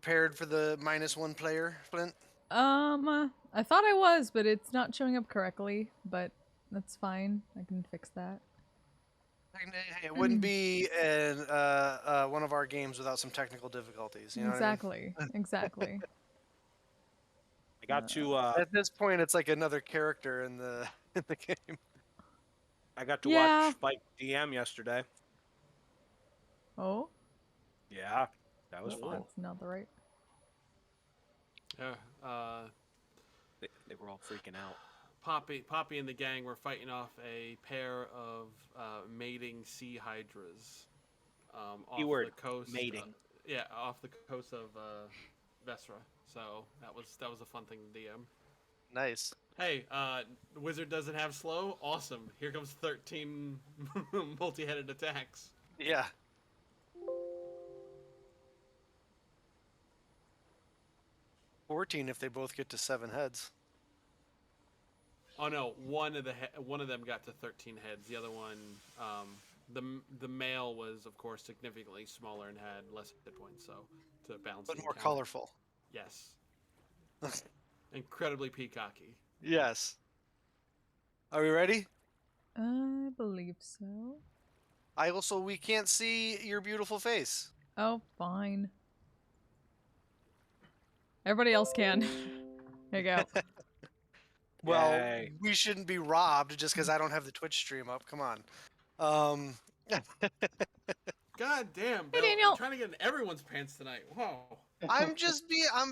prepared for the -1 player, Flint? I thought I was, but it's not showing up correctly. But that's fine. I can fix that. Hey, it wouldn't be one of our games without some technical difficulties. You know what I mean? Exactly. Exactly. I got to At this point, it's like another character in the in the game. Yeah. watch Fight DM yesterday. Oh. Yeah, that was Oh, fun. that's not the right. Yeah. They were all freaking out. Poppy and the gang were fighting off a pair of mating sea hydras off Keyword, the coast. mating. Yeah, off the coast of Vesra. So that was a fun thing to DM. Nice. Hey, the wizard doesn't have slow. Awesome. Here comes 13 multi-headed attacks. Yeah. $14 if they both get to 7 heads. Oh no, one of them got to 13 heads. The other one, the male was of course significantly smaller and had less hit points, so to balance. But the more encounter. colorful. Yes. Incredibly peacocky. Yes. Are we ready? I believe so. We can't see your beautiful face. Oh, fine. Everybody else can. There you go. Well, Yay. we shouldn't be robbed just because I don't have the Twitch stream up. Come on. God damn, Bill! Daniel. You're trying to get in everyone's pants tonight. Whoa. I'm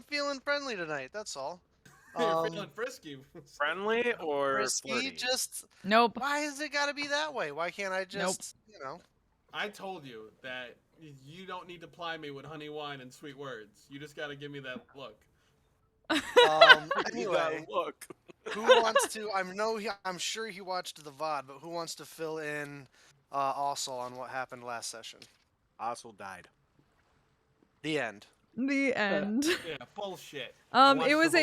feeling friendly tonight. That's all. You're feeling frisky. Friendly or Risky, flirty? just Nope. why has it got to be that way? Why can't I just, I told you that you don't need to ply me with honey wine and sweet words. You just got to give me that look. Anyway, look. who wants to? I'm sure he watched the VOD, but who wants to fill in also on what happened last session? Ossel died. The end. The end. Yeah, bullshit. It was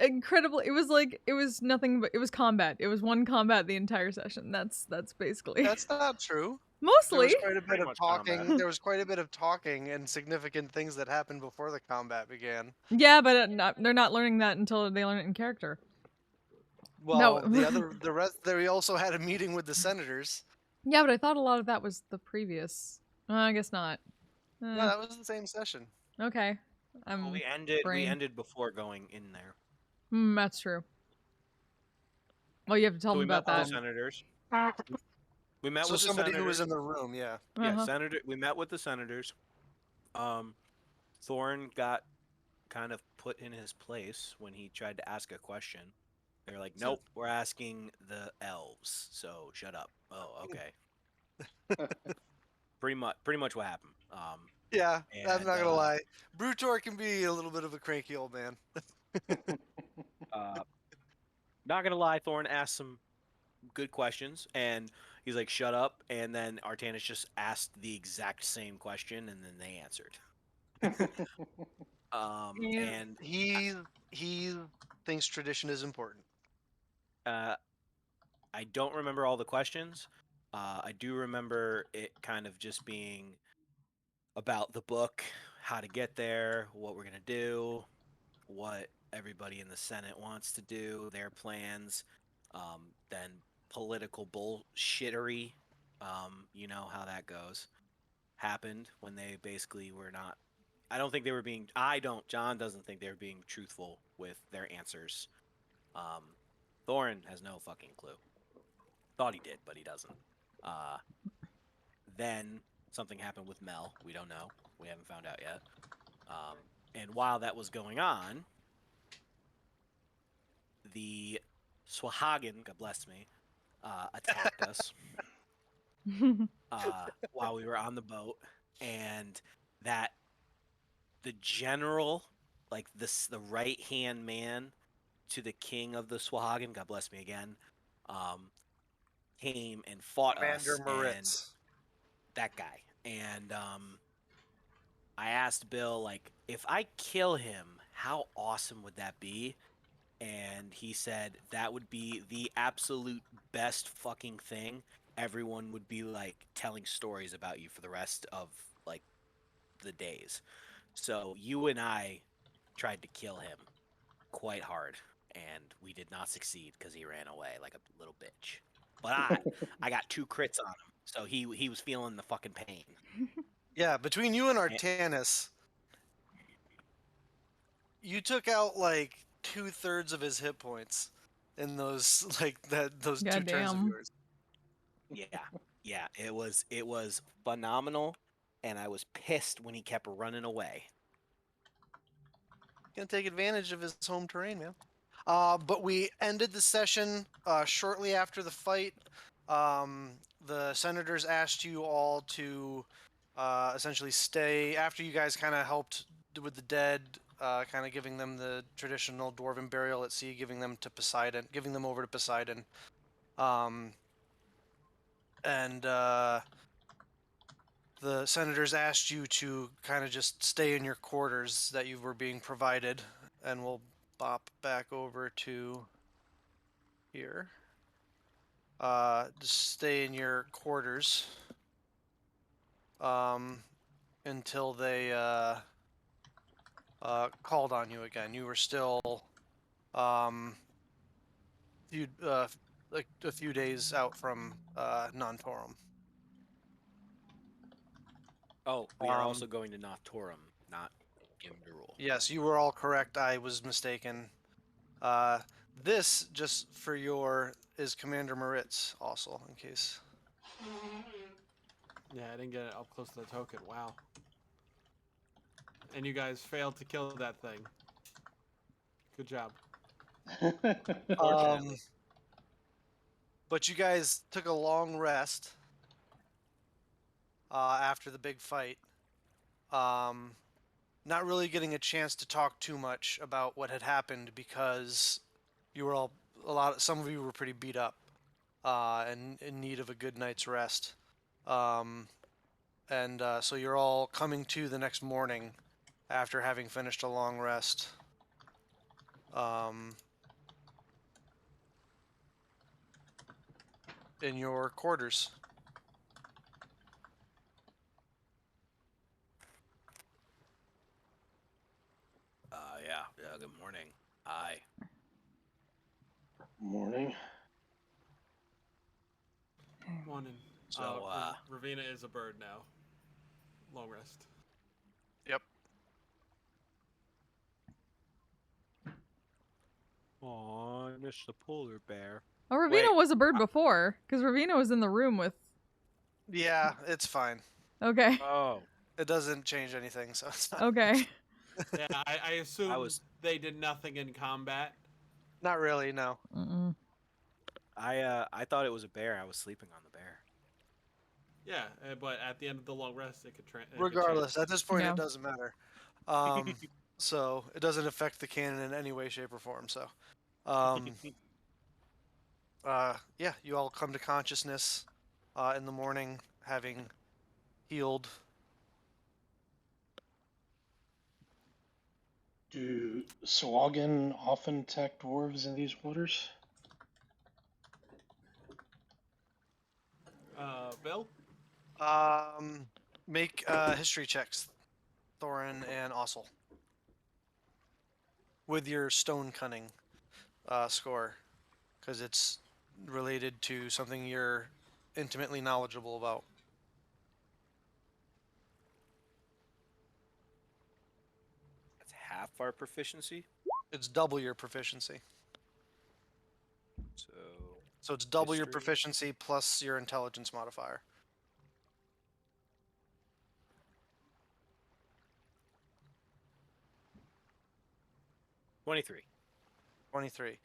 incredible. It was nothing but it was combat. It was one combat the entire session. That's basically. That's not true. Mostly. There was quite a bit Pretty of much talking. combat. There was quite a bit of talking and significant things that happened before the combat began. Yeah, but they're not learning that until they learn it in character. Well, No. the rest. We also had a meeting with the senators. Yeah, but I thought a lot of that was the previous. I guess not. No, that was the same session. Okay. Well, we ended brain. before going in there. That's true. Well, you have to tell them about that. The senators. We met So with the somebody senators. who was in the room, yeah. Yeah, senator. We met with the senators. Thorn got kind of put in his place when he tried to ask a question. They're like, "Nope, we're asking the elves, so shut up." Oh, okay. pretty much what happened. Yeah, I'm not gonna lie. Brutor can be a little bit of a cranky old man. Not gonna lie, Thorn asked some good questions, and he's like, "Shut up!" And then Artanis just asked the exact same question, and then they answered. And he thinks tradition is important. I don't remember all the questions. I do remember it kind of just being about the book, how to get there, what we're gonna do, what everybody in the Senate wants to do, their plans, then political bullshittery, you know how that goes, happened when they basically were not. John doesn't think they were being truthful with their answers. Thorin has no fucking clue. Thought he did, but he doesn't. Then something happened with Mel. We don't know. We haven't found out yet. And while that was going on, the Swahagan, God bless me, attacked us while we were on the boat, and that the general, like the right hand man to the king of the Swahagan, God bless me again, came and fought Commander us. Moritz. And that guy. And I asked Bill, like, if I kill him, how awesome would that be? And he said that would be the absolute best fucking thing. Everyone would be like telling stories about you for the rest of like the days. So you and I tried to kill him quite hard, and we did not succeed because he ran away like a little bitch. But I got 2 crits on him, so he was feeling the fucking pain. Yeah, between you and And- Artanis, you took out like 2/3 of his hit points in those those 2 turns of Goddamn. yours. Yeah, it was phenomenal, and I was pissed when he kept running away. Gonna take advantage of his home terrain, man. But we ended the session shortly after the fight. The senators asked you all to essentially stay after you guys kind of helped with the dead, kind of giving them the traditional dwarven burial at sea, giving them over to Poseidon. And the senators asked you to kind of just stay in your quarters that you were being provided, and we'll bop back over to here. Just stay in your quarters until they called on you again. You were still few, like a few days out from Non-Torum. Oh, we are Um, also going to Noctorum, not Gimdurul. Yes, you were all correct. I was mistaken. This, just for your, is Commander Moritz also, in case. Yeah, I didn't get it up close to the token. Wow. And you guys failed to kill that thing. Good job. Fortunately. But you guys took a long rest after the big fight. Not really getting a chance to talk too much about what had happened because you were all some of you were pretty beat up and in need of a good night's rest. And so you're all coming to the next morning after having finished a long rest. In your quarters. Yeah, good morning. Aye. Morning. Morning. So, Ravina is a bird now. Long rest. Yep. Aw, I missed the polar bear. Oh, Ravina Wait, was a bird before, because Ravina was in the room with. Yeah, it's fine. Okay. Oh, It doesn't change anything, so it's not. Okay. Yeah, I assume was- they did nothing in combat. Not really, no. Mm-mm. I thought it was a bear. I was sleeping on the bear. Yeah, but at the end of the long rest, it could Regardless, at this point, Yeah. it doesn't matter. So it doesn't affect the canon in any way, shape, or form. So, yeah, you all come to consciousness in the morning, having healed. Do Swagan often attack dwarves in these waters? Bill? Make history checks, Thorin and Ossel, with your stone cunning score, because it's related to something you're intimately knowledgeable about. That's half our proficiency. It's double your proficiency. So, So it's double your History. proficiency plus your intelligence modifier. $23. 23.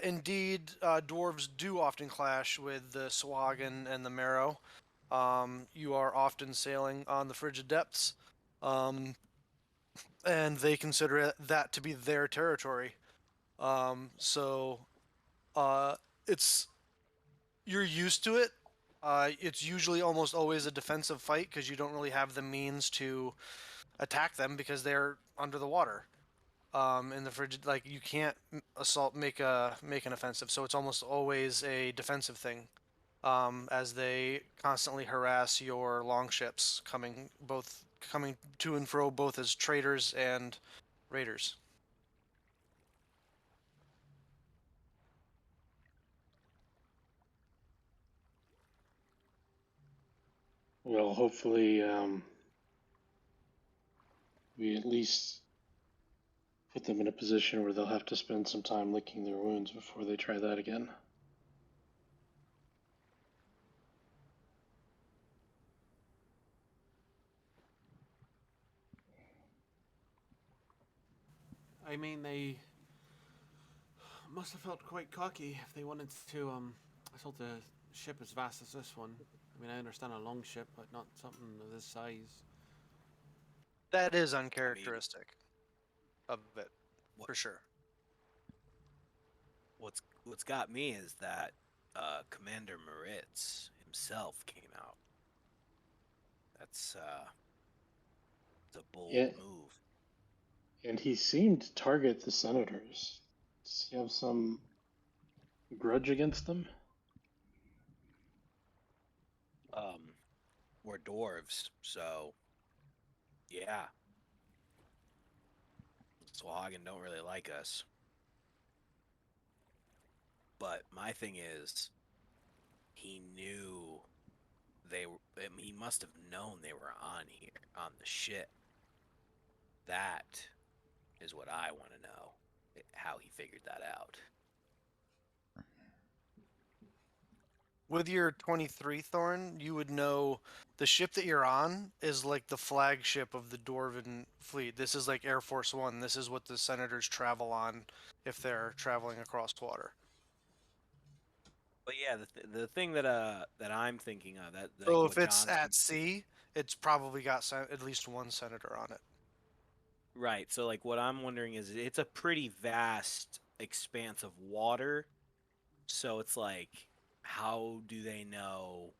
Indeed, dwarves do often clash with the Swagan and the Marrow. You are often sailing on the frigid depths, and they consider that to be their territory. So it's you're used to it. It's usually almost always a defensive fight because you don't really have the means to attack them because they're under the water. In the frigid, like you can't make an offensive, so it's almost always a defensive thing. As they constantly harass your longships coming to and fro both as traders and raiders. Well, hopefully, we at least put them in a position where they'll have to spend some time licking their wounds before they try that again. I mean, they must have felt quite cocky if they wanted to assault a ship as vast as this one. I mean, I understand a long ship, but not something of this size. That is uncharacteristic of it, What, for sure. what's got me is that Commander Moritz himself came out. That's it's a bold Yeah, move. and he seemed to target the senators. Does he have some grudge against them? We're dwarves, so yeah. Swahagan don't really like us. But my thing is, he knew they were. He must have known they were on here on the ship. That is what I want to know. How he figured that out. With your 23 Thorn, you would know the ship that you're on is like the flagship of the Dwarven fleet. This is like Air Force One. This is what the senators travel on if they're traveling across water. But yeah, the thing that I'm thinking of that like So what if it's John's at sea, it's probably got at least one senator on it. right. So like what I'm wondering is it's a pretty vast expanse of water. So it's like, how do they know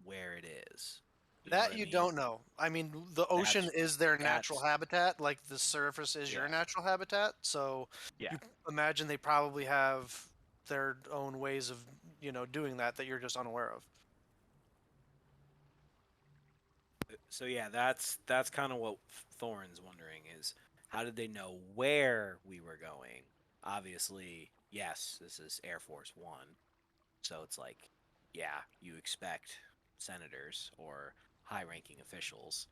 where it is? You know what That I you mean? don't know. I mean, the ocean is their natural That's habitat, like the surface is your yeah, natural habitat. So yeah. you imagine they probably have their own ways of, doing that you're just unaware of. So yeah, that's kind of what Thorn's wondering is how did they know where we were going? Obviously, yes, this is Air Force One, so it's like, yeah, you expect senators or high-ranking officials.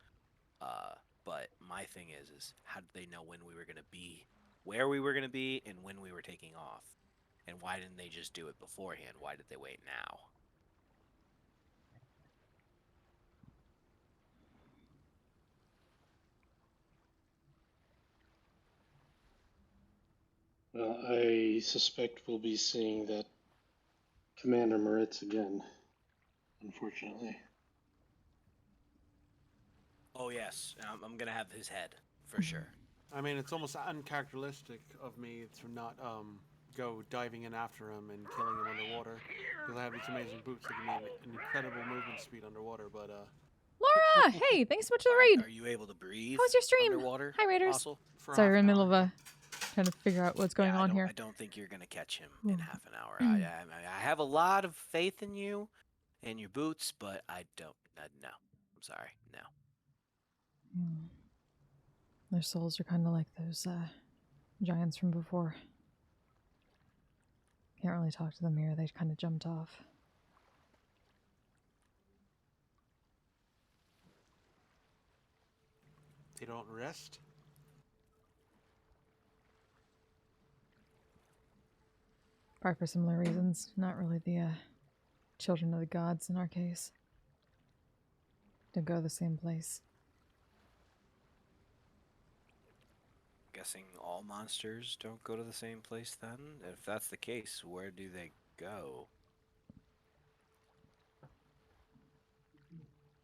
Uh, but my thing is how did they know when we were gonna be, where we were gonna be, and when we were taking off? And why didn't they just do it beforehand? Why did they wait now? Well, I suspect we'll be seeing that Commander Moritz again, unfortunately. Oh yes, I'm gonna have his head for sure. I mean, it's almost uncharacteristic of me to not go diving in after him and killing him underwater because I have these amazing boots that give me an incredible movement speed underwater. But Laura, hey, thanks so much for the raid. Are you able to breathe? How was your stream? Underwater? Hi, Raiders. Fossil? for Sorry, half we're in an the middle hour, of trying to figure out what's going Yeah, on here. I don't think you're gonna catch him Ooh. in half an hour. I have a lot of faith in you and your boots, but I don't. No, I'm sorry. No. Hmm. Their souls are kind of like those giants from before. Can't really talk to them here. They kind of jumped off. they don't rest. Probably for similar reasons. Not really the children of the gods in our case. Don't go to the same place. Guessing all monsters don't go to the same place then? If that's the case, where do they go?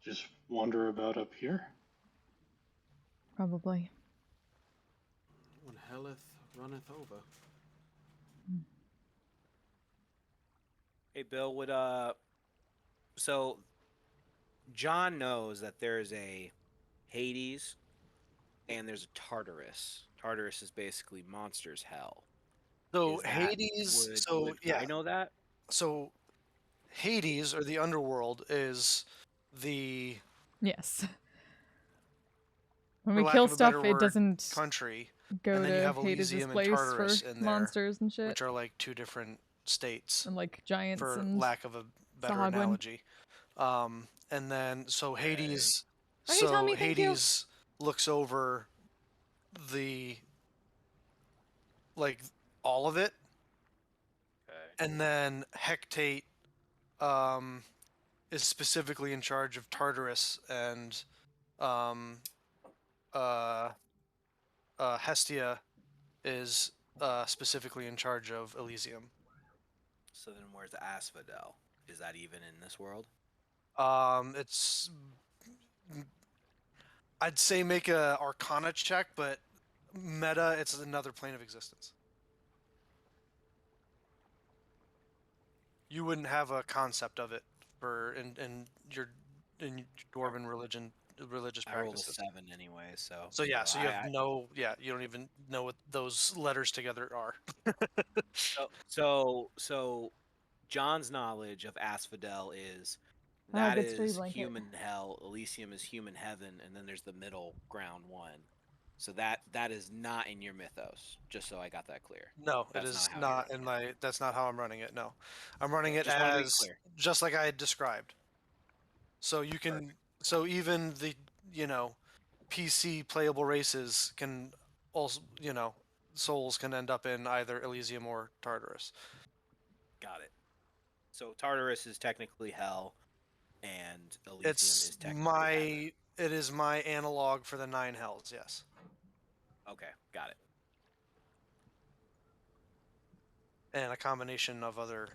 Just wander about up here? Probably. When helleth runneth over. Hey Bill, would so John knows that there's a Hades and there's a Tartarus. Tartarus is basically monsters hell. So Is that Hades, would I know that? so Hades or the underworld is the Yes. When for we lack kill of a stuff, better it word, doesn't country, go and then you to have Hades' Elysium and place for Tartarus in there, monsters and shit. which are like two different states, And like giants for and lack of a better Sahagwin. analogy. And then so Hades, Oh, hey, Tommy, thank you. Hades looks over the like all of it, Okay. and then Hecate um, is specifically in charge of Tartarus, and um, uh, Hestia is specifically in charge of Elysium. So then where's Asphodel? Is that even in this world? It's I'd say make a Arcana check, but meta, it's another plane of existence. You wouldn't have a concept of it for in your dwarven religious I rolled a practices. 7 anyway, so. So yeah, so you have I- you don't even know what those letters together are. so John's knowledge of Asphodel is Ah, that good study is blanket. human hell, Elysium is human heaven, and then there's the middle ground one. So that is not in your mythos. Just so I got that clear. No, it That's is not how not you're in running my. That's not how I'm running it. No, I'm running it Just wanted to be as clear. just like I had described. So you can. So even the PC playable races can also souls can end up in either Elysium or Tartarus. Got it. So Tartarus is technically hell, and Elysium It's is technically heaven. it is my analog for the nine hells. Yes. Okay, got it. And a combination of other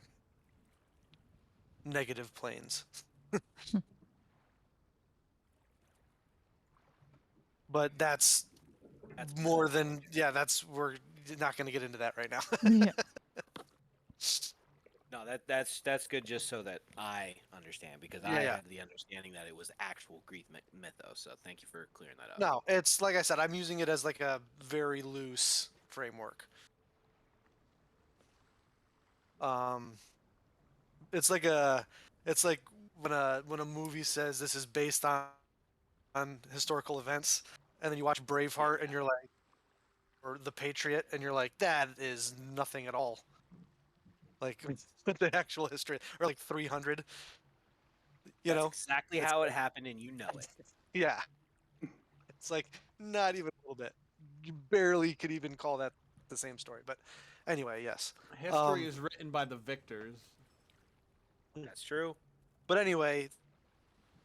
negative planes. But that's That's more than we're not going to get into that right now. Yeah. No, that's good just so that I understand because Yeah, I yeah. had the understanding that it was actual Greek mythos. So thank you for clearing that up. No, it's like I said, I'm using it as like a very loose framework. It's like when a movie says this is based on historical events, and then you watch Braveheart and you're like, or The Patriot, and you're like, that is nothing at all. Like the actual history, or like 300. That's know, exactly it's how it like, happened, and you know it. yeah, it's like not even a little bit. You barely could even call that the same story. But anyway, yes. History is written by the victors. That's true. But anyway,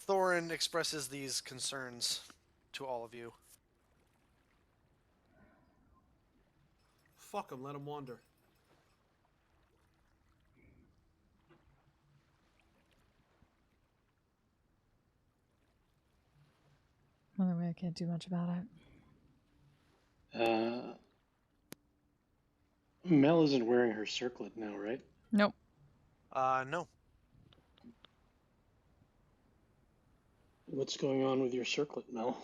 Thorin expresses these concerns to all of you. Fuck him, let him wander. Other way, I can't do much about it. Mel isn't wearing her circlet now, right? Nope. No. What's going on with your circlet, Mel?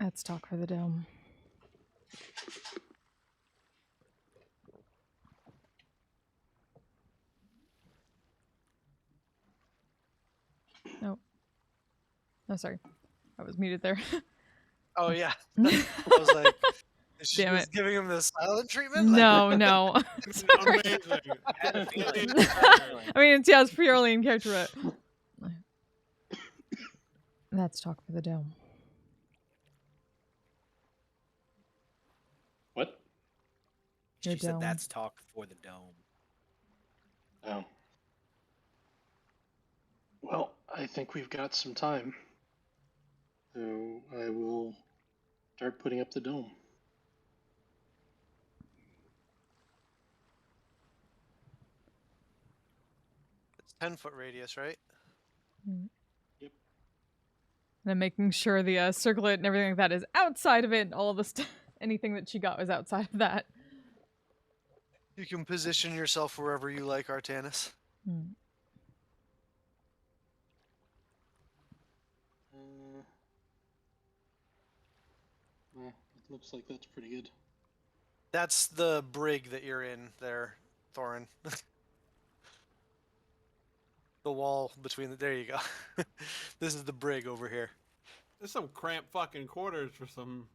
That's talk for the dome. Nope. Oh, sorry. I was muted there. Oh yeah. I was like, she Damn was it. giving him the silent treatment. No, no. Sorry. Amazing. I had a feeling. I mean, it's purely in character, but that's talk for the dome. What? Your She said dome. that's talk for the dome. Oh. Well, I think we've got some time. So I will start putting up the dome. It's 10-foot radius, right? Yep. And then making sure the circlet and everything like that is outside of it, and all of the stuff, anything that she got was outside of that. You can position yourself wherever you like, Artanis. Hmm. It looks like that's pretty good. That's the brig that you're in there, Thorin. The wall between the. There you go. This is the brig over here. There's some cramped fucking quarters for some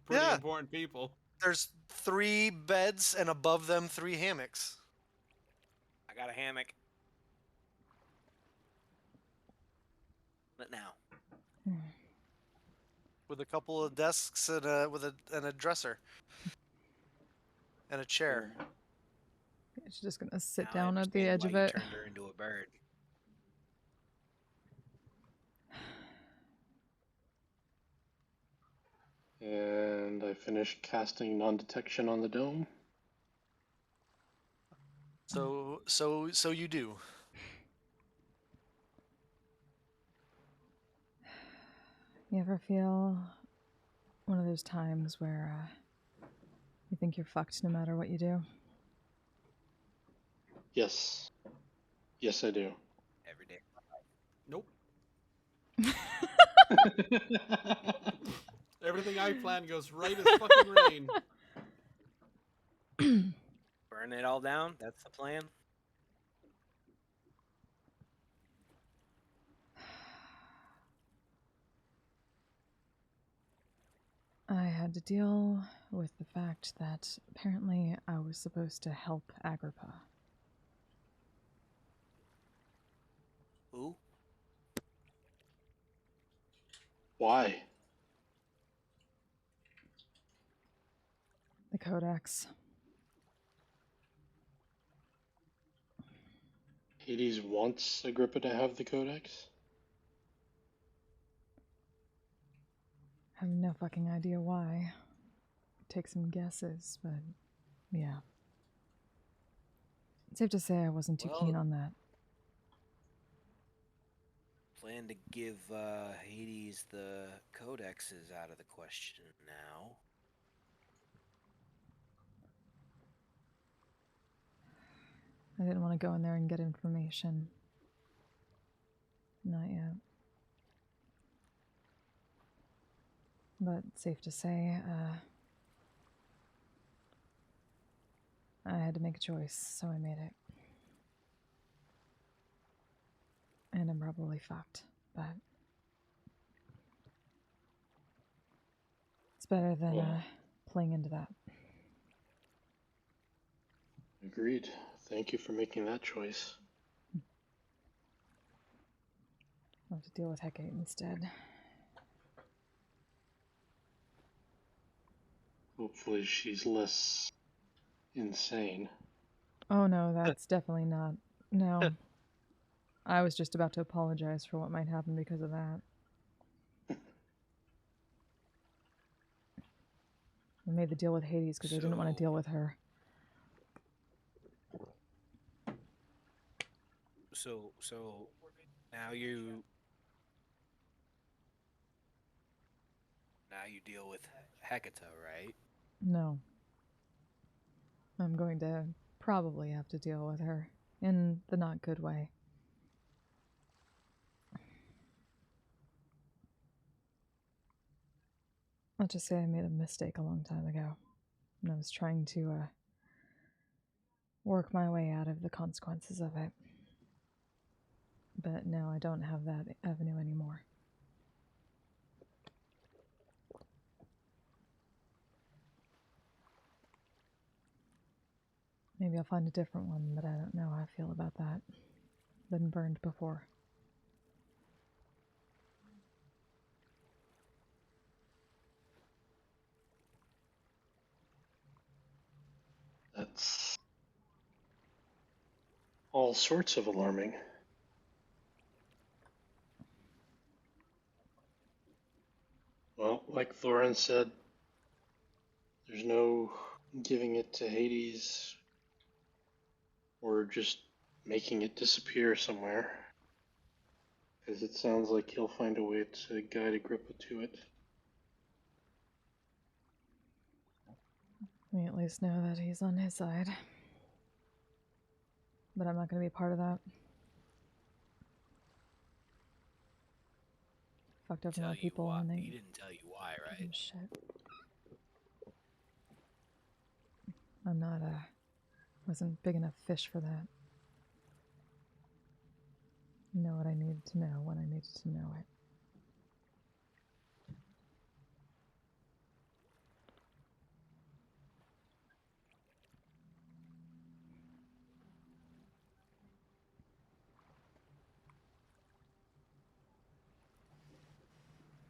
pretty Yeah. important people. There's 3 beds and above them 3 hammocks. I got a hammock. But now. With a couple of desks and a dresser. And a chair. She's just gonna sit Now I down at the understand edge why of you it. turned her into a bird. And I finished casting non-detection on the dome. So you do. You ever feel one of those times where you think you're fucked no matter what you do? Yes. Yes, I do. Every day. Nope. Everything I plan goes right as fucking rain. Burn it all down? That's the plan? I had to deal with the fact that apparently I was supposed to help Agrippa. Who? Why? The Codex. Hades wants Agrippa to have the codex? I have no fucking idea why. Take some guesses, but yeah. Safe to say I wasn't too keen on that. Plan to give Hades the codex is out of the question now. I didn't want to go in there and get information. Not yet. But safe to say, I had to make a choice, so I made it. And I'm probably fucked, but it's better than Well. playing into that. Agreed. Thank you for making that choice. I'll have to deal with Hecate instead. Hopefully she's less insane. Oh no, that's definitely not. No. I was just about to apologize for what might happen because of that. I made the deal with Hades because I didn't want to deal with her. So now you deal with Hecate, right? No. I'm going to probably have to deal with her in the not good way. Let's just say I made a mistake a long time ago. And I was trying to work my way out of the consequences of it. But now I don't have that avenue anymore. Maybe I'll find a different one, but I don't know how I feel about that. Been burned before. That's all sorts of alarming. Well, like Thorin said, there's no giving it to Hades or just making it disappear somewhere. Because it sounds like he'll find a way to guide Agrippa to it. We at least know that he's on his side. But I'm not going to be a part of that. Fucked over my people and they... He didn't tell you why, right? Shit. I'm not wasn't big enough fish for that. know what I needed to know when I needed to know it.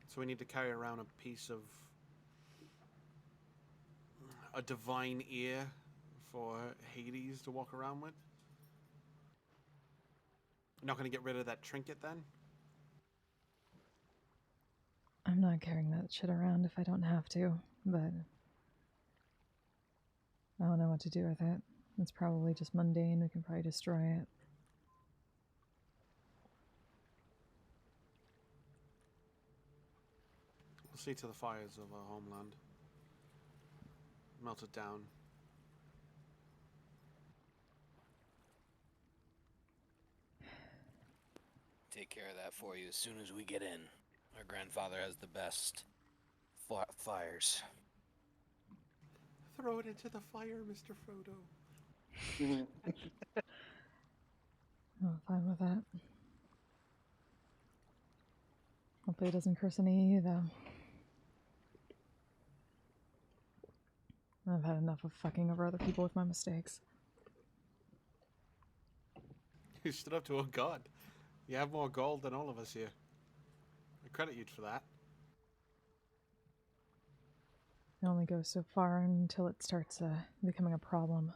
So we need to carry around a piece of a divine ear for Hades to walk around with. You're not going to get rid of that trinket then? I'm not carrying that shit around if I don't have to, but I don't know what to do with it. It's probably just mundane. We can probably destroy it. We'll see to the fires of our homeland. Melt it down. Take care of that for you as soon as we get in. Our grandfather has the best fires. Throw it into the fire, Mr. Frodo. I'm fine with that. Hopefully it doesn't curse any though. I've had enough of fucking over other people with my mistakes. You stood up to a god. You have more gold than all of us here. I credit you for that. It only goes so far until it starts becoming a problem.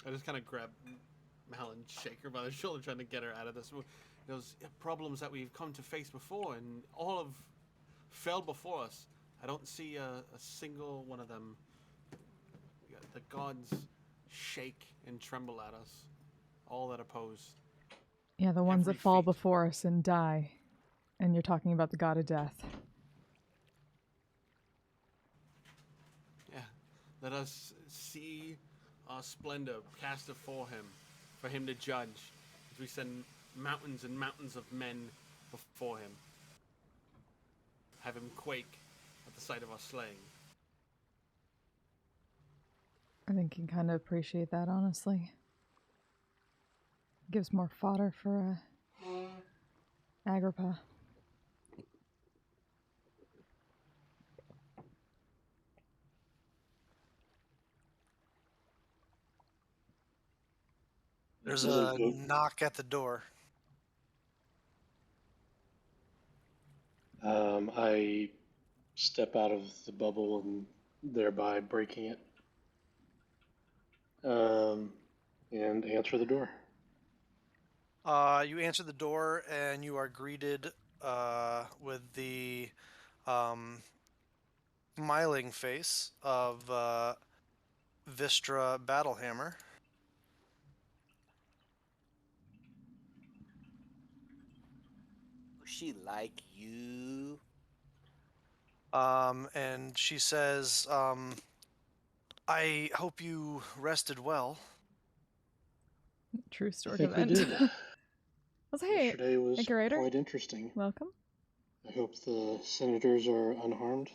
I just kind of grab Mal and shake her by the shoulder, trying to get her out of this. Those problems that we've come to face before, and all have failed before us. I don't see a single one of them. The gods shake and tremble at us. All that oppose. Yeah, the ones Every that fall feat. before us and die. And you're talking about the god of death. Yeah. Let us see our splendor cast before him, for him to judge, as we send mountains and mountains of men before him. Have him quake at the sight of our slaying. I think you can kind of appreciate that, honestly. Gives more fodder for Agrippa. There's Another a goat. knock at the door. I step out of the bubble and thereby breaking it. And answer the door. You answer the door and you are greeted with the smiling face of Vistra Battlehammer. She like you? And she says, I hope you rested well. True I story think we event. did. I was like, hey, Yesterday was curator, quite interesting. welcome. I hope the senators are unharmed.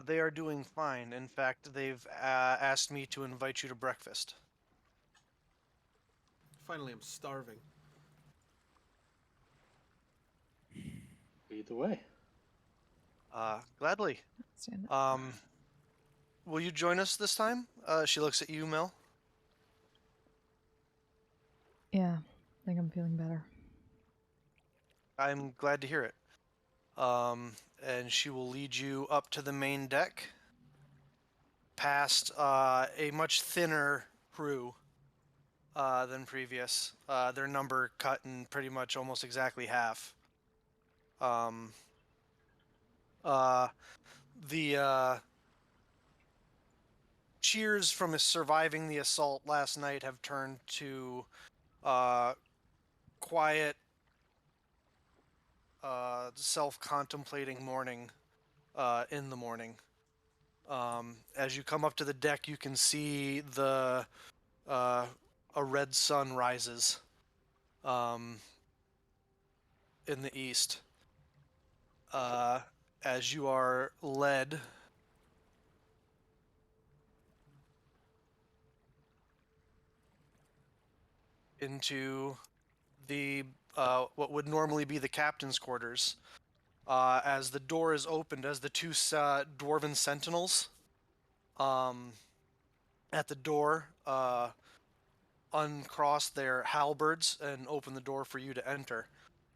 They are doing fine. In fact, they've asked me to invite you to breakfast. Finally, I'm starving. Lead the way. Gladly. Stand up. Will you join us this time? She looks at you, Mel. Yeah, I think I'm feeling better. I'm glad to hear it. And she will lead you up to the main deck, past a much thinner crew than previous. Their number cut in pretty much almost exactly half. The cheers from surviving the assault last night have turned to quiet, self-contemplating mourning in the morning. As you come up to the deck, you can see a red sun rises in the east. As you are led into the what would normally be the captain's quarters. As the door is opened, as the two dwarven sentinels at the door uncross their halberds and open the door for you to enter.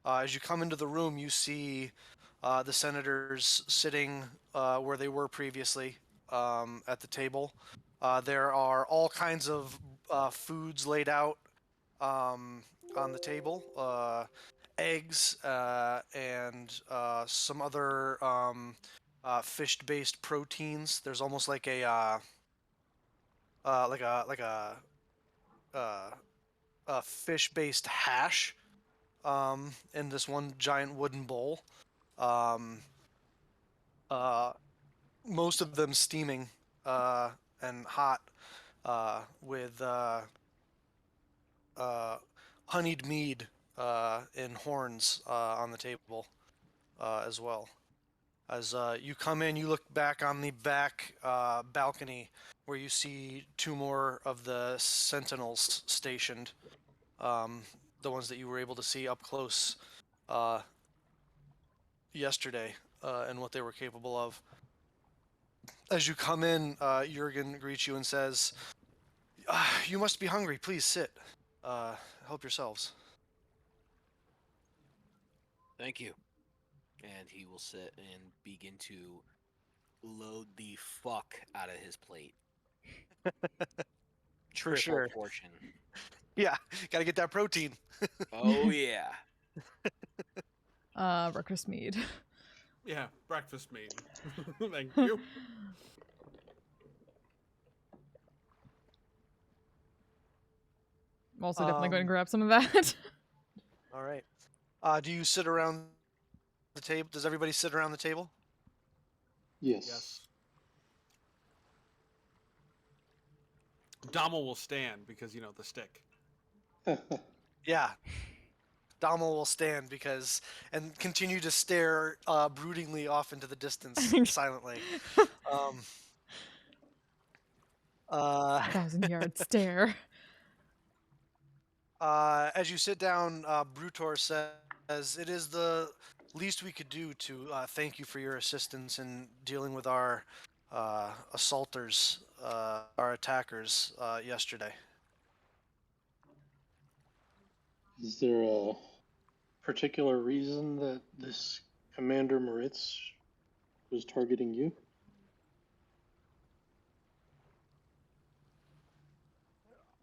As you come into the room, you see the senators sitting where they were previously at the table. There are all kinds of foods laid out on the table, eggs and some other fish-based proteins. There's almost like uh, a fish-based hash in this one giant wooden bowl. Um, uh, most of them steaming and hot with honeyed mead in horns on the table as well. As you come in, you look back on the back balcony where you see two more of the sentinels stationed, the ones that you were able to see up close yesterday and what they were capable of. As you come in, Jurgen greets you and says, "You must be hungry. Please sit. Help yourselves." Thank you. And he will sit and begin to load the fuck out of his plate. Triple sure. portion. Yeah, gotta get that protein. Oh yeah. Breakfast mead. Yeah, breakfast meat. Thank you. I'm also definitely going to Um, grab some of that. All right. Do you sit around the table? Does everybody sit around the table? Yes. Yes. Dommel will stand because, you know, the stick. Yeah. Dommel will stand because and continue to stare broodingly off into the distance silently. Um, 1,000-yard stare. As you sit down, Brutor says, "It is the least we could do to thank you for your assistance in dealing with our assaulters, our attackers yesterday." Is there a particular reason that this Commander Moritz was targeting you?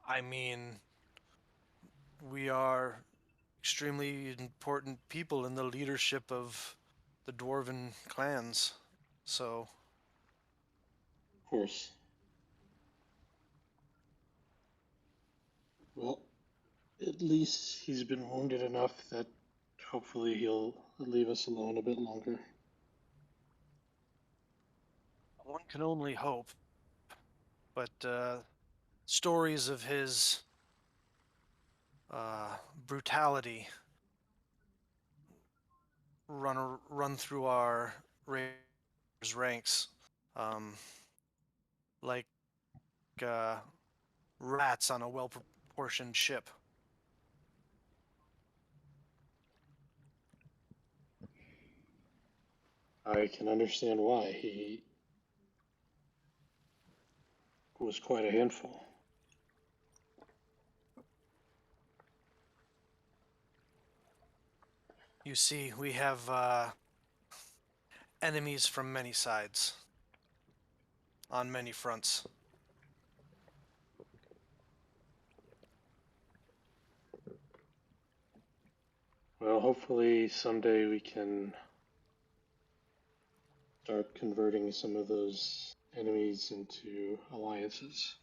I mean, we are extremely important people in the leadership of the dwarven clans, so Of course. Well, at least he's been wounded enough that hopefully he'll leave us alone a bit longer. one can only hope. But stories of his brutality run through our raiders' ranks, like uh, rats on a well-proportioned ship. I can understand why. He was quite a handful. You see, we have enemies from many sides, on many fronts. Well, hopefully someday we can start converting some of those enemies into alliances.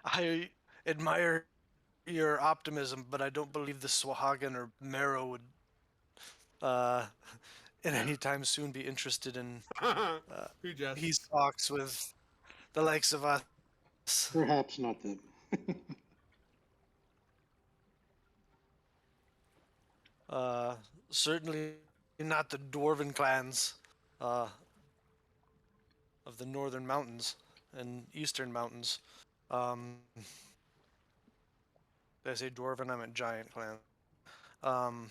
I admire your optimism, but I don't believe the Swahagan or Marrow would, in any time soon, be interested in Who just? peace talks with the likes of us. Perhaps not them. Certainly not the dwarven clans of the northern mountains. and eastern mountains. Did I say dwarven? I meant giant clan. Um,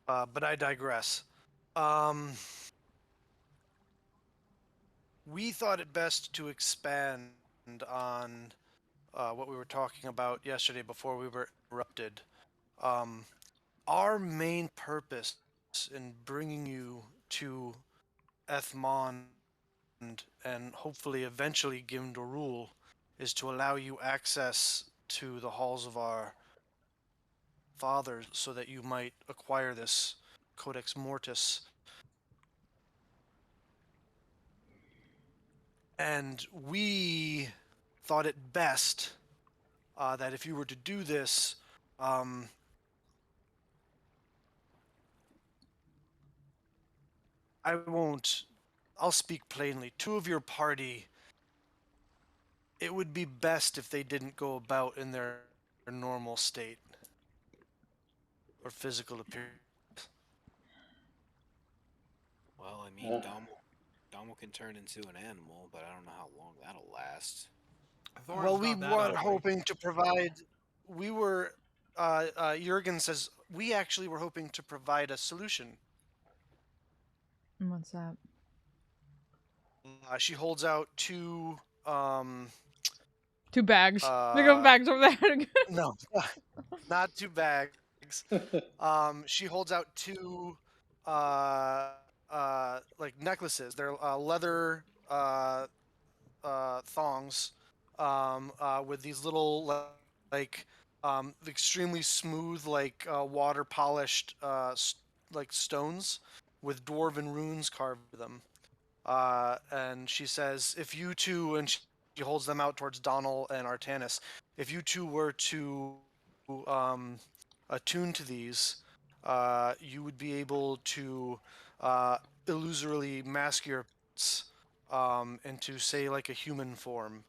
but I digress. Um, we thought it best to expand on what we were talking about yesterday before we were interrupted. Um, our main purpose in bringing you to Ethmond and hopefully eventually Gimdorul is to allow you access to the halls of our fathers so that you might acquire this Codex Mortis. And we thought it best that if you were to do this, um, I won't. I'll speak plainly. Two of your party, it would be best if they didn't go about in their normal state or physical appearance. Well, I mean, Domo can turn into an animal, but I don't know how long that'll last. Thorin's Well, we not that were ugly. hoping to provide. We were. Jurgen says we actually were hoping to provide a solution. And what's that? She holds out two. 2 bags. There go bags over there. No, not two bags. She holds out two, like necklaces. They're leather thongs, with these little like extremely smooth, like water polished, like stones with dwarven runes carved into them. And she says, if you two, and she holds them out towards Donald and Artanis, if you two were to attune to these, you would be able to illusorily mask your into, say, like a human form,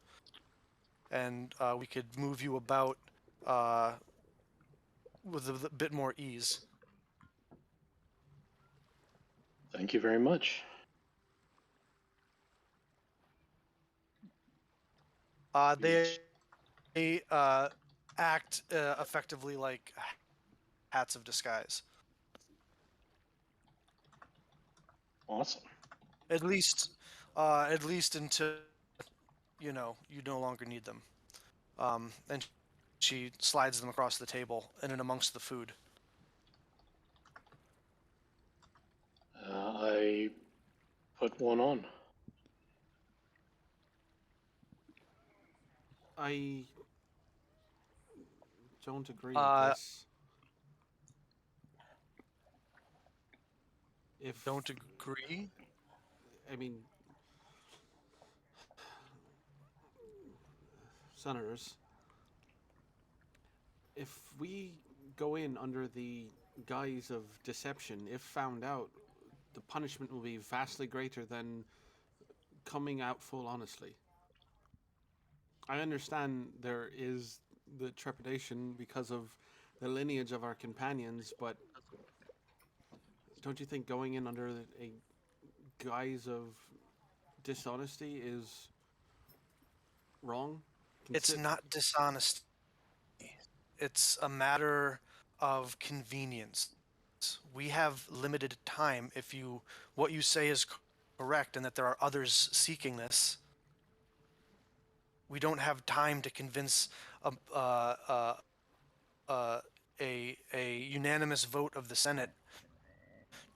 and we could move you about uh, with a bit more ease. Thank you very much. They act effectively like hats of disguise. Awesome. At least until you no longer need them. And she slides them across the table and in amongst the food. I put one on. I don't agree with Uh, this. If Don't agree. I mean, senators, if we go in under the guise of deception, if found out, the punishment will be vastly greater than coming out full honestly. I understand there is the trepidation because of the lineage of our companions, but don't you think going in under a guise of dishonesty is wrong? It's not dishonesty. It's a matter of convenience. We have limited time. If what you say is correct and that there are others seeking this, we don't have time to convince a unanimous vote of the Senate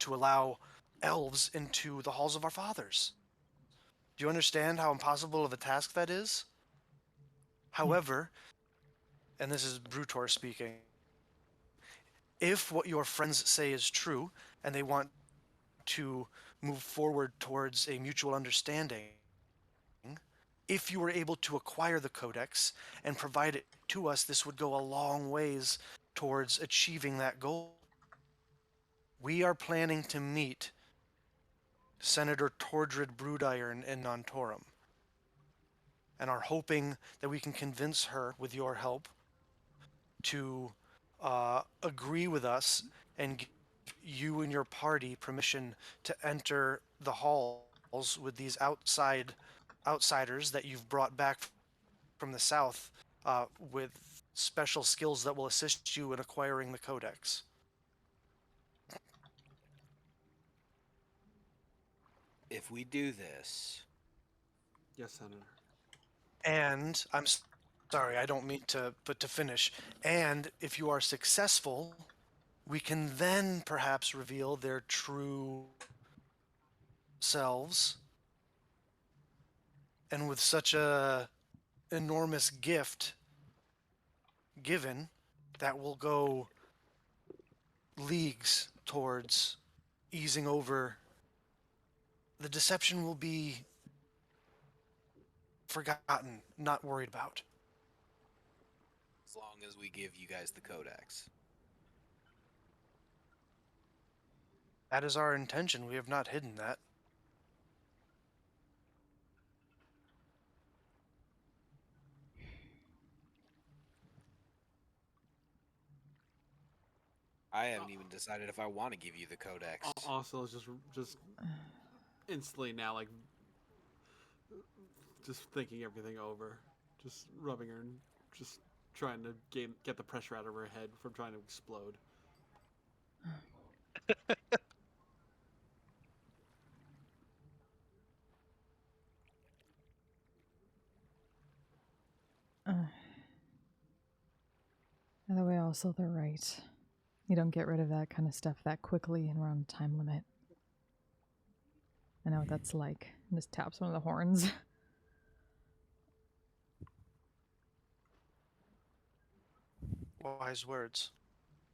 to allow elves into the halls of our fathers. Do you understand how impossible of a task that is? However, and this is Brutor speaking, if what your friends say is true and they want to move forward towards a mutual understanding, if you were able to acquire the codex and provide it to us, this would go a long ways towards achieving that goal. We are planning to meet Senator Tordred Broodiron in Nantorum, and are hoping that we can convince her, with your help, to agree with us and give you and your party permission to enter the halls with these outsiders that you've brought back from the south with special skills that will assist you in acquiring the codex. If we do this, Yes, Senator. And sorry, I don't mean to, but to finish. And if you are successful, we can then perhaps reveal their true selves. And with such a enormous gift given, that will go leagues towards easing over. The deception will be forgotten, not worried about. as long as we give you guys the codex. That is our intention. We have not hidden that. I haven't even decided if I want to give you the codex. Also, it's just instantly now, like, just thinking everything over, just rubbing her and just trying to get the pressure out of her head from trying to explode. By the way, also, they're right. You don't get rid of that kind of stuff that quickly, and we're on a time limit. I know what that's like. And just taps one of the horns. Wise words,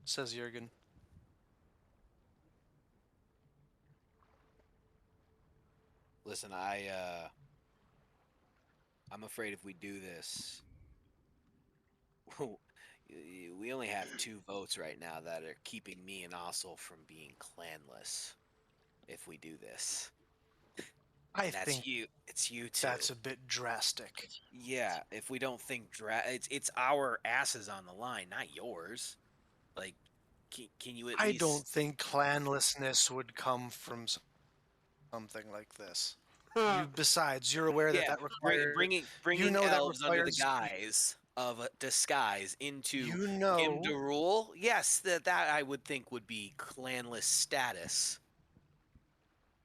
says Jurgen. Listen, I'm afraid if we do this, we only have 2 votes right now that are keeping me and Ossel from being clanless. If we do this, I and that's think you. It's you two. that's a bit drastic. Yeah, if we don't think it's our asses on the line, not yours. Like, can you at I least? don't think clanlessness would come from something like this. Besides, you're aware that Yeah, that requires. bringing That elves under the requires. guise of a disguise into You him know. to rule. Yes, that I would think would be clanless status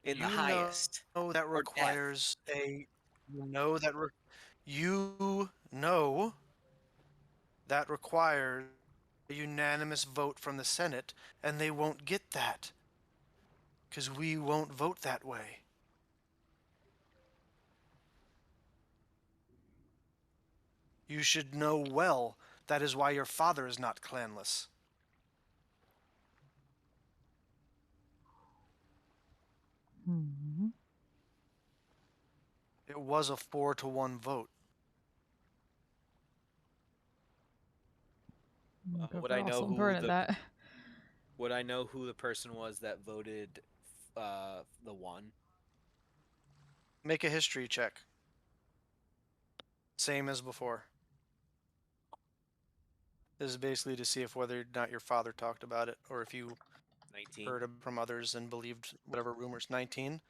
in the You highest, know that or death. requires a. You know that. You know that requires a unanimous vote from the Senate, and they won't get that. Because we won't vote that way. You should know well that is why your father is not clanless. Hmm. It was a 4-1 vote. Go Would for I know also who burn at that. Would I know who the person was that voted the one? Make a history check. Same as before. This is basically to see if whether or not your father talked about it, or if you 19. heard from others and believed whatever rumors. 19.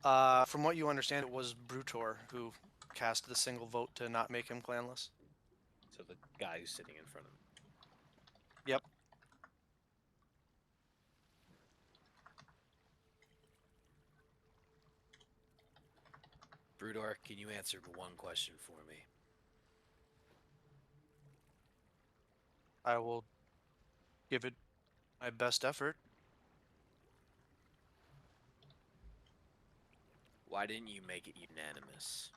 From what you understand, it was Brutor who cast the single vote to not make him clanless. So the guy who's sitting in front of him. Yep. Brudor, can you answer one question for me? I will give it my best effort. Why didn't you make it unanimous?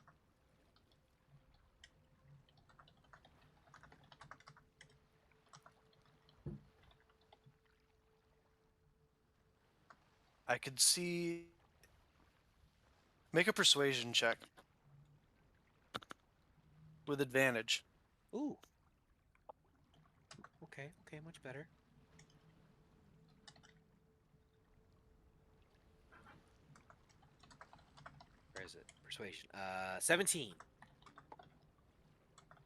I could see. Make a persuasion check. With advantage. Ooh. Okay, much better. Where is it? Persuasion. 17.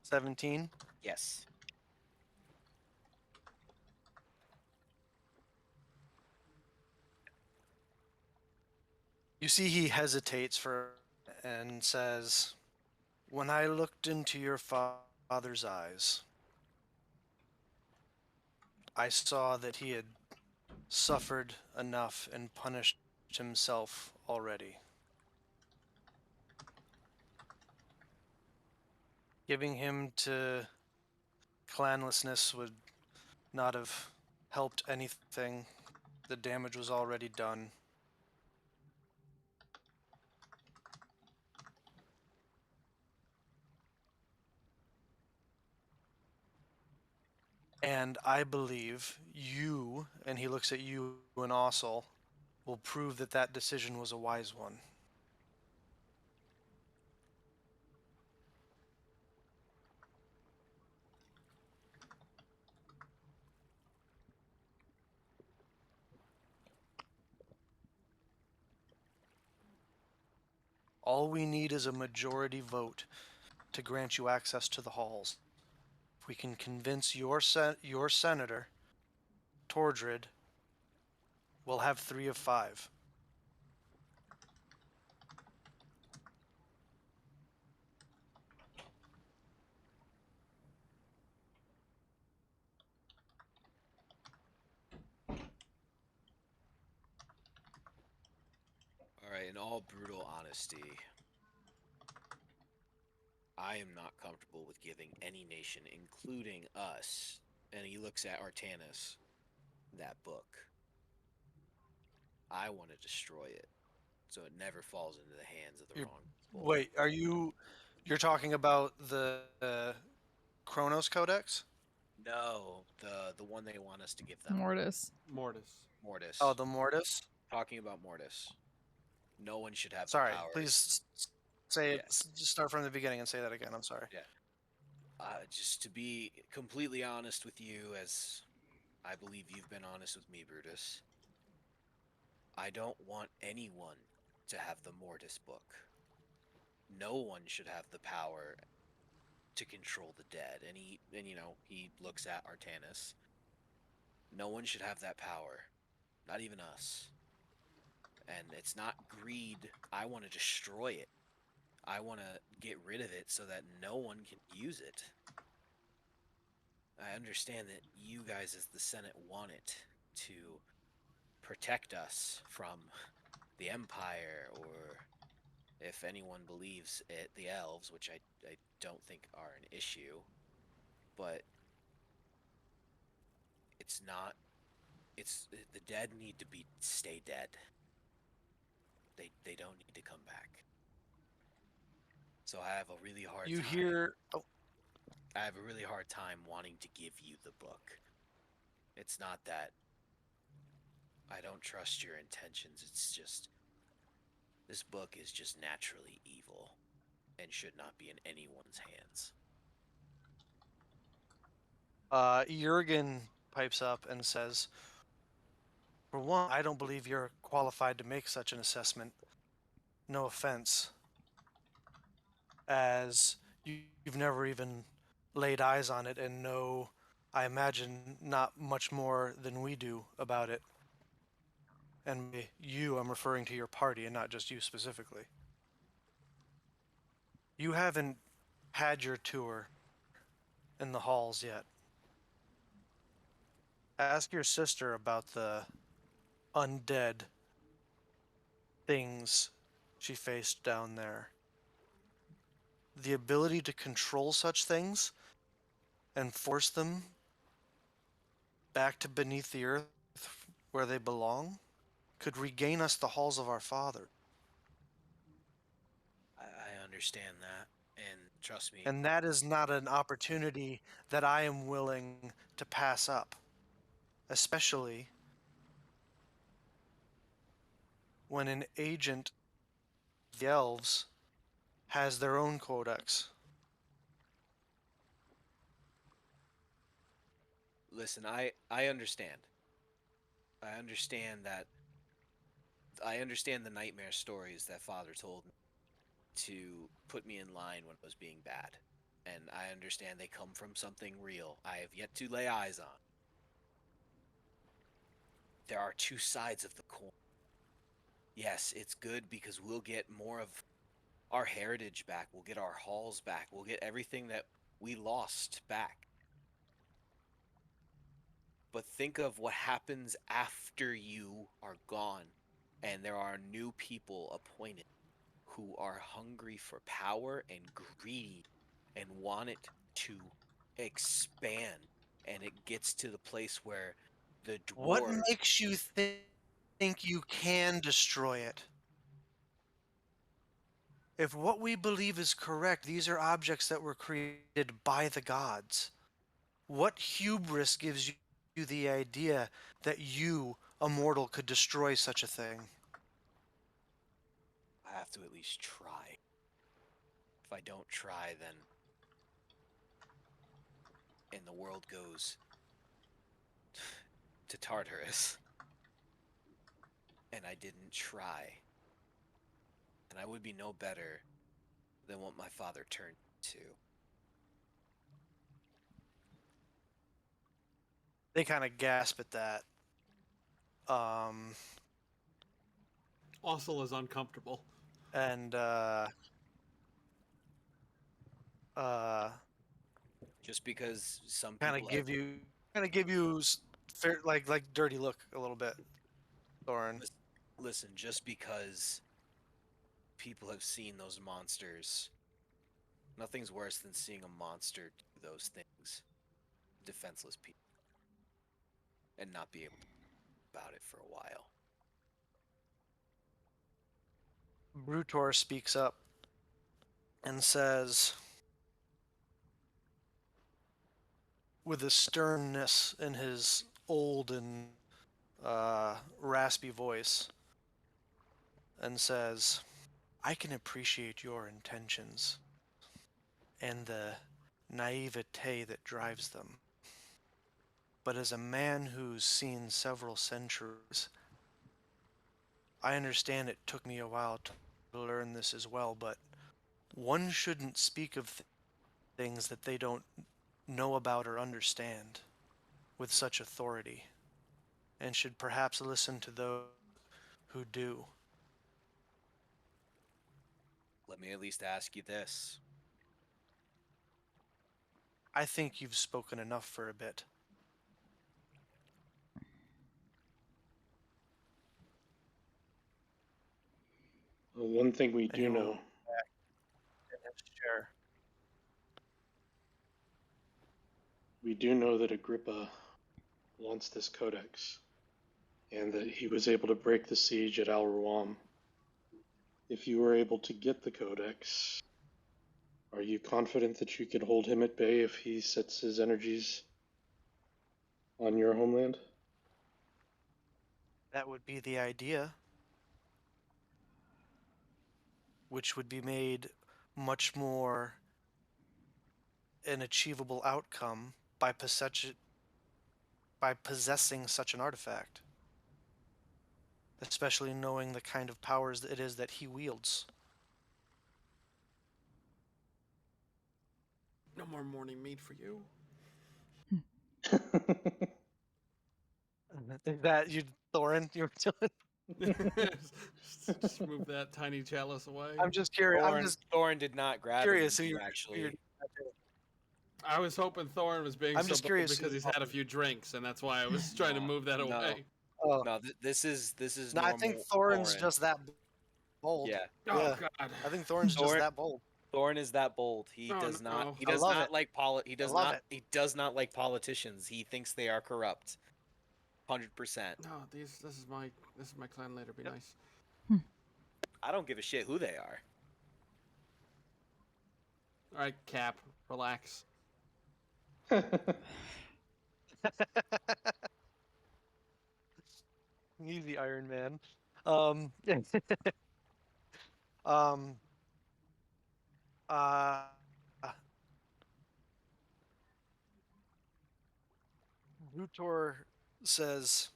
17. Yes. You see he hesitates for and says, "When I looked into your father's eyes, I saw that he had suffered enough and punished himself already. Giving him to clanlessness would not have helped anything. The damage was already done. And I believe you," and he looks at you and Ossel, "will prove that that decision was a wise one." All we need is a majority vote to grant you access to the halls. If we can convince your senator, Tordred, we'll have 3 of 5. All right, in all brutal honesty, I am not comfortable with giving any nation, including us, and he looks at Artanis, that book. I want to destroy it so it never falls into the hands of the You're- wrong people. Wait, you're talking about the Chronos Codex? No, the one they want us to give them. Mortis. Mortis. Mortis. Oh, the Mortis? Talking about Mortis. No one should have Sorry, the power. please say it. Yeah. Just start from the beginning and say that again. I'm sorry. Just to be completely honest with you, as I believe you've been honest with me, Brutus, I don't want anyone to have the Mortis book. No one should have the power to control the dead. And he looks at Artanis. No one should have that power. Not even us. And it's not greed. I want to destroy it. I want to get rid of it so that no one can use it. I understand that you guys as the Senate want it to protect us from the Empire, or if anyone believes it, the elves, which I don't think are an issue. But it's not. It's the dead need to stay dead. They don't need to come back. So I have a really hard You time. hear. Oh, I have a really hard time wanting to give you the book. It's not that I don't trust your intentions. It's just this book is just naturally evil and should not be in anyone's hands. Jurgen pipes up and says, "For one, I don't believe you're qualified to make such an assessment. No offense, as you've never even laid eyes on it and know, I imagine, not much more than we do about it. And by you, I'm referring to your party and not just you specifically. You haven't had your tour in the halls yet. Ask your sister about the undead things she faced down there. The ability to control such things and force them back to beneath the earth where they belong could regain us the halls of our father. I understand that, and trust me, And that is not an opportunity that I am willing to pass up, especially when an agent of the elves has their own codex. listen, I understand. I understand that. I understand the nightmare stories that Father told me to put me in line when I was being bad. And I understand they come from something real I have yet to lay eyes on. There are two sides of the coin. Yes, it's good because we'll get more of our heritage back. We'll get our halls back. We'll get everything that we lost back. But think of what happens after you are gone and there are new people appointed who are hungry for power and greedy and want it to expand. And it gets to the place where the What dwarves. makes you think you can destroy it? If what we believe is correct, these are objects that were created by the gods. What hubris gives you the idea that you, a mortal, could destroy such a thing? I have to at least try. If I don't try, then. And the world goes to Tartarus. And I didn't try. And I would be no better than what my father turned to. They kind of gasp at that. Ossel is uncomfortable. And Just because some kind people of give you fair, like dirty look a little bit, Thorin. listen, just because people have seen those monsters, nothing's worse than seeing a monster do those things. Defenseless people. And not be able to do about it for a while. Brutor speaks up and says, with a sternness in his old and raspy voice, and says, I can appreciate your intentions and the naivete that drives them. But as a man who's seen several centuries, I understand it took me a while to learn this as well, but one shouldn't speak of things that they don't know about or understand with such authority, and should perhaps listen to those who do. Let me at least ask you this. I think you've spoken enough for a bit. Well, one thing we And do he will know, back in his chair. we do know that Agrippa wants this codex, and that he was able to break the siege at Al Ruam. If you were able to get the codex, are you confident that you could hold him at bay if he sets his energies on your homeland? That would be the idea, which would be made much more an achievable outcome by possessing such an artifact, especially knowing the kind of powers that it is that he wields. No more morning meat for you. Is that you, Thorin? You were doing? Just move that tiny chalice away. I'm just curious. I'm Thorin, just Thorin did not grab curious it, who actually. you're. I was hoping Thorin was being I'm so just bold curious because who- he's had a few drinks, and that's why I was trying to No, move that no. away. Oh, No, this is no, normal. I think Thorin's Thorin. just that bold. Yeah, Oh Yeah, God. I think Thorin's just Thorin, that bold. Thorin is that bold. He Oh, does not. no. He I does love not it. like He does love not. it. He does not like politicians. He thinks they are corrupt. 100%. No, this is my clan later. Be Yep. nice. I don't give a shit who they are. All right, Cap, relax. Easy, Iron Man. Um, um, uh, Rutor says,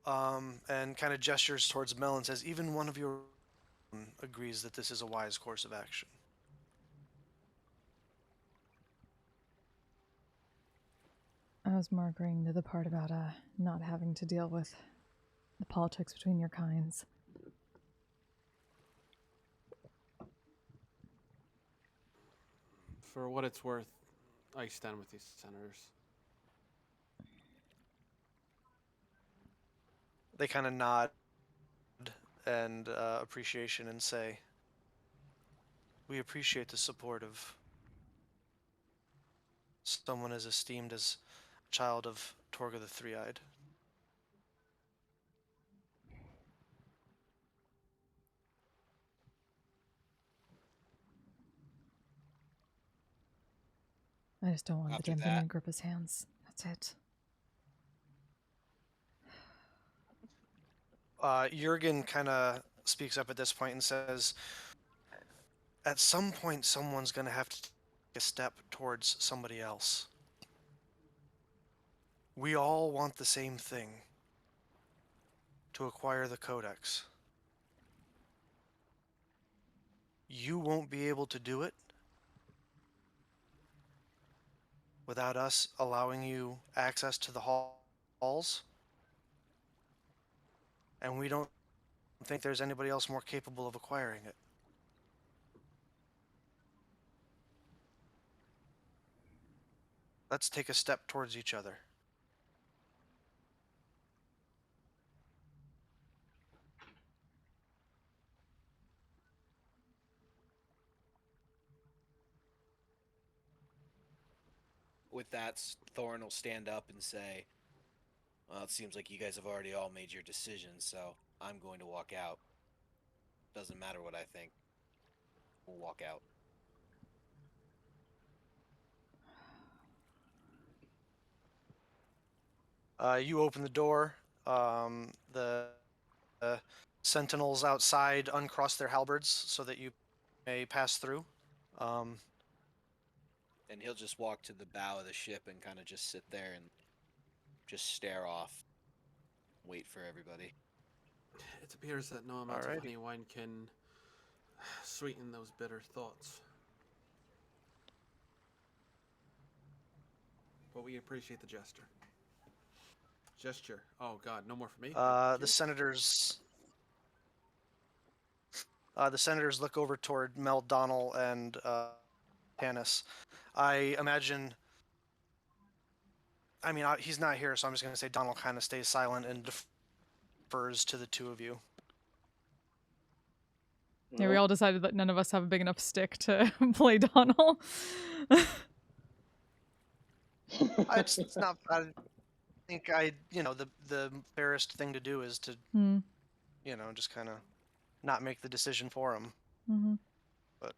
and kind of gestures towards Mel and says, even one of your own agrees that this is a wise course of action. I was more agreeing to the part about not having to deal with the politics between your kinds. For what it's worth, I stand with these senators. They kind of nod and appreciation and say, "We appreciate the support of someone as esteemed as a child of Torga the Three-Eyed." I just don't want the After damn thing that- in Agrippa's hands. That's it. Jurgen kind of speaks up at this point and says, "At some point, someone's going to have to take a step towards somebody else. We all want the same thing, to acquire the Codex. You won't be able to do it without us allowing you access to the halls, and we don't think there's anybody else more capable of acquiring it. Let's take a step towards each other." With that, Thorin will stand up and say, "Well, it seems like you guys have already all made your decisions, so I'm going to walk out. Doesn't matter what I think. We'll walk out." You open the door. The sentinels outside uncross their halberds so that you may pass through. And he'll just walk to the bow of the ship and kind of just sit there and just stare off, wait for everybody. It appears that no amount of Alrighty. honey wine can sweeten those bitter thoughts. But we appreciate the gesture. Oh God, no more for me. Thank The you. senators look over toward Mel Donnell and Tanis. I imagine. I mean, he's not here, so I'm just going to say Donnell kind of stays silent and defers to the two of you. Yeah, we all decided that none of us have a big enough stick to play Donald. It's not. I think the fairest thing to do is to Hmm. just kind of not make the decision for him. Mm-hmm. But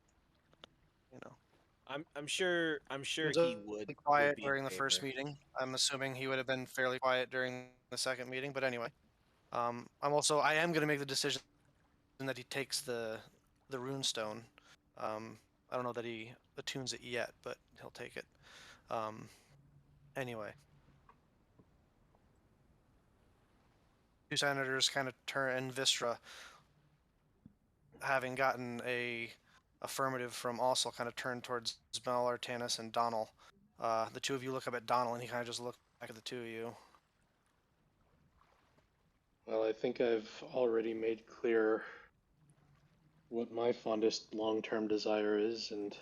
you know, I'm sure he was he would quiet be in during the first favor. meeting. I'm assuming he would have been fairly quiet during the second meeting. But anyway, I am going to make the decision that he takes the runestone. I don't know that he attunes it yet, but he'll take it. Anyway, two senators kind of turn, and Vistra, having gotten a affirmative from Ossel, kind of turned towards Mel, Tanis, and Donnell. The two of you look up at Donnell, and he kind of just looks back at the two of you. Well, I think I've already made clear what my fondest long-term desire is, and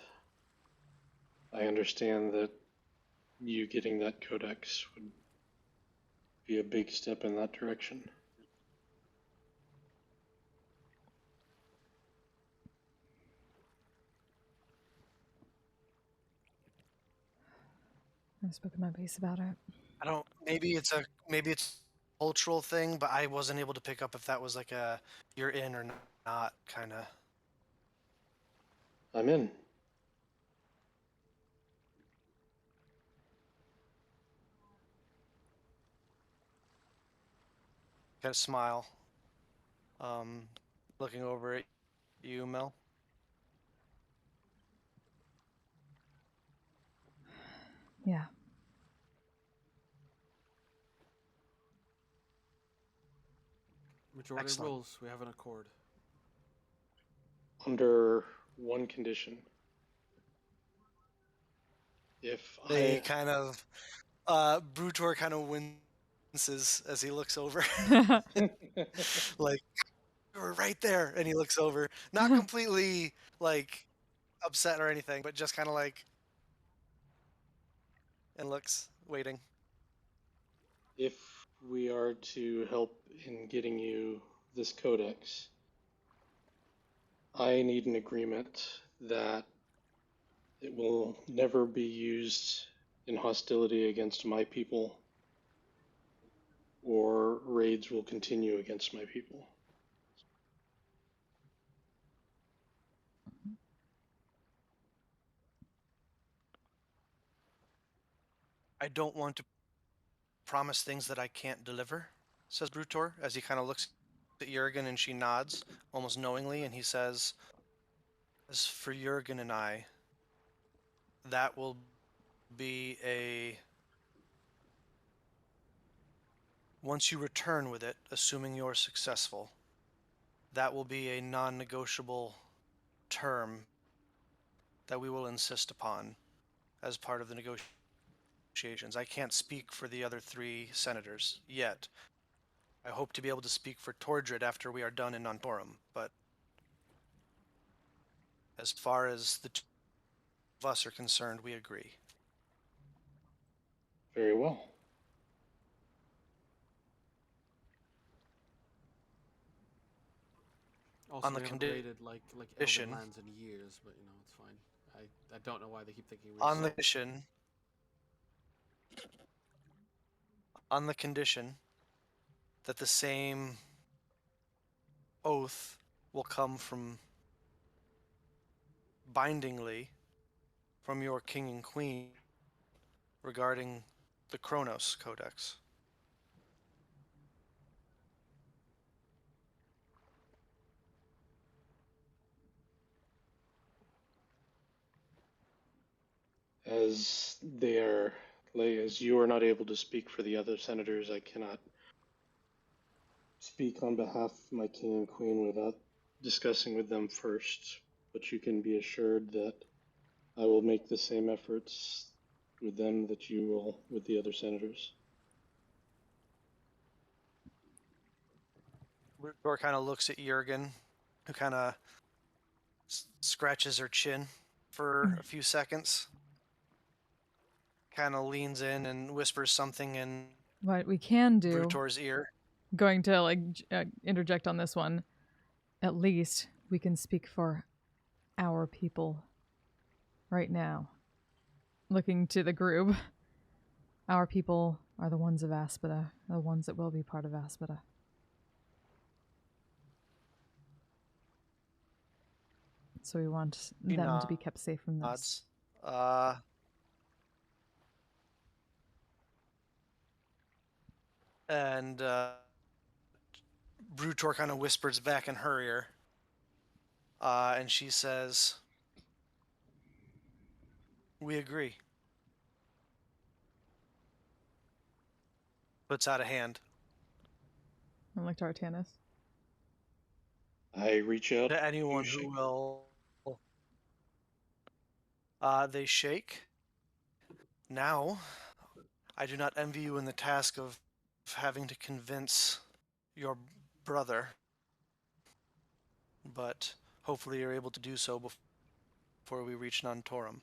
I understand that you getting that codex would be a big step in that direction. I've spoken my piece about it. I don't. Maybe it's a cultural thing, but I wasn't able to pick up if that was like a you're in or not kind of. I'm in. Kind of smile. Looking over at you, Mel. Yeah. Majority Excellent. rules. We have an accord. Under one condition. If They kind of, Brutor kind of winces as he looks over, like, "You're right there," and he looks over, not completely like upset or anything, but just kind of like, and looks, waiting. If we are to help in getting you this codex, I need an agreement that it will never be used in hostility against my people, or raids will continue against my people. I don't want to promise things that I can't deliver, says Brutor, as he kind of looks at Jurgen and she nods, almost knowingly, and he says, "As for Jurgen and I, that will be a... Once you return with it, assuming you're successful, that will be a non-negotiable term that we will insist upon as part of the negotiations. I can't speak for the other 3 senators yet. I hope to be able to speak for Tordred after we are done in Nantorum, but as far as the 2 of us are concerned, we agree." Very well. Also, On the we haven't raided like condition- Elven lands in years, but it's fine. I don't know why they keep thinking we On the condition that the same oath will come from bindingly from your king and queen regarding the Kronos Codex. As you are not able to speak for the other senators, I cannot speak on behalf of my king and queen without discussing with them first. But you can be assured that I will make the same efforts with them that you will with the other senators. Rudor kind of looks at Jurgen, who kind of scratches her chin for a few seconds, kind of leans in and whispers something in What we can do, Brutor's ear. going to interject on this one, at least we can speak for our people right now. Looking to the group, our people are the ones of Aspida, the ones that will be part of Aspida. So we want them to be kept safe from this. And Brutor kind of whispers back in her ear, and she says, "We agree." Puts out a hand. And like to Artanis. I reach out To anyone who will. They shake. Now, I do not envy you in the task of having to convince your brother, but hopefully you're able to do so before we reach Nantorum.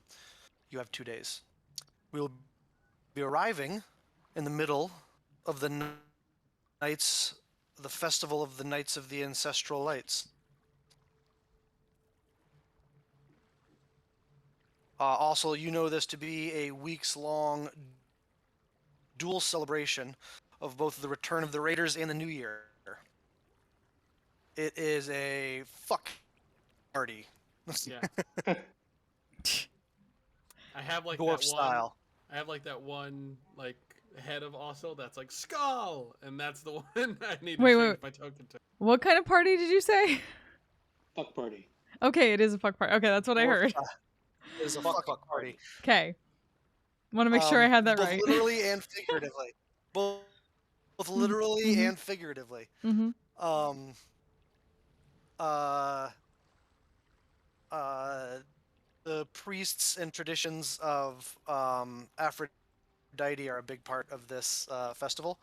You have 2 days. We will be arriving in the middle of the festival of the Knights of the Ancestral Lights. Also, you know this to be a weeks-long dual celebration of both the return of the Raiders and the New Year. It is a fuck party. Yeah. I have like Dwarf that style. one. I have like that one head of also that's like skull, and that's the one I need to change my token to. What kind of party did you say? Fuck party. Okay, it is a fuck party. Okay, that's what I heard. It is a fuck party. Okay. Want to make sure I had that both right. Literally and figuratively. Both literally and figuratively. Mm-hmm. The priests and traditions of Aphrodite are a big part of this festival.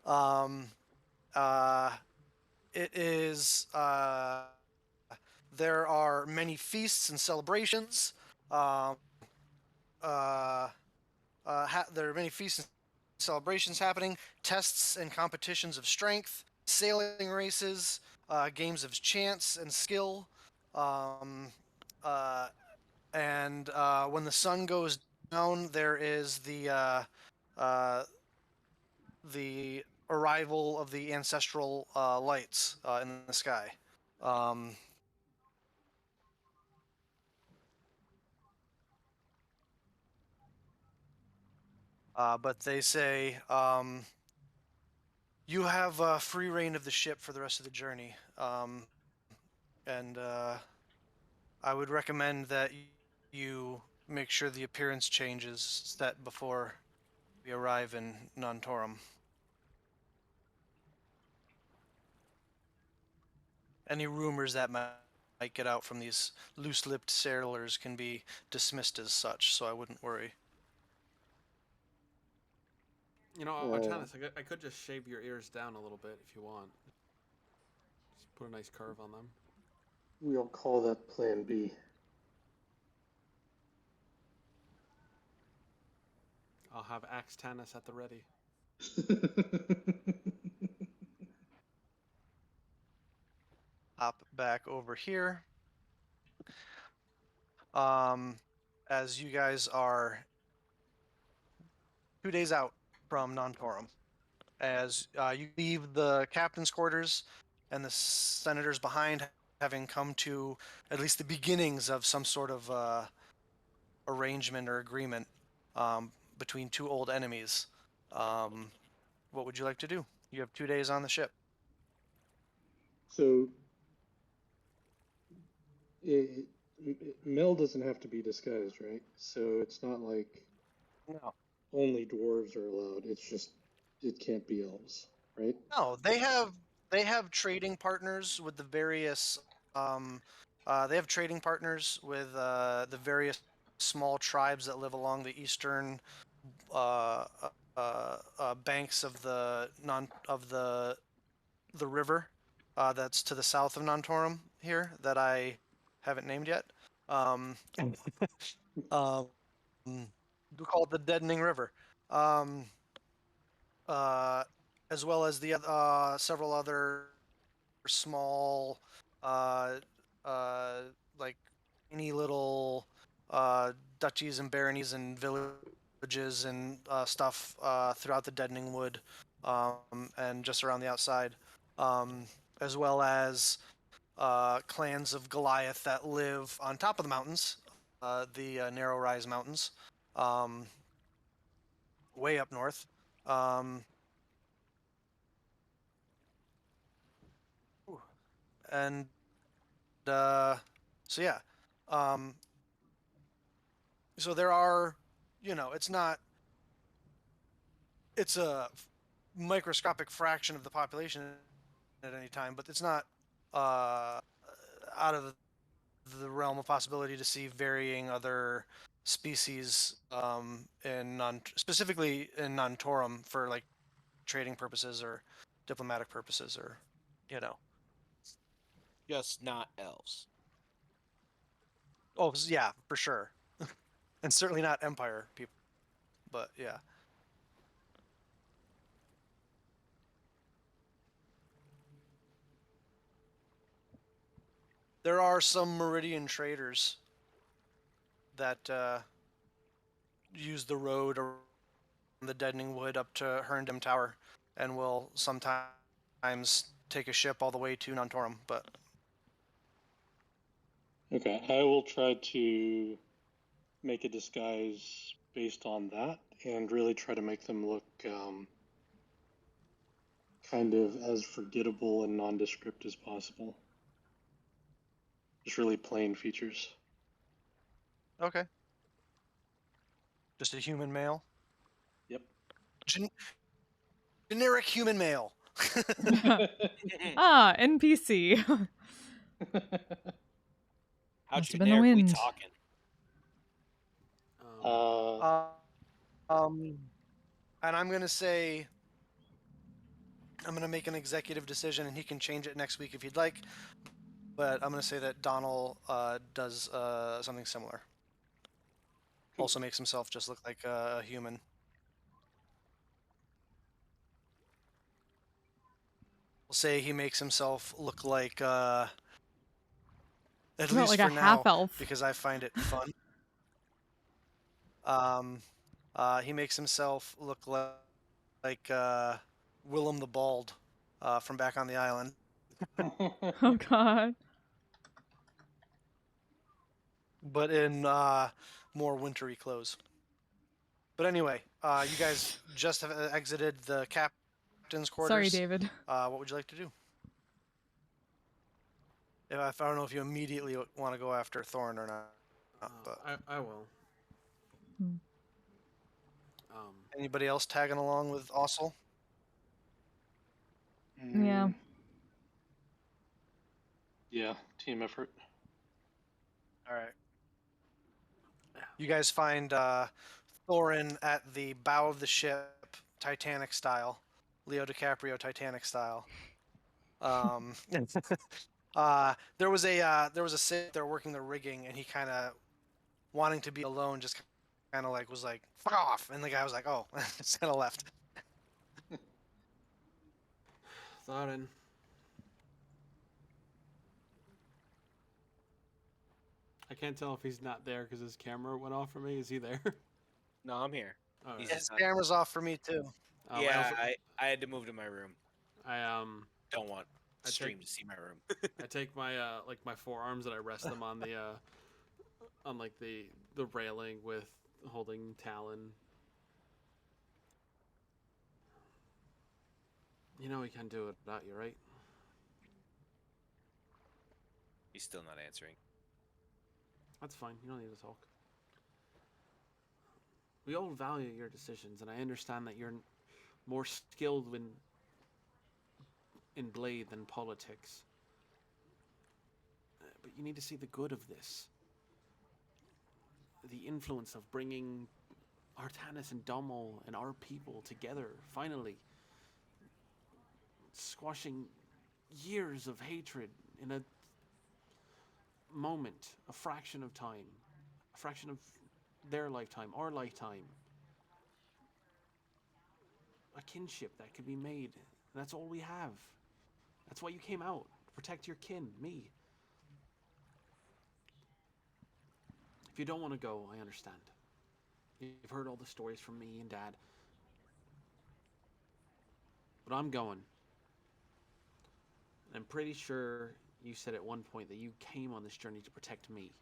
Um, it is there are many feasts and celebrations. Um, there are many feasts and celebrations happening, tests and competitions of strength, sailing races, games of chance and skill. Um, uh, and when the sun goes down, there is uh, the arrival of the ancestral lights in the sky. Um, but they say you have free reign of the ship for the rest of the journey. And I would recommend that you make sure the appearance change is set before we arrive in Nantorum. Any rumors that might get out from these loose-lipped sailors can be dismissed as such, so I wouldn't worry. You know, Artanis, I could just shave your ears down a little bit if you want. Just put a nice curve on them. We'll call that Plan B. I'll have Axe Tanis at the ready. Hop back over here. As you guys are 2 days out from Nantorum, as you leave the captain's quarters and the senators behind, having come to at least the beginnings of some sort of arrangement or agreement between two old enemies. What would you like to do? You have 2 days on the ship. So, Mel doesn't have to be disguised, right? So it's not like No. only dwarves are allowed. It's just it can't be elves, right? No, they have trading partners with the various they have trading partners with the various small tribes that live along the eastern banks of the river that's to the south of Nantorum here that I haven't named yet. We call it the Deadening River. Um, as well as the several other small, uh, like any little duchies and baronies and villages and stuff throughout the Deadening Wood and just around the outside, as well as clans of Goliath that live on top of the mountains, the Narrow Rise Mountains, um, way up north. Um, and so yeah, um, so there are, it's a microscopic fraction of the population at any time, but it's not out of the realm of possibility to see varying other species specifically in Nantorum for like trading purposes or diplomatic purposes or you know. Just not elves. Oh yeah, for sure, and certainly not Empire people, but yeah. There are some Meridian traders that use the road around the Deadening Wood up to Herndam Tower, and will sometimes take a ship all the way to Nantorum. But Okay, I will try to make a disguise based on that and really try to make them look kind of as forgettable and nondescript as possible. Just really plain features. okay, just a human male, Yep. generic human male. Ah, NPC. How Must have been the generic we wind. talking? Um, And I'm gonna say I'm going to make an executive decision, and he can change it next week if he'd like. But I'm going to say that Donald does something similar. Also makes himself just look like a human. We'll say he makes himself look like, at Not least like for a now, half-elf. because I find it fun. He makes himself look like Willem the Bald from back on the island. Oh god. But in more wintry clothes. But anyway, you guys just have exited the captain's quarters. Sorry, David. What would you like to do? If I don't know if you immediately want to go after Thorn or not. But I will. Hmm. anybody else tagging along with Ossel? Yeah. Yeah, team effort. All right. You guys find Thorin at the bow of the ship, Titanic style, Leo DiCaprio Titanic style. There was a sit there working the rigging, and he kind of wanting to be alone, just kind of like was like fuck off, and the guy was like, oh, just kind of left. Thorin. I can't tell if he's not there because his camera went off for me. Is he there? No, I'm here. All He's right. His camera's off for me too. Yeah, I had to move to my room. I Don't want I stream take- to see my room. I take my like my forearms and I rest them on the on like the railing with holding Talon. You know he can do it without you, right? He's still not answering. That's fine. You don't need to talk. We all value your decisions, and I understand that you're more skilled in blade than politics. But you need to see the good of this. The influence of bringing Artanis and Dommel and our people together, finally. Squashing years of hatred in a moment, a fraction of time, a fraction of their lifetime, our lifetime. A kinship that could be made. That's all we have. That's why you came out. To protect your kin, me. If you don't want to go, I understand. You've heard all the stories from me and Dad. But I'm going. And I'm pretty sure you said at one point that you came on this journey to protect me.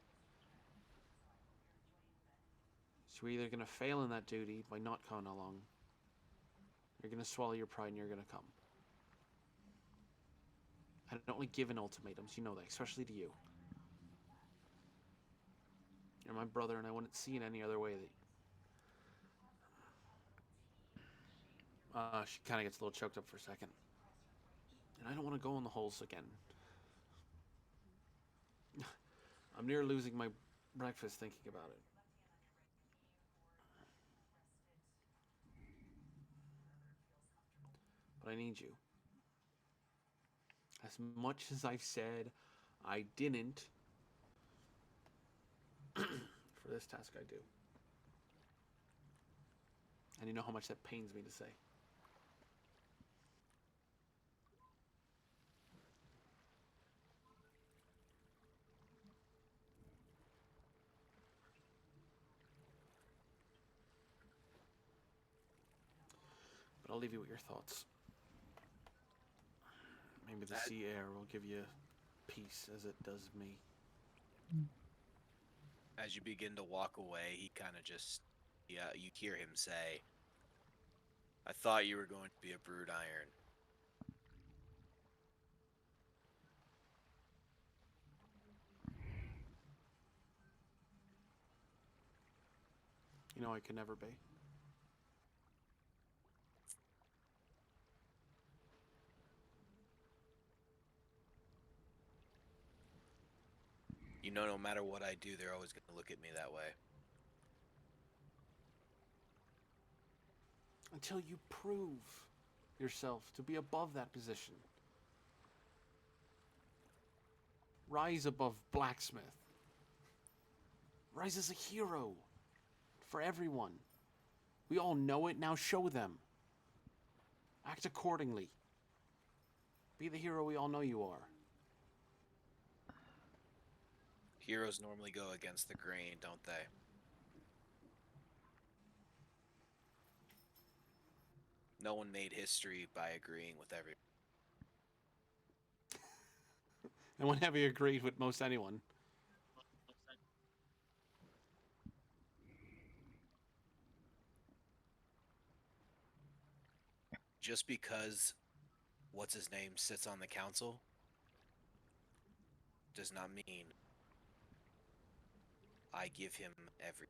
So you're either going to fail in that duty by not coming along, you're going to swallow your pride and you're going to come. I don't only give in ultimatums, you know that, especially to you. You're my brother and I wouldn't see it any other way that... she kind of gets a little choked up for a second. And I don't want to go in the holes again. I'm near losing my breakfast thinking about it. But I need you. As much as I've said I didn't, for this task I do. And you know how much that pains me to say. But I'll leave you with your thoughts. Maybe the sea air will give you peace as it does me. As you begin to walk away, he kind of just, you hear him say, I thought you were going to be a brood iron. You know I could never be. You know, no matter what I do, they're always going to look at me that way. Until you prove yourself to be above that position. Rise above blacksmith. Rise as a hero for everyone. We all know it, now show them. Act accordingly. Be the hero we all know you are. Heroes normally go against the grain, don't they? No one made history by agreeing with everyone. And whenever you agreed with most anyone. Just because what's his name sits on the council does not mean I give him every.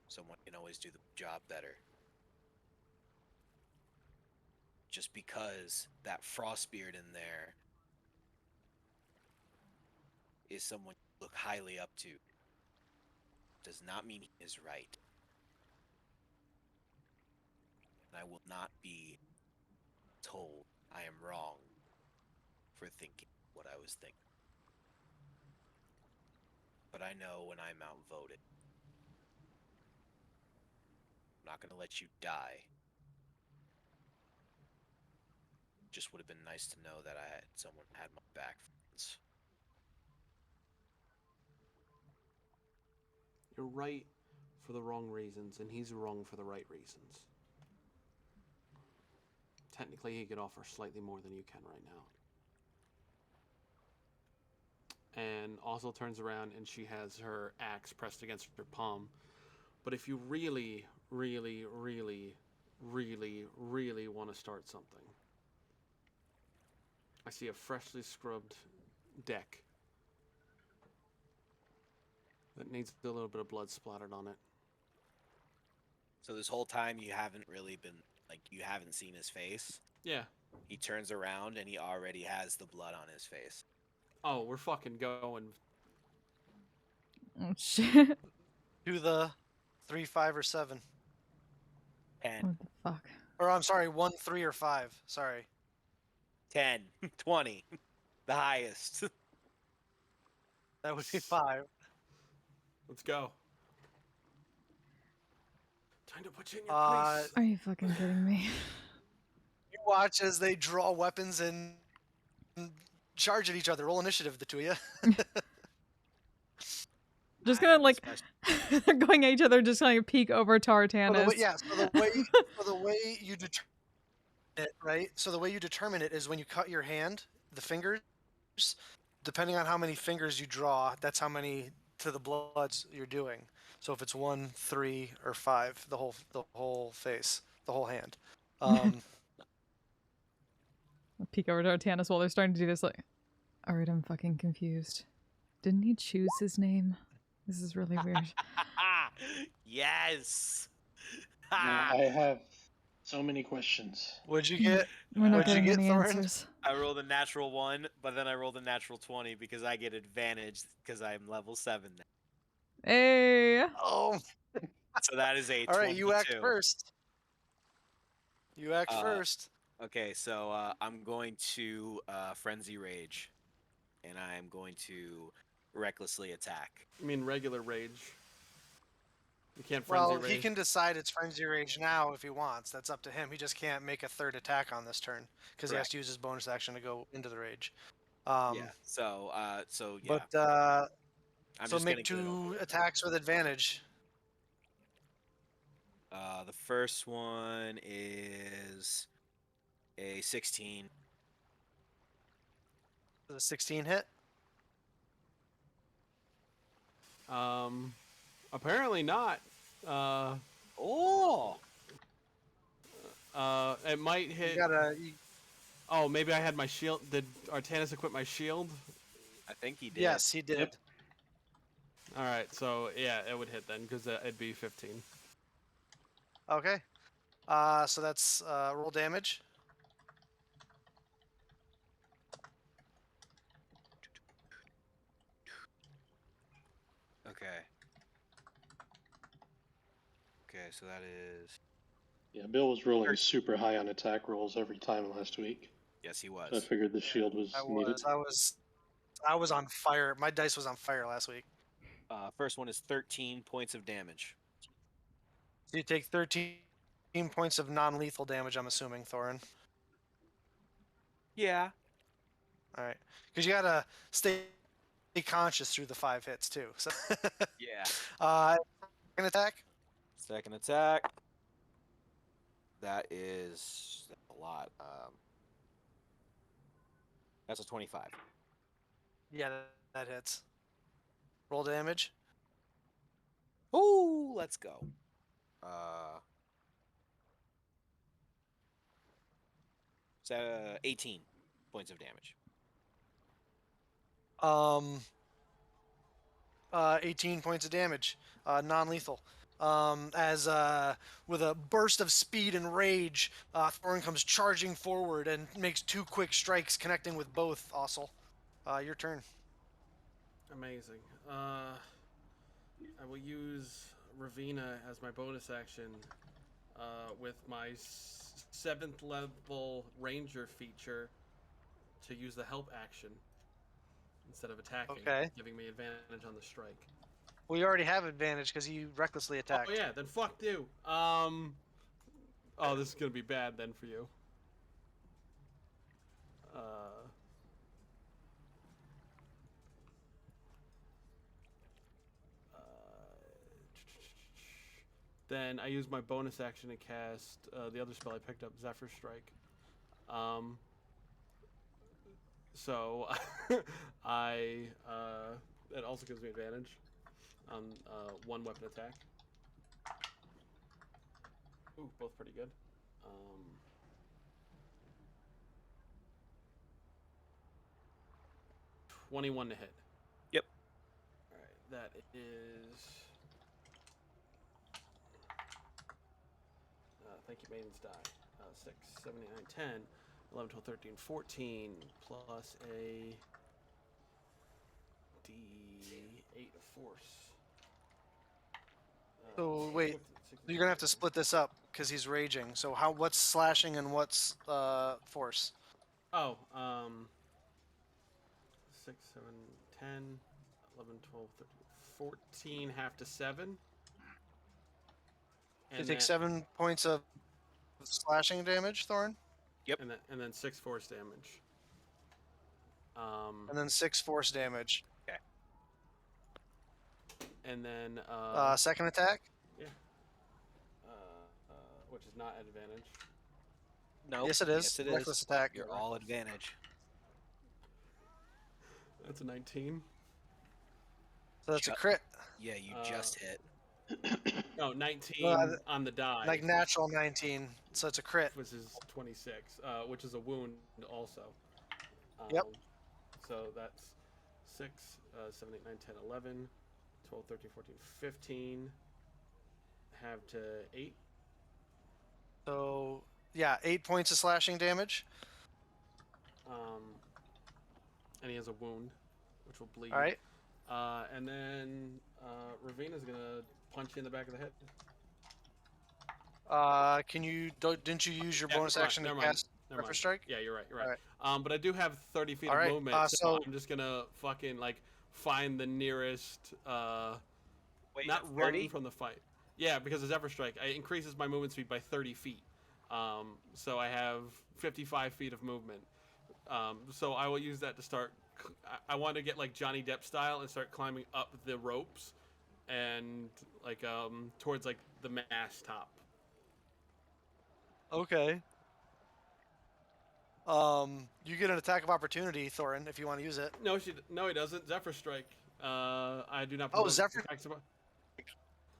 Someone can always do the job better. Just because that Frostbeard in there is someone you look highly up to does not mean he is right. And I will not be told I am wrong for thinking what I was thinking. But I know when I'm outvoted. I'm not going to let you die. Just would have been nice to know that I had someone had my back for once. You're right for the wrong reasons, and he's wrong for the right reasons. Technically, he could offer slightly more than you can right now. And also turns around and she has her axe pressed against her palm. But if you really, really, really, really, really want to start something, I see a freshly scrubbed deck that needs a little bit of blood splattered on it. So this whole time you haven't really been, like, you haven't seen his face. Yeah. He turns around and he already has the blood on his face. Oh, we're fucking going. Oh shit. Do the 3, 5, or 7. 10, What the fuck? Or I'm sorry, 1, 3, or 5. Sorry. 10, 20, the highest. That would be 5. Let's go. Time to put you in your Uh, place. Are you fucking kidding me? You watch as they draw weapons and charge at each other. Roll initiative, the two of you. Just I gonna have like special- they're going at each other, just kind of peek over Tartanus. So the way you determine it, right? So the way you determine it is when you cut your hand, the fingers, depending on how many fingers you draw, that's how many to the bloods you're doing. So if it's 1, 3, or 5, the whole face, the whole hand. Peek over Tartanus while they're starting to do this. Like, all right, I'm fucking confused. Didn't he choose his name? This is really weird. Yes. I have so many questions. What'd you get? We're not What'd you getting get, any Thorin? answers. I rolled a natural 1, but then I rolled a natural 20 because I get advantage because I'm level 7 now. Hey. Oh, So that is a all right. 22. You act first. You act first. Okay, so I'm going to Frenzy Rage, and I am going to recklessly attack. You mean regular rage? You can't frenzy Well, rage. he can decide it's frenzy rage now if he wants. That's up to him. He just can't make a third attack on this turn because he has to use his bonus action to go into the rage. Yeah. So yeah. But I'm so just make gonna go. 2 attacks with advantage. The first one is a 16. Does a 16 hit? Apparently not. Oh. It might You hit. gotta. Oh, maybe I had my shield. Did Artanis equip my shield? I think he did. Yes, he did. Yep. All right, so yeah, it would hit then because it'd be 15. Okay. So that's roll damage. Okay. Okay, so that is Yeah, Bill was rolling super high on attack rolls every time last week, Yes, he so I was. figured the shield was needed. I was on fire. My dice was on fire last week. First one is 13 points of damage. So you take 13 points of non-lethal damage, I'm assuming, Thorin. Yeah. All right, because you gotta stay conscious through the 5 hits too. So, Yeah. second attack. Second attack. That is a lot. That's a 25. Yeah, that hits. Roll damage. Ooh, let's go. So 18 points of damage. 18 points of damage, non-lethal. As with a burst of speed and rage, Thorin comes charging forward and makes 2 quick strikes, connecting with both. Ossel, your turn. Amazing. I will use Ravina as my bonus action with my 7th level ranger feature to use the help action instead of attacking, Okay. giving me advantage on the strike. Well, you already have advantage because you recklessly attacked. Oh yeah, then fuck you. Oh, this is gonna be bad then for you. Then I use my bonus action to cast the other spell I picked up, Zephyr Strike. So I it also gives me advantage on one weapon attack. Ooh, both pretty good. 21 to hit. Yep. All right, that is. Thank you, Maiden's die. 6, 7, 8, 9, 10, 11, 12, 13, 14, plus a D8 of force. So wait, you're gonna have to split this up because he's raging. So what's slashing and what's force? Oh, 6, 7, 10, 11, 12, 13, 14, half to 7. So you take 7 points of slashing damage, Thorin, And then 6 force damage. and then 6 force damage. Okay. And then Second attack. yeah, which is not at advantage. No. Yes, it is. Yes, it Reckless is. attack. You're all advantage. That's a 19. So that's a crit. Yeah, you just hit. No, 19 on the die. Like natural 19. So it's a crit. Which is 26, which is a wound also. Yep. So that's 6, 7, 8, 9, 10, 11, 12, 13, 14, 15. Have to 8. So yeah, 8 points of slashing damage. And he has a wound, which will bleed. All right. And then Ravina's gonna punch you in the back of the head. Didn't you use your bonus never action mind, to cast never Zephyr mind. Strike? Yeah, you're right. You're right. All right. But I do have 30 feet All of right, movement, so so- I'm just gonna fucking find the nearest. Wait, Not 30? running from the fight. Yeah, because of Zephyr Strike, it increases my movement speed by 30 feet. So I have 55 feet of movement. So I will use that to start. I want to get like Johnny Depp style and start climbing up the ropes, and towards like the mast top. Okay. You get an attack of opportunity, Thorin, if you want to use it. No, he doesn't. Zephyr Strike. I do not. Oh, Provoke Zephyr- attacks of,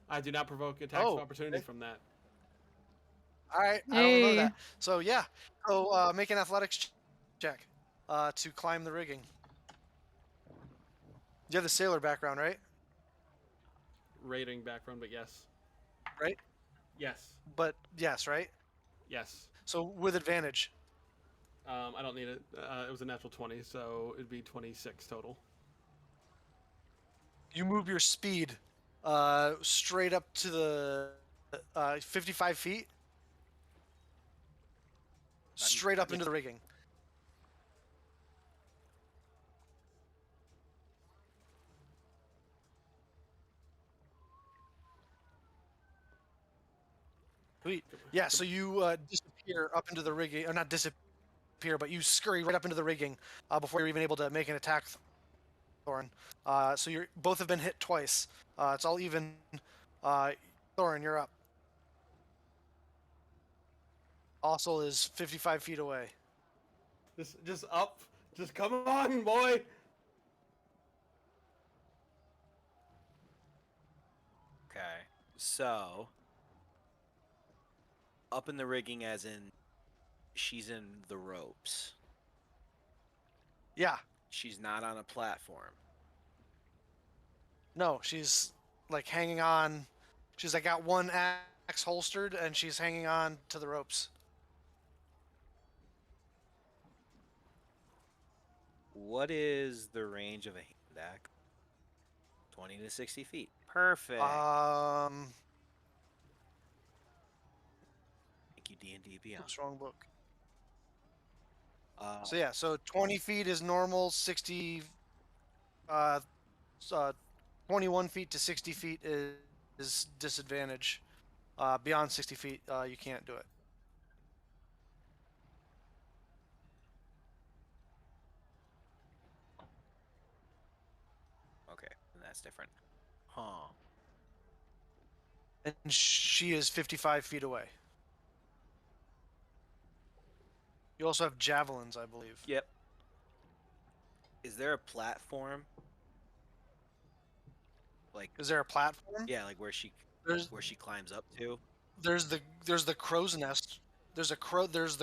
I do not provoke attacks of opportunity okay. from that. All right. I don't know Hey. that. So yeah. So make an athletics check to climb the rigging. You have the sailor background, right? Rating background, but yes. Right. Yes. But yes, right. Yes. So with advantage. I don't need it. It was a natural 20, so it'd be 26 total. You move your speed straight up to the 55 feet. straight up into the rigging. Sweet. Yeah, so you disappear up into the rigging, or not disappear, but you scurry right up into the rigging before you're even able to make an attack, Thorin. So you're both have been hit twice. It's all even. Thorin, you're up. Ossel is 55 feet away. Just up. Just come on, boy. Okay. So, up in the rigging, as in she's in the ropes. Yeah. She's not on a platform. No, she's like hanging on. She's like got one axe holstered and she's hanging on to the ropes. What is the range of a hand axe? 20 to 60 feet. Perfect. Thank you, D&D Beyond. Oops, wrong book. Uh, So yeah, so 20 feet is normal. 60, 21 feet to 60 feet is disadvantage. Beyond 60 feet, you can't do it. okay, that's different. Huh. And she is 55 feet away. You also have javelins, I believe. Yep. Is there a platform? Like, Is there a platform? yeah, like where she There's climbs up to? there's the crow's nest. There's the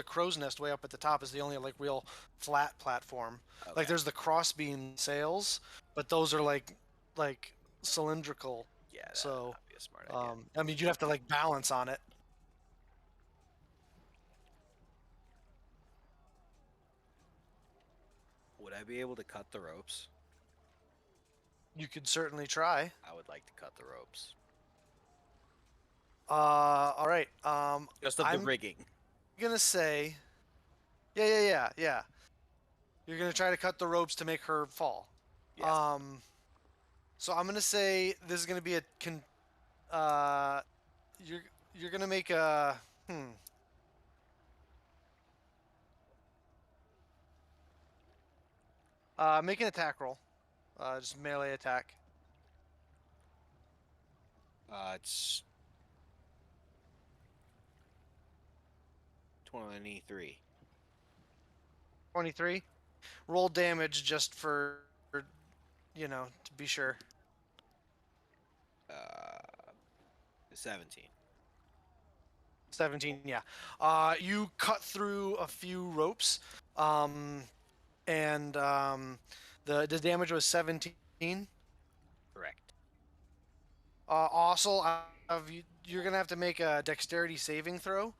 crow's nest way up at the top is the only like real flat platform. Okay. Like there's the crossbeam sails, but those are like cylindrical. Yeah, that So, would not be a smart idea. I mean, you have to like balance on it. Would I be able to cut the ropes? You could certainly try. I would like to cut the ropes. All right. Just of I'm the rigging. gonna say, yeah. You're gonna try to cut the ropes to make her fall. Yes. So I'm gonna say this is gonna be a you're gonna make a make an attack roll. Just melee attack. It's 23. 23. Roll damage just for to be sure. 17. 17, yeah. You cut through a few ropes, and the damage was 17. Correct. Also, you're gonna have to make a dexterity saving throw.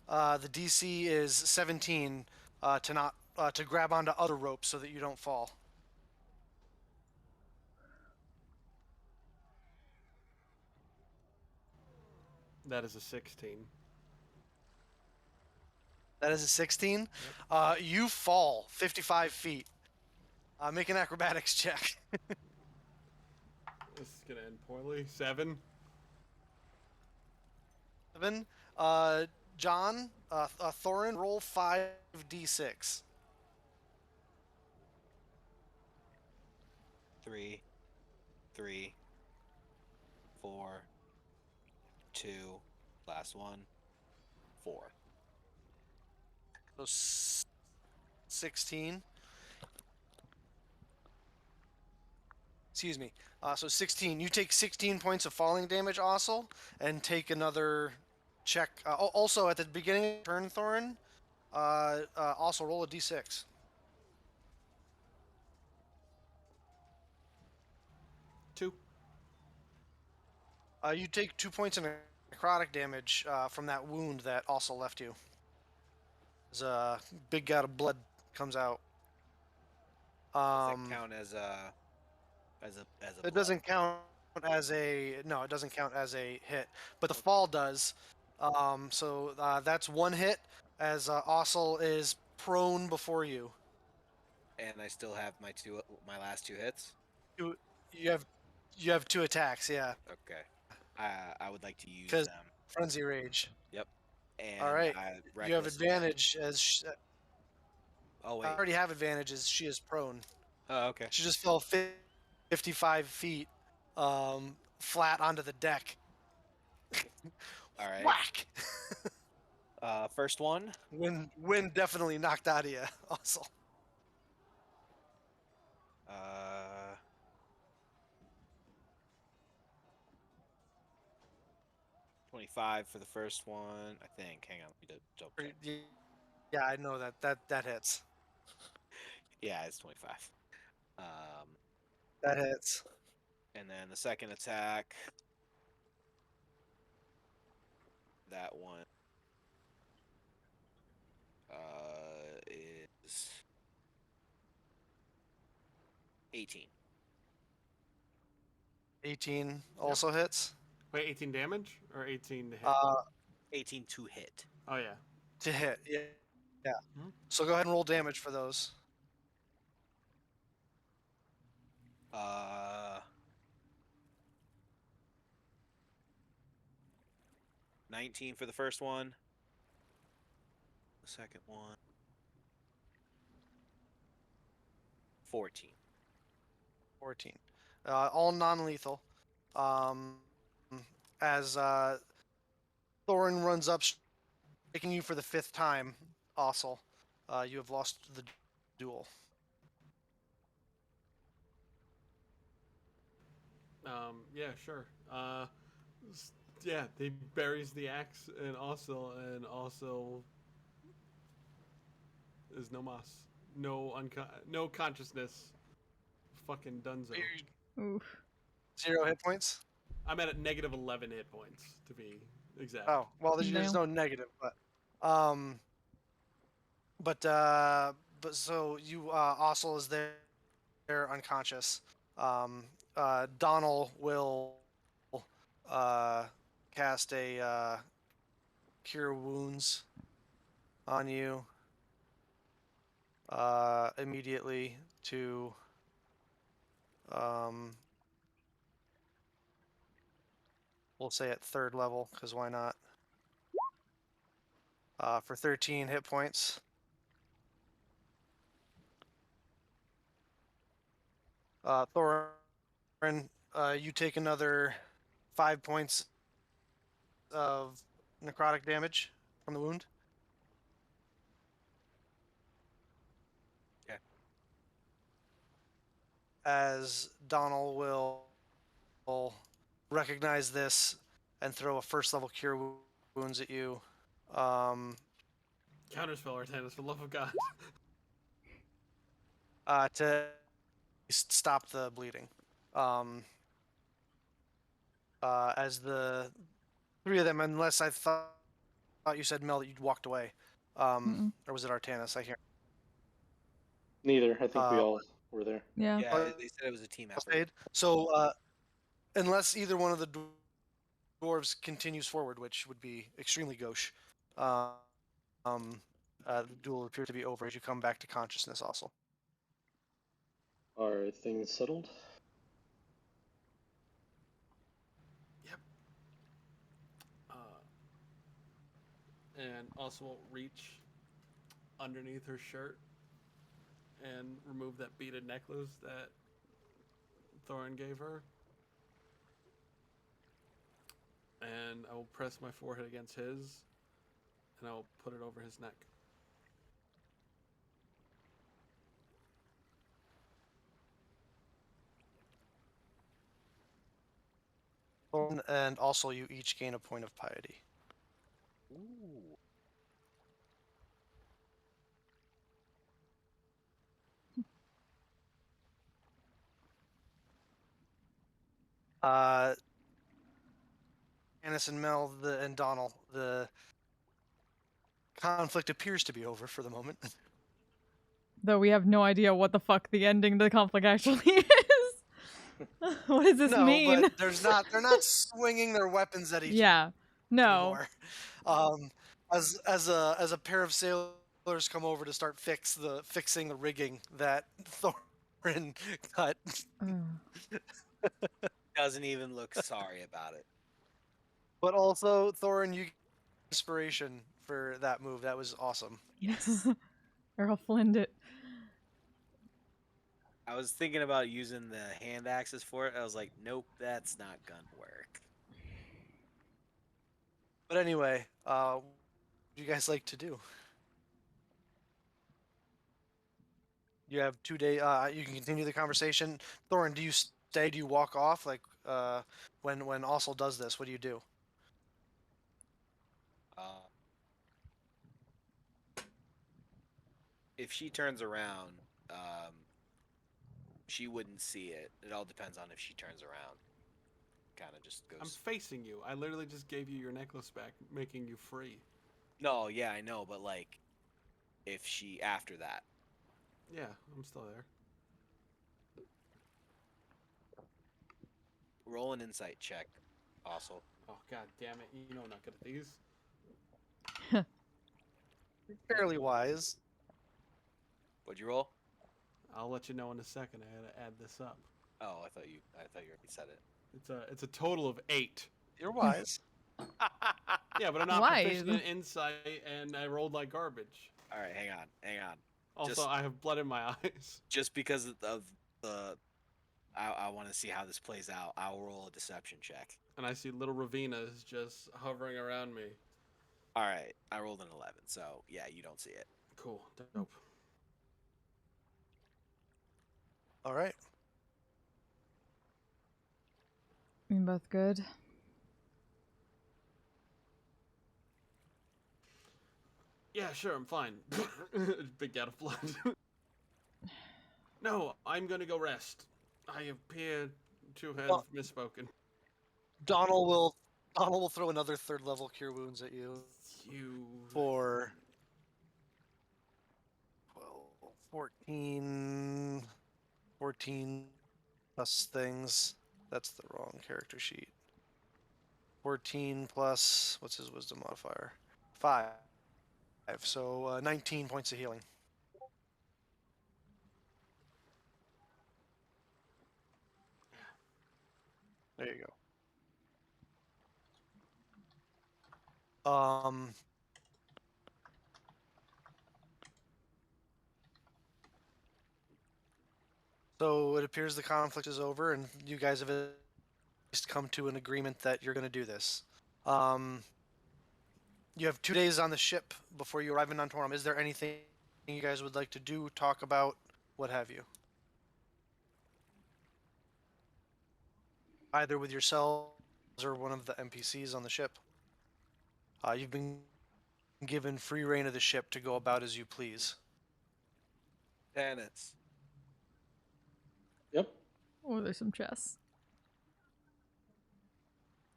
The DC is 17 to grab onto other ropes so that you don't fall. That is a 16. That is a 16. You fall 55 feet. Make an acrobatics check. This is gonna end poorly. 7. 7. John, Thorin, roll 5d6. 3, 3, 4, 2, last one, 4. So 16. Excuse me. So 16. You take 16 points of falling damage, Ossel, and take another check. Also, at the beginning of turn, Thorin, also roll a d6. 2. You take 2 points of necrotic damage from that wound that also left you. As a big gout of blood comes out. Does that count as a It blow? doesn't count as a it doesn't count as a hit, but the fall does. So that's one hit. as Ossel is prone before you. And I still have my last 2 hits. You you have 2 attacks, yeah, Okay. I would like to use because them. frenzy rage. Yep. All And right, I you have reckless advantage as Oh I wait. already have advantage as she is prone. Oh, okay. She just fell 55 feet flat onto the deck. All right. Whack! First one. Wind definitely knocked out of you, Ossel. 25 for the first one, I think. Hang on, let me double check. Yeah, I know that hits. Yeah, it's 25. That hits. And then the second attack, that one is 18. 18 also hits. Wait, 18 damage or 18 to hit? 18 to hit. Oh yeah. To hit. Yeah. Yeah. Hmm. So go ahead and roll damage for those. 19 for the first one. The second one, 14. 14. All non-lethal. As Thorin runs up, shaking you for the 5th time, Ossel, you have lost the duel. Yeah, sure. Yeah, he buries the axe and also is no mas, no consciousness. Fucking dunzo. Oof. 0 hit points. I'm at a negative 11 hit points to be exact. Oh well, there's no negative, but so you Ossel is there unconscious. Donald will cast a cure wounds on you immediately to we'll say at 3rd level, because why not? For 13 hit points. Thorin, you take another 5 points of necrotic damage from the wound. Okay. As Donald will recognize this and throw a 1st level cure wounds at you. Counterspell, Artanis, for the love of God. To stop the bleeding. As the 3 of them, unless I thought you said, Mel, that you'd walked away. Or was it Artanis? I can't. Neither. I think we all were there. Yeah. Yeah, they said it was a team effort. Paid. So, unless either one of the dwarves continues forward, which would be extremely gauche, the duel appears to be over as you come back to consciousness also. Are things settled? Yep. And also will reach underneath her shirt and remove that beaded necklace that Thorin gave her. And I will press my forehead against his, and I will put it over his neck. And also, you each gain a point of piety. Ooh. Annis and Mel and Donald, the conflict appears to be over for the moment. Though we have no idea what the fuck the ending to the conflict actually is. What does this mean? But they're not swinging their weapons at each other. Yeah. No. Anymore. as a pair of sailors come over to start fixing the rigging that Thorin cut. Doesn't even look sorry about it. But also, Thorin, you get inspiration for that move. That was awesome. Yes. Errol flinned it. I was thinking about using the hand axes for it. I was like, nope, that's not gonna work. But anyway, what do you guys like to do? You have 2 days. You can continue the conversation. Thorin, do you stay? Do you walk off? Like when Ossel does this, what do you do? Uh, if she turns around, she wouldn't see it. It all depends on if she turns around. Kind of just goes. I'm facing you. I literally just gave you your necklace back, making you free. No, yeah, I know, but like, if she after that, Yeah, I'm still there. roll an insight check. Also, Oh, god damn it. You know I'm not good at these. Fairly wise. what'd you roll? I'll let you know in a second. I had to add this up. Oh, I thought you already said it. It's a total of 8. You're wise. Yeah, but I'm not Why? proficient in insight, and I rolled like garbage. All right, hang on. Also, Just- I have blood in my eyes. Just because of the, I want to see how this plays out. I'll roll a deception check. And I see little Ravinas just hovering around me. All right, I rolled an 11, so yeah, you don't see it. Cool. Dope. All right. You both good? Yeah, sure, I'm fine. Big gap of blood. No, I'm gonna go rest. I appear to have Well- misspoken. Donald will throw another 3rd level cure wounds at you You. for 14 plus things. That's the wrong character sheet. 14 plus what's his wisdom modifier? 5. So 19 points of healing. There you go. So it appears the conflict is over, and you guys have at least come to an agreement that you're going to do this. You have 2 days on the ship before you arrive in Nantorum. Is there anything you guys would like to do, talk about, what have you? Either with yourselves or one of the NPCs on the ship. You've been given free reign of the ship to go about as you please. Tenants. Yep. Oh, there's some chess.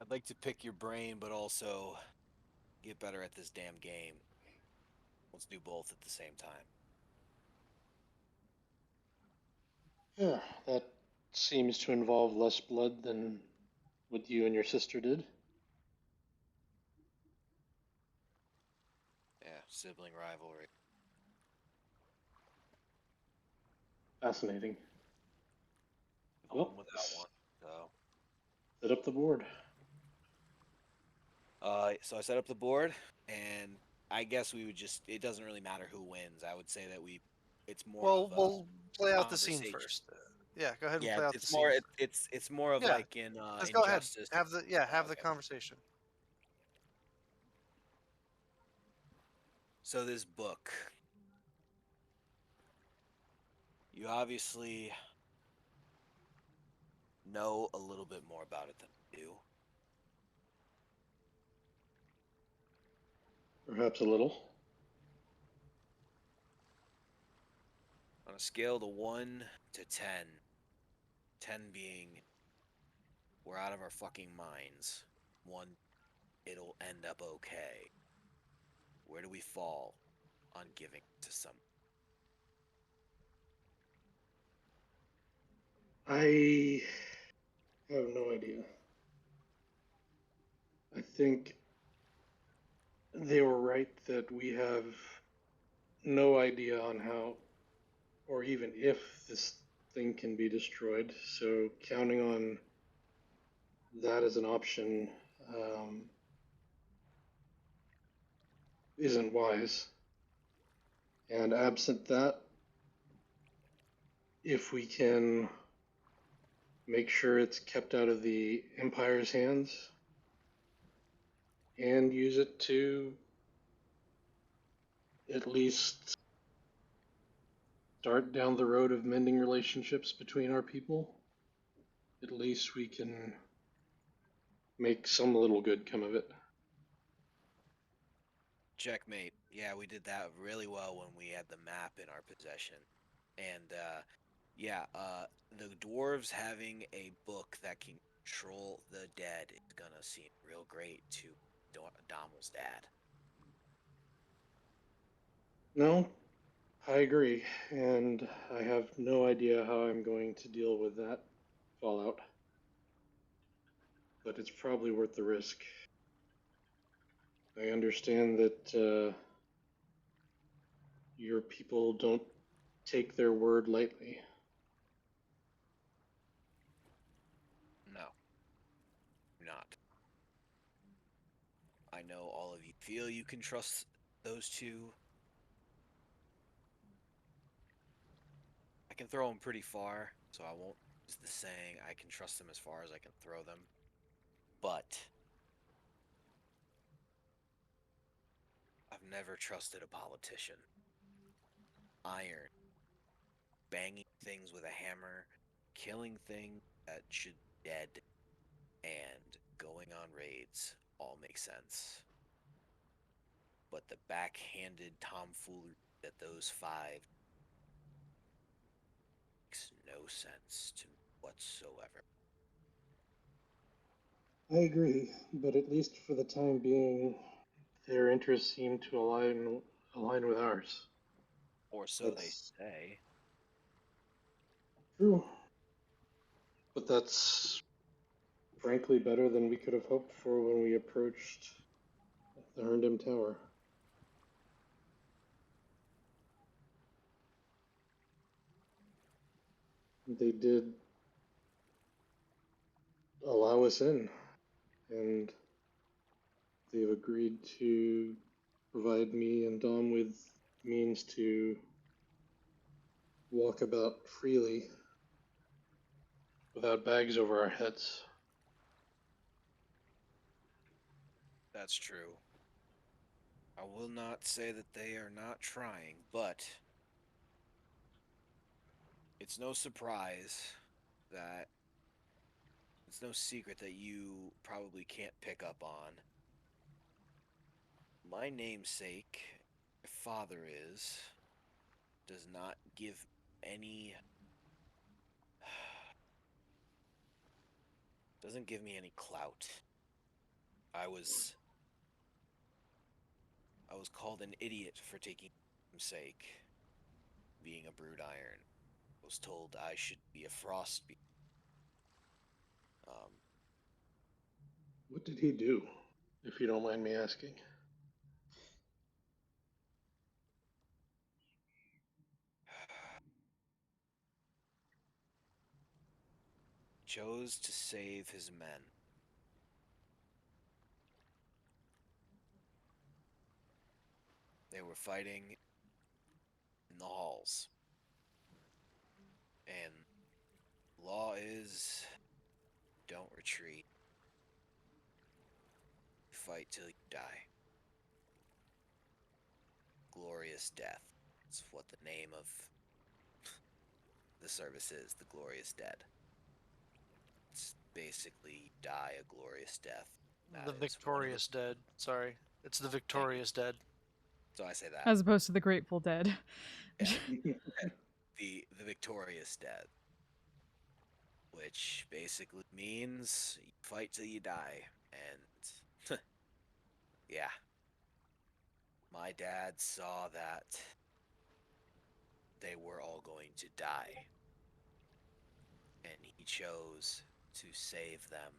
I'd like to pick your brain, but also get better at this damn game. Let's do both at the same time. Yeah, that seems to involve less blood than what you and your sister did. Yeah, sibling rivalry. Fascinating. One Well, without one. So, set up the board. so I set up the board, and I guess we would just—it doesn't really matter who wins. I would say that it's more Well, of a we'll play out the scene conversation. first. Yeah, go ahead and Yeah, play out the it's scene. more it's more of Yeah, like in Just go ahead. Injustice. Have the Okay. conversation. So this book, you obviously know a little bit more about it than I do. Perhaps a little. On a scale of 1 to 10, 10 being we're out of our fucking minds, 1 it'll end up okay. Where do we fall on giving to some? I have no idea. I think they were right that we have no idea on how, or even if, this thing can be destroyed. So counting on that as an option isn't wise. And absent that, if we can make sure it's kept out of the Empire's hands and use it to at least start down the road of mending relationships between our people, at least we can make some little good come of it. Checkmate. Yeah, we did that really well when we had the map in our possession. And the dwarves having a book that can control the dead is gonna seem real great to Domel's dad. No, I agree, and I have no idea how I'm going to deal with that fallout. But it's probably worth the risk. I understand that your people don't take their word lightly. No, not. I know all of you feel you can trust those two. I can throw them pretty far, so I won't use the saying I can trust them as far as I can throw them. But I've never trusted a politician. Iron, banging things with a hammer, killing things that should be dead, and going on raids all make sense. But the backhanded tomfoolery that those five makes no sense to me whatsoever. I agree, but at least for the time being, their interests seem to align with ours. Or so they That's say. true. But that's frankly better than we could have hoped for when we approached the Herndam Tower. They did allow us in, and they've agreed to provide me and Dom with means to walk about freely without bags over our heads. That's true. I will not say that they are not trying, but it's no surprise that it's no secret that you probably can't pick up on. My namesake, my father does not give any doesn't give me any clout. I was called an idiot for taking namesake, being a brood iron. I was told I should be a frost um, What did he do, if you don't mind me asking? chose to save his men. They were fighting in the halls. And law is don't retreat. Fight till you die. Glorious death. That's what the name of the service is, the Glorious Dead. It's basically die a glorious death. The That is one of victorious dead. Sorry. It's the victorious dead. So I say that. As opposed to the Grateful Dead. Yeah. the victorious dead, which basically means you fight till you die. And yeah, my dad saw that they were all going to die, and he chose to save them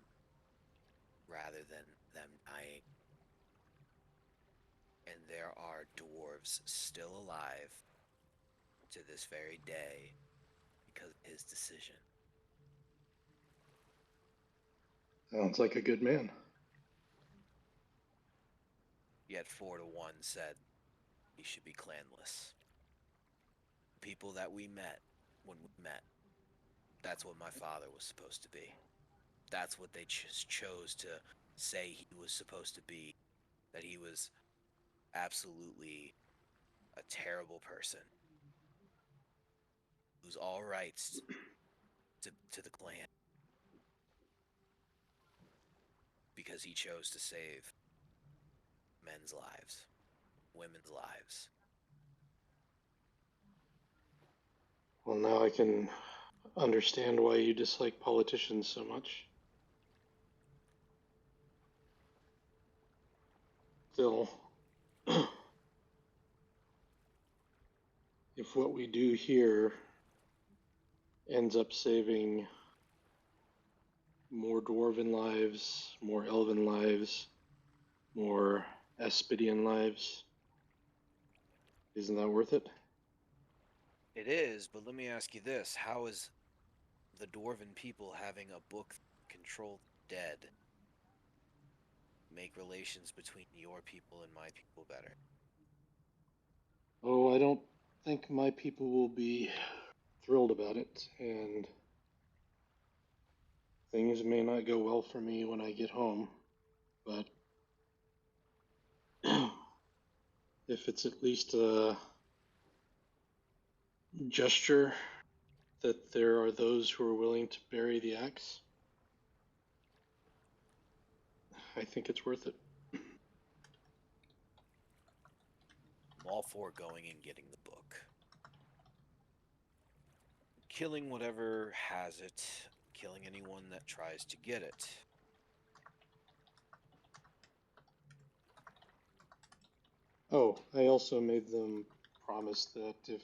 rather than them dying. And there are dwarves still alive to this very day because of his decision. Sounds like a good man. Yet 4-1 said he should be clanless. People that we met when we met, that's what my father was supposed to be. That's what they just chose to say he was supposed to be. That he was absolutely a terrible person. Lose all rights to the clan. Because he chose to save men's lives, women's lives. Well, now I can understand why you dislike politicians so much. Still, if what we do here ends up saving more dwarven lives, more elven lives, more Aspidian lives, isn't that worth it? It is, but let me ask you this. How is the dwarven people having a book that control the dead make relations between your people and my people better? Oh, I don't think my people will be thrilled about it, and things may not go well for me when I get home, but if it's at least a gesture that there are those who are willing to bury the axe, I think it's worth it. I'm all for going and getting the book. Killing whatever has it, killing anyone that tries to get it. Oh, I also made them promise that if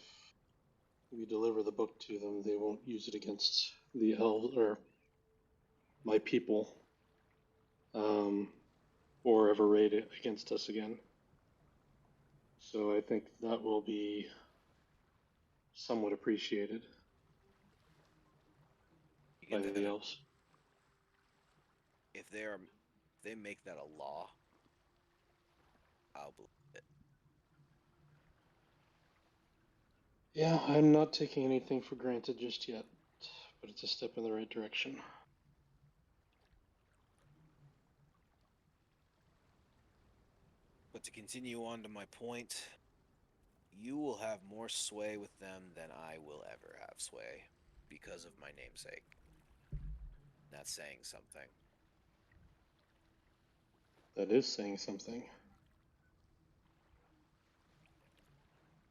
we deliver the book to them, they won't use it against the elves or my people, or ever raid it against us again. So I think that will be somewhat appreciated You by get the that? elves. If they make that a law, I'll believe it. Yeah, I'm not taking anything for granted just yet, but it's a step in the right direction. But to continue on to my point, you will have more sway with them than I will ever have sway because of my namesake. That's saying something. That is saying something.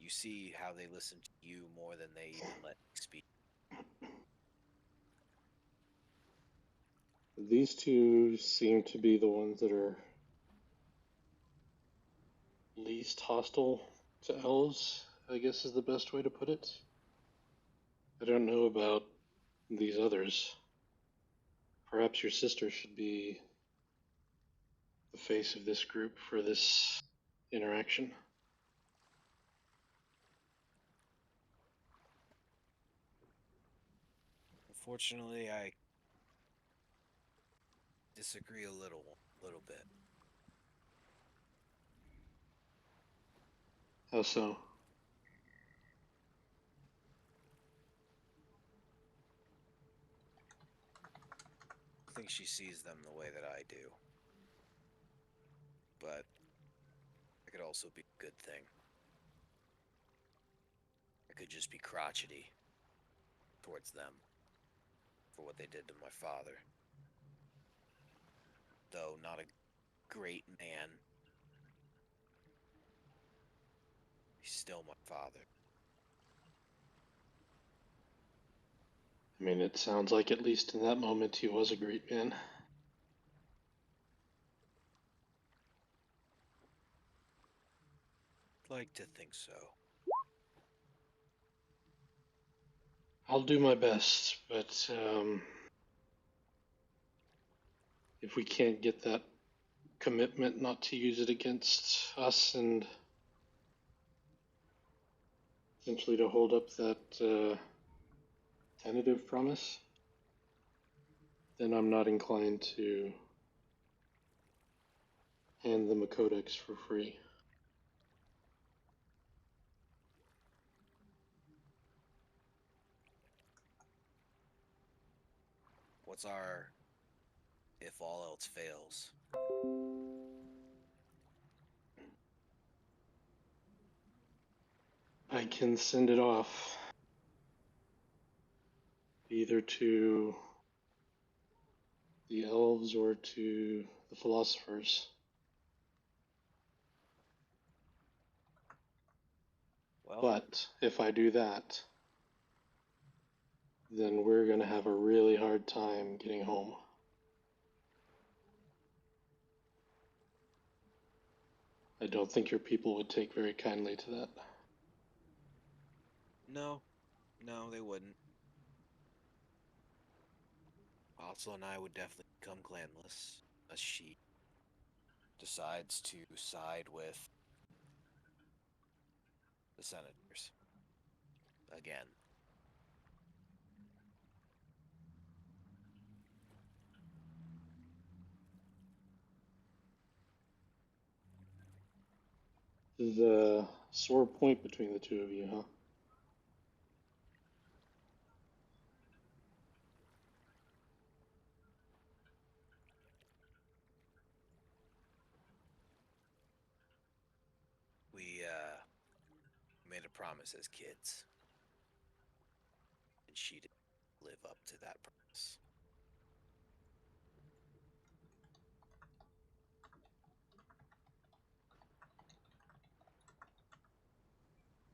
You see how they listen to you more than they even let me speak. These two seem to be the ones that are least hostile to elves, I guess is the best way to put it. I don't know about these others. Perhaps your sister should be the face of this group for this interaction. Unfortunately, I disagree a little bit. How so? I think she sees them the way that I do. But it could also be a good thing. I could just be crotchety towards them for what they did to my father. Though not a great man, he's still my father. I mean, it sounds like at least in that moment he was a great man. I'd like to think so. I'll do my best, but if we can't get that commitment not to use it against us and essentially to hold up that tentative promise, then I'm not inclined to hand them a codex for free. What's our if all else fails? I can send it off either to the elves or to the philosophers. Well, But if I do that, then we're going to have a really hard time getting home. I don't think your people would take very kindly to that. no, they wouldn't. Also, and I would definitely become clanless as she decides to side with the senators again. This is a sore point between the two of you, huh? We made a promise as kids, and she didn't live up to that promise.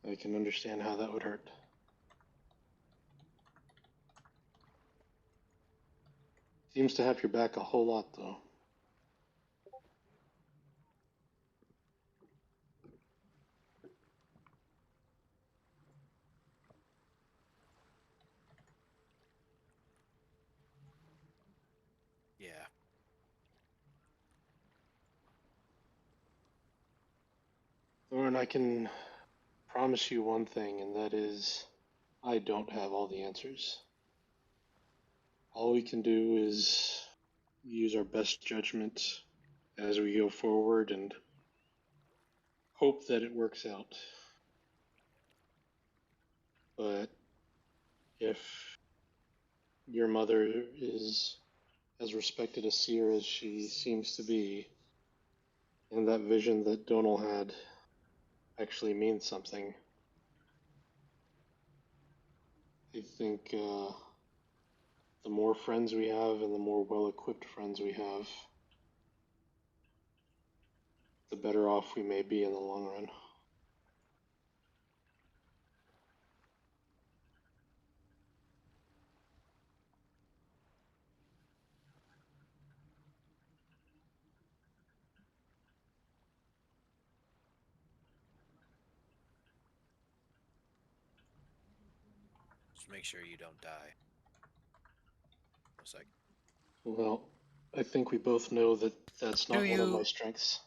I can understand how that would hurt. Seems to have your back a whole lot, though. Yeah. Thorn, I can promise you one thing, and that is I don't have all the answers. All we can do is use our best judgment as we go forward and hope that it works out. But if your mother is as respected a seer as she seems to be, and that vision that Donal had actually means something, I think the more friends we have and the more well-equipped friends we have, the better off we may be in the long run. Just make sure you don't die. One second. Well, I think we both know that that's Do not one of my you, strengths.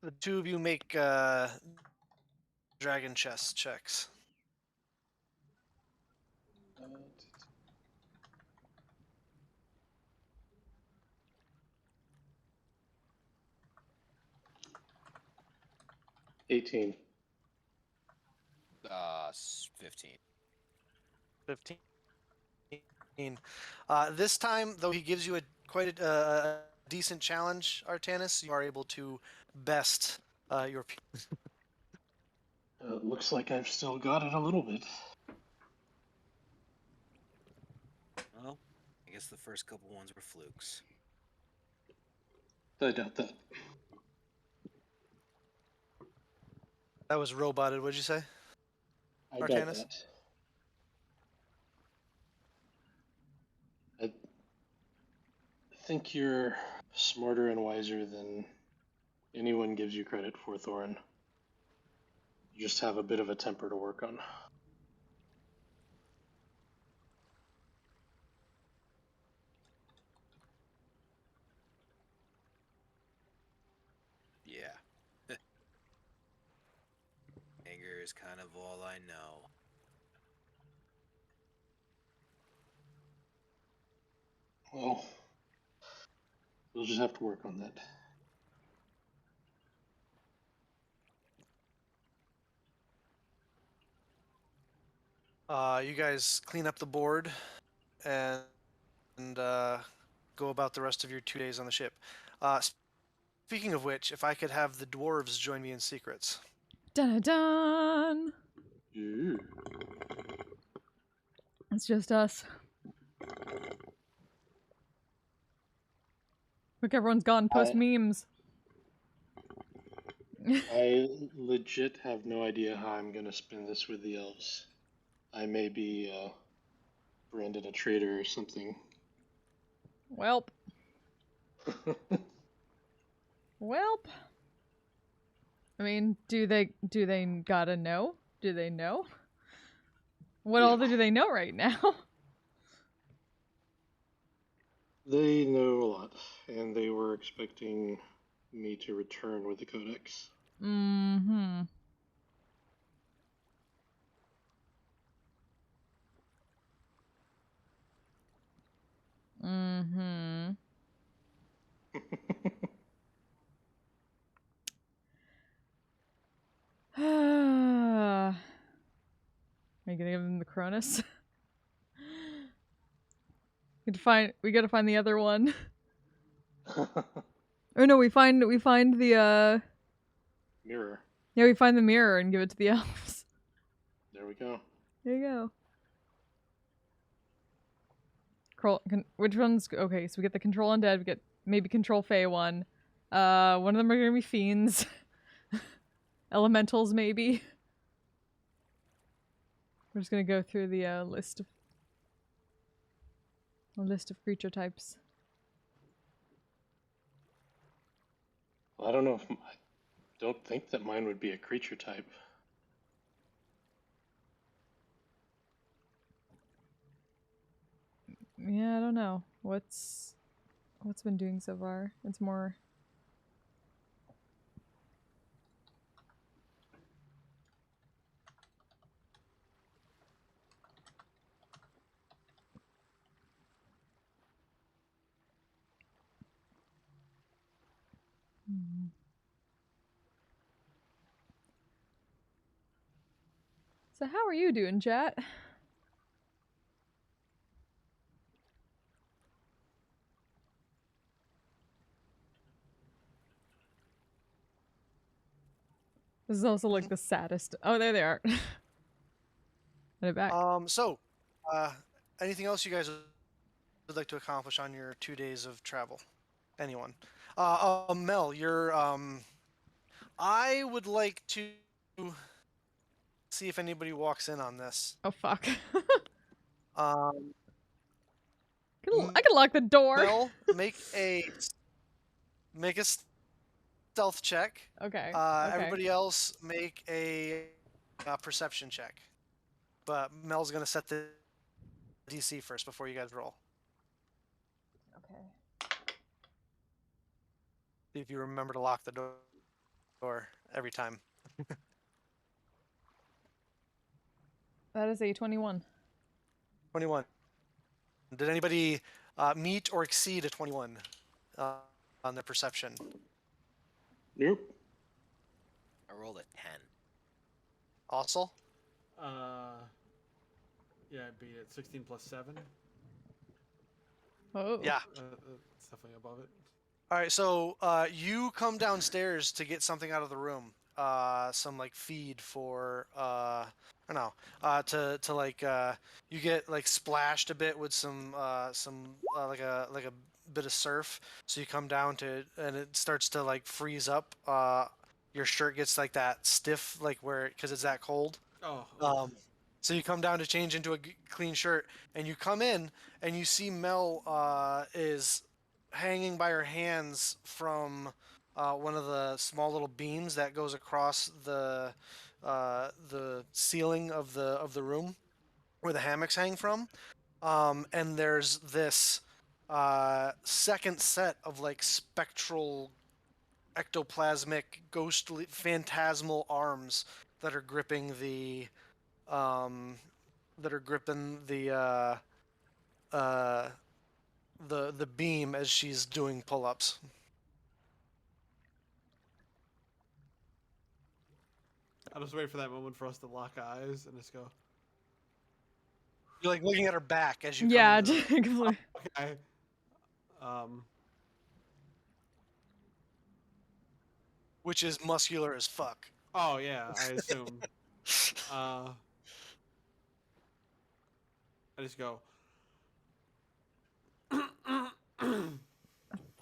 the two of you, make dragon chess checks? 18. 15. 15. This time, though he gives you quite a decent challenge, Artanis, you are able to best your people. Looks like I've still got it a little bit. Well, I guess the first couple ones were flukes. I doubt that. That was roboted, what'd you say? I doubt Artanis? that. I think you're smarter and wiser than anyone gives you credit for, Thorin. You just have a bit of a temper to work on. is kind of all I know. Well, we'll just have to work on that. You guys clean up the board and go about the rest of your 2 days on the ship. Speaking of which, if I could have the dwarves join me in secrets. Dun dun. Ooh. It's just us. Look, everyone's gone. Post memes. I legit have no idea how I'm gonna spin this with the elves. I may be branded a traitor or something. Welp. Welp. I mean, do they gotta know? Do they know? What all do they know right now? They know a lot, and they were expecting me to return with the codex. Mm-hmm. Mm-hmm. Are you gonna give him the Cronus? We gotta find the other one. Or no, we find the Mirror. yeah, we find the mirror and give it to the elves. There we go. There you go. Which one's okay? So we get the control undead. We get maybe control fey one. One of them are gonna be fiends. Elementals maybe. We're just gonna go through the list of creature types. Well, I don't know if I don't think that mine would be a creature type. Yeah, I don't know. What's been doing so far? It's more So how are you doing, chat? This is also like the saddest. Oh, there they are. They're back. So, anything else you guys would like to accomplish on your 2 days of travel? Anyone? Mel, you're I would like to see if anybody walks in on this. Oh fuck. Um, I can lock the door. Mel, make a stealth check. Okay. Everybody else make a perception check. But Mel's gonna set the DC first before you guys roll. Okay. See if you remember to lock the door every time. That is a 21. 21. Did anybody meet or exceed a 21 on their perception? Nope. I rolled a 10. Also? Yeah, I beat it. 16 plus 7. Oh. Yeah. It's definitely above it. All right, so you come downstairs to get something out of the room. Some like feed for I don't know. To like you get like splashed a bit with some like a bit of surf. So you come down to and it starts to like freeze up. Your shirt gets like that stiff, like where because it's that cold. Oh. So you come down to change into a clean shirt, and you come in and you see Mel is hanging by her hands from one of the small little beams that goes across the ceiling of the room where the hammocks hang from. And there's this second set of like spectral, ectoplasmic, ghostly, phantasmal arms that are gripping the the beam as she's doing pull-ups. I'll just wait for that moment for us to lock eyes and just go, You're like looking at her back as you come Yeah, into the room, completely. okay. Um, which is muscular as fuck. oh yeah, I assume. I just go.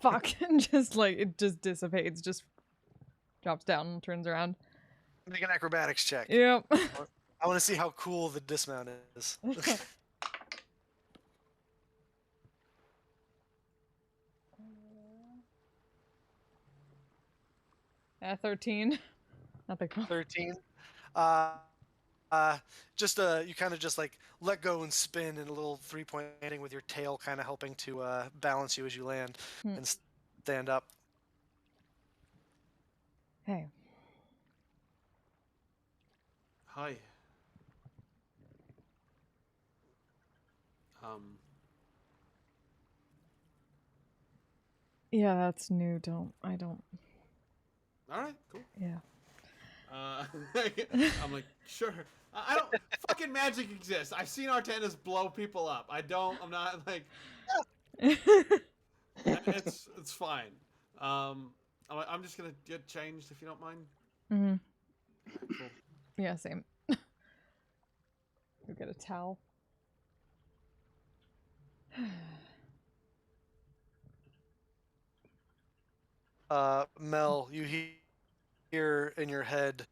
Fuck. And just like it just dissipates, just drops down and turns around. Make an acrobatics check. Yep. I want to see how cool the dismount is. 13. Nothing. 13. Just you kind of just like let go and spin in a little 3-point landing with your tail kind of helping to balance you as you land and stand up. Hey. Hi. Yeah, that's new. I don't. All right, cool. Yeah. I'm like, sure. I don't. Fucking magic exists. I've seen Artanas blow people up. I'm not like. It's fine. I'm just gonna get changed if you don't mind. Mm-hmm. Cool. Yeah, same. Go get a towel. Mel, you hear in your head,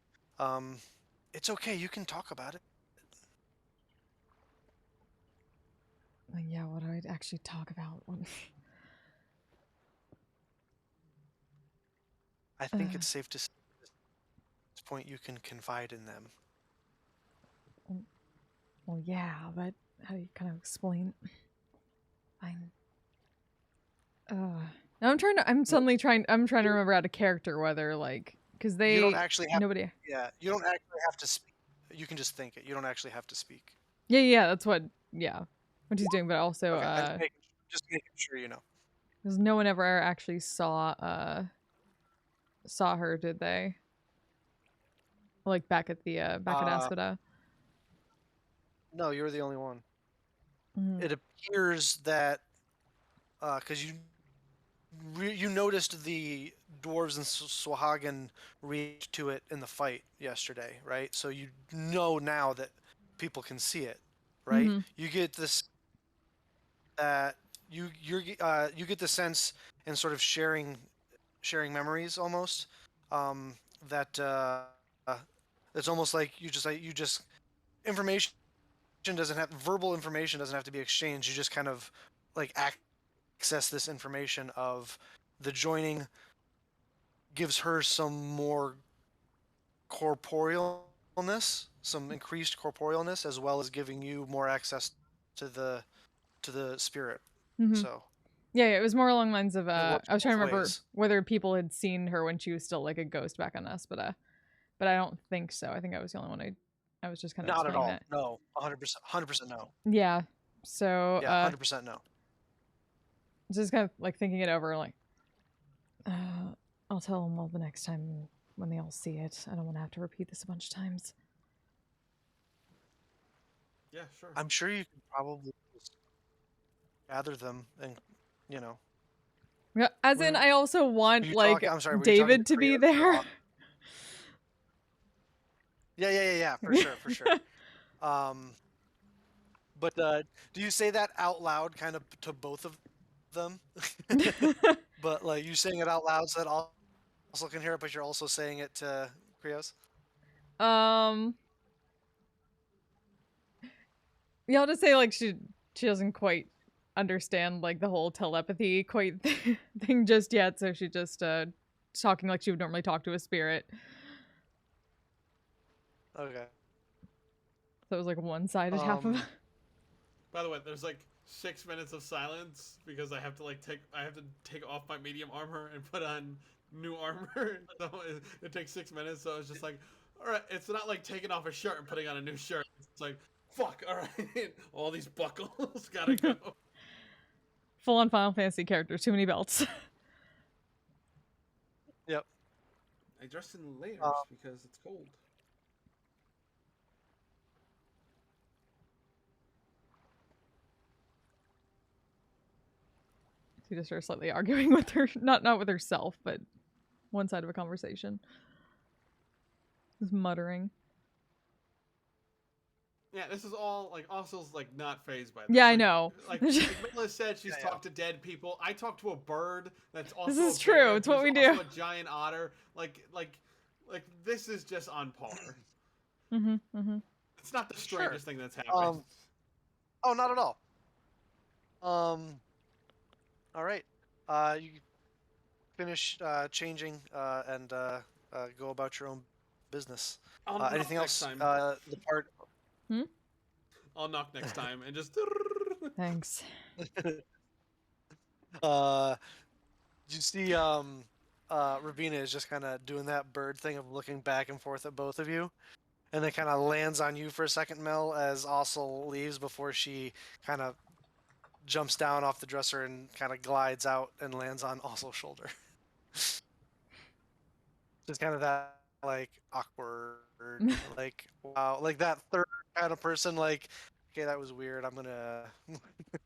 it's okay, you can talk about it. Like, yeah, what do I actually talk about? I think it's safe to say at this point you can confide in them. Well, yeah, but how do you kind of explain? Fine. Now I'm trying to remember out of character whether like because You don't actually have nobody. Yeah, you don't actually have to speak. You can just think it. You don't actually have to speak. Yeah, that's what he's doing, but also Okay, just making sure you know. because no one ever actually saw her, did they? Like back at Aspida. No, you're the only one. Mhm. It appears that because you noticed the dwarves and Swahagan reached to it in the fight yesterday, right? So you know now that people can see it, right? Mhm. You get this you get the sense in sort of sharing memories almost that it's almost like you just information doesn't have verbal information doesn't have to be exchanged. You just kind of like access this information of the joining gives her some more corporealness, some increased corporealness, as well as giving you more access to the spirit. Mhm. So Yeah, it was more along the lines of it I works was trying to both remember ways. whether people had seen her when she was still like a ghost back on Aspida, but I don't think so. I think I was the only one. I was just kind of Not at explaining all. that. No, 100% no. Yeah. So Yeah, 100% no. just kind of like thinking it over, like I'll tell them all the next time when they all see it. I don't want to have to repeat this a bunch of times. Yeah, sure. I'm sure you could probably just gather them and, you know. Yeah, as in, I also want like I'm sorry, were you talking David to be Krios or there. Yeah, for sure. But do you say that out loud kind of to both of them? But like you saying it out loud so that also can hear it, but you're also saying it to Krios? Yeah, I'll just say like she doesn't quite understand like the whole telepathy thing just yet, so she just talking like she would normally talk to a spirit. Okay. So it was like one-sided half of it. By the way, there's like 6 minutes of silence because I have to take off my medium armor and put on new armor. So it takes 6 minutes. So it's just like, All right, it's not like taking off a shirt and putting on a new shirt. It's like, fuck, all right, all these buckles gotta go. Full on Final Fantasy character, too many belts. Yep. I dressed in layers Uh, because it's cold. She just starts slightly arguing with her, not with herself, but one side of a conversation. Just muttering. Yeah, this is all like Ossel's like not phased by this. Yeah, I Like, know. Like Mila said, she's Yeah. talked to dead people. I talked to a bird that's also This is a true, bear, it's what who's we do. also a giant otter. Like this is just on par. It's not the strangest thing that's happened. Oh, not at all. All right. You finish changing and go about your own business. I'll knock Anything next else? time. The part. I'll knock next time and just. Thanks. You see, Rabina is just kind of doing that bird thing of looking back and forth at both of you, and then kind of lands on you for a second, Mel, as Ossel leaves before she kind of jumps down off the dresser and kind of glides out and lands on Ossel's shoulder. Just kind of that like awkward, like wow, like that third kind of person, like okay, that was weird. I'm gonna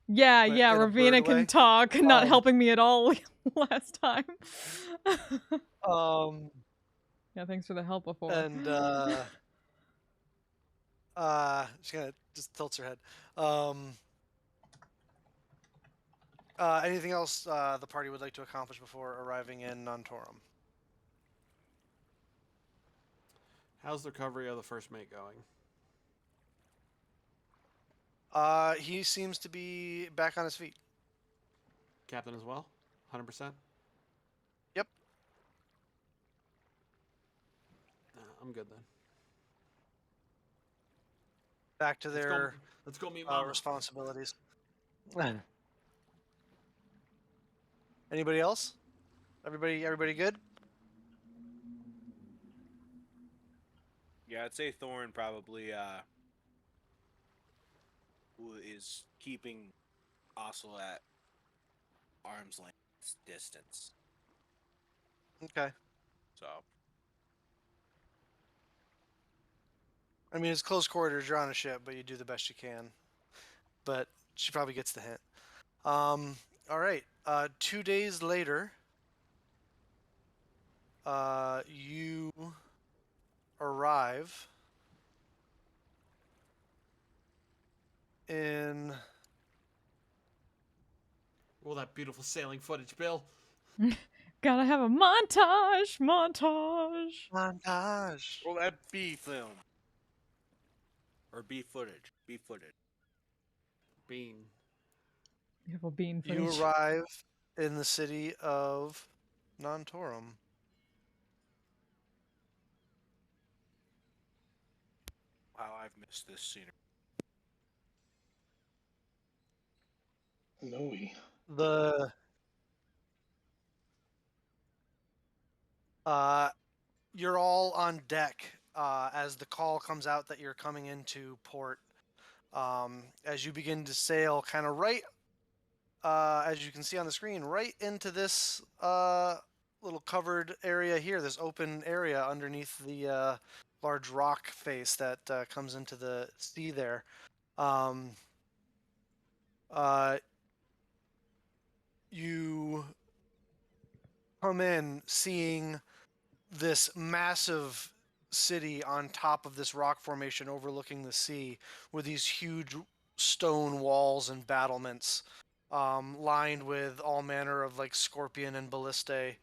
Yeah, But yeah, in a Ravina bird can way. talk, not Um, helping me at all last time. um, Yeah, thanks for the help before. and she kind of just tilts her head. Anything else the party would like to accomplish before arriving in Nantorum? How's the recovery of the first mate going? He seems to be back on his feet. Captain as well? 100%? Yep. I'm good then. Back to their Let's go meet Mama. responsibilities. Anybody else? Everybody good? Yeah, I'd say Thorn probably is keeping Ossel at arm's length distance. Okay. So I mean, it's close quarters. You're on a ship, but you do the best you can. But she probably gets the hint. All right. 2 days later, you arrive in All that beautiful sailing footage, Bill. Gotta have a montage. Montage. well, that B film or B footage. Bean. Beautiful bean You footage. arrive in the city of Nantorum. Wow, I've missed this scenery. No, The you're all on deck as the call comes out that you're coming into port. As you begin to sail, kind of right, as you can see on the screen, right into this little covered area here, this open area underneath the large rock face that comes into the sea there. You come in seeing this massive city on top of this rock formation overlooking the sea with these huge stone walls and battlements lined with all manner of like scorpion and ballistae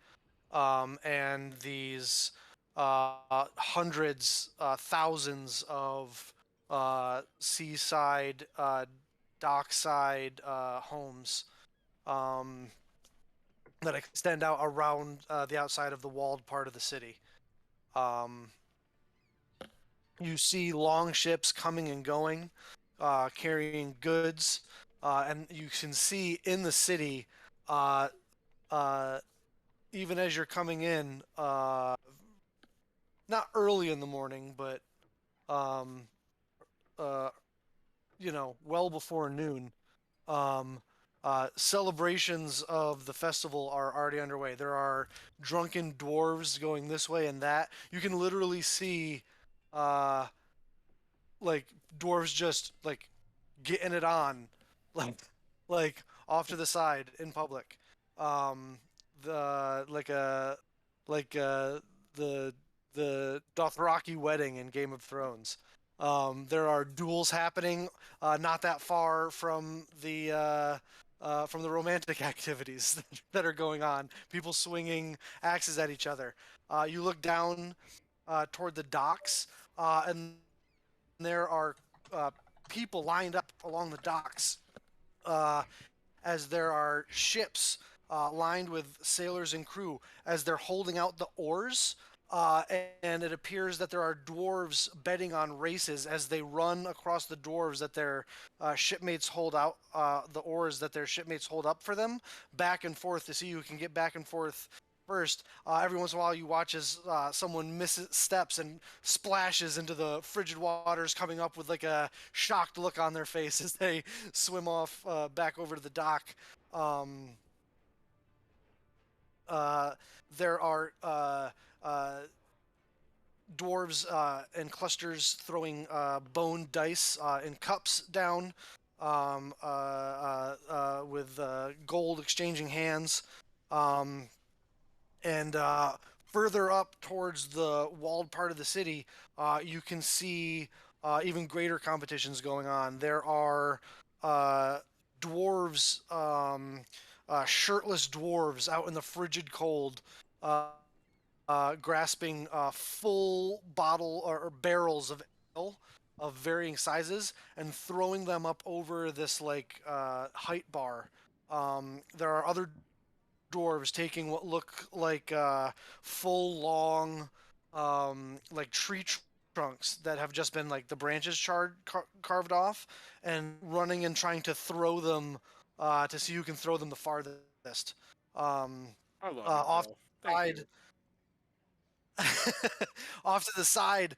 and these hundreds thousands of seaside dockside homes um, that extend out around the outside of the walled part of the city. You see long ships coming and going, carrying goods, and you can see in the city, uh, even as you're coming in, not early in the morning, but um, well before noon. Um, celebrations of the festival are already underway. There are drunken dwarves going this way and that. You can literally see, uh, like dwarves just like getting it on, like like off to the side in public. Um, the like the Dothraki wedding in Game of Thrones. There are duels happening not that far from the romantic activities that are going on. People swinging axes at each other. You look down toward the docks, and there are uh, people lined up along the docks uh, as there are ships lined with sailors and crew as they're holding out the oars. And it appears that there are dwarves betting on races as they run across the dwarves that their shipmates hold out, the oars that their shipmates hold up for them, back and forth to see who can get back and forth first. Every once in a while, you watch as someone misses steps and splashes into the frigid waters, coming up with like a shocked look on their face as they swim off back over to the dock. Um, there are dwarves in clusters throwing bone dice in cups down with gold exchanging hands. Um, and further up towards the walled part of the city, you can see even greater competitions going on. There are dwarves, shirtless dwarves out in the frigid cold, grasping full bottle or barrels of ale of varying sizes and throwing them up over this like height bar. There are other dwarves taking what look like full long like tree trunks that have just been like the branches carved off and running and trying to throw them to see who can throw them the farthest. I love Off you, Bill. the Thank side, you. off to the side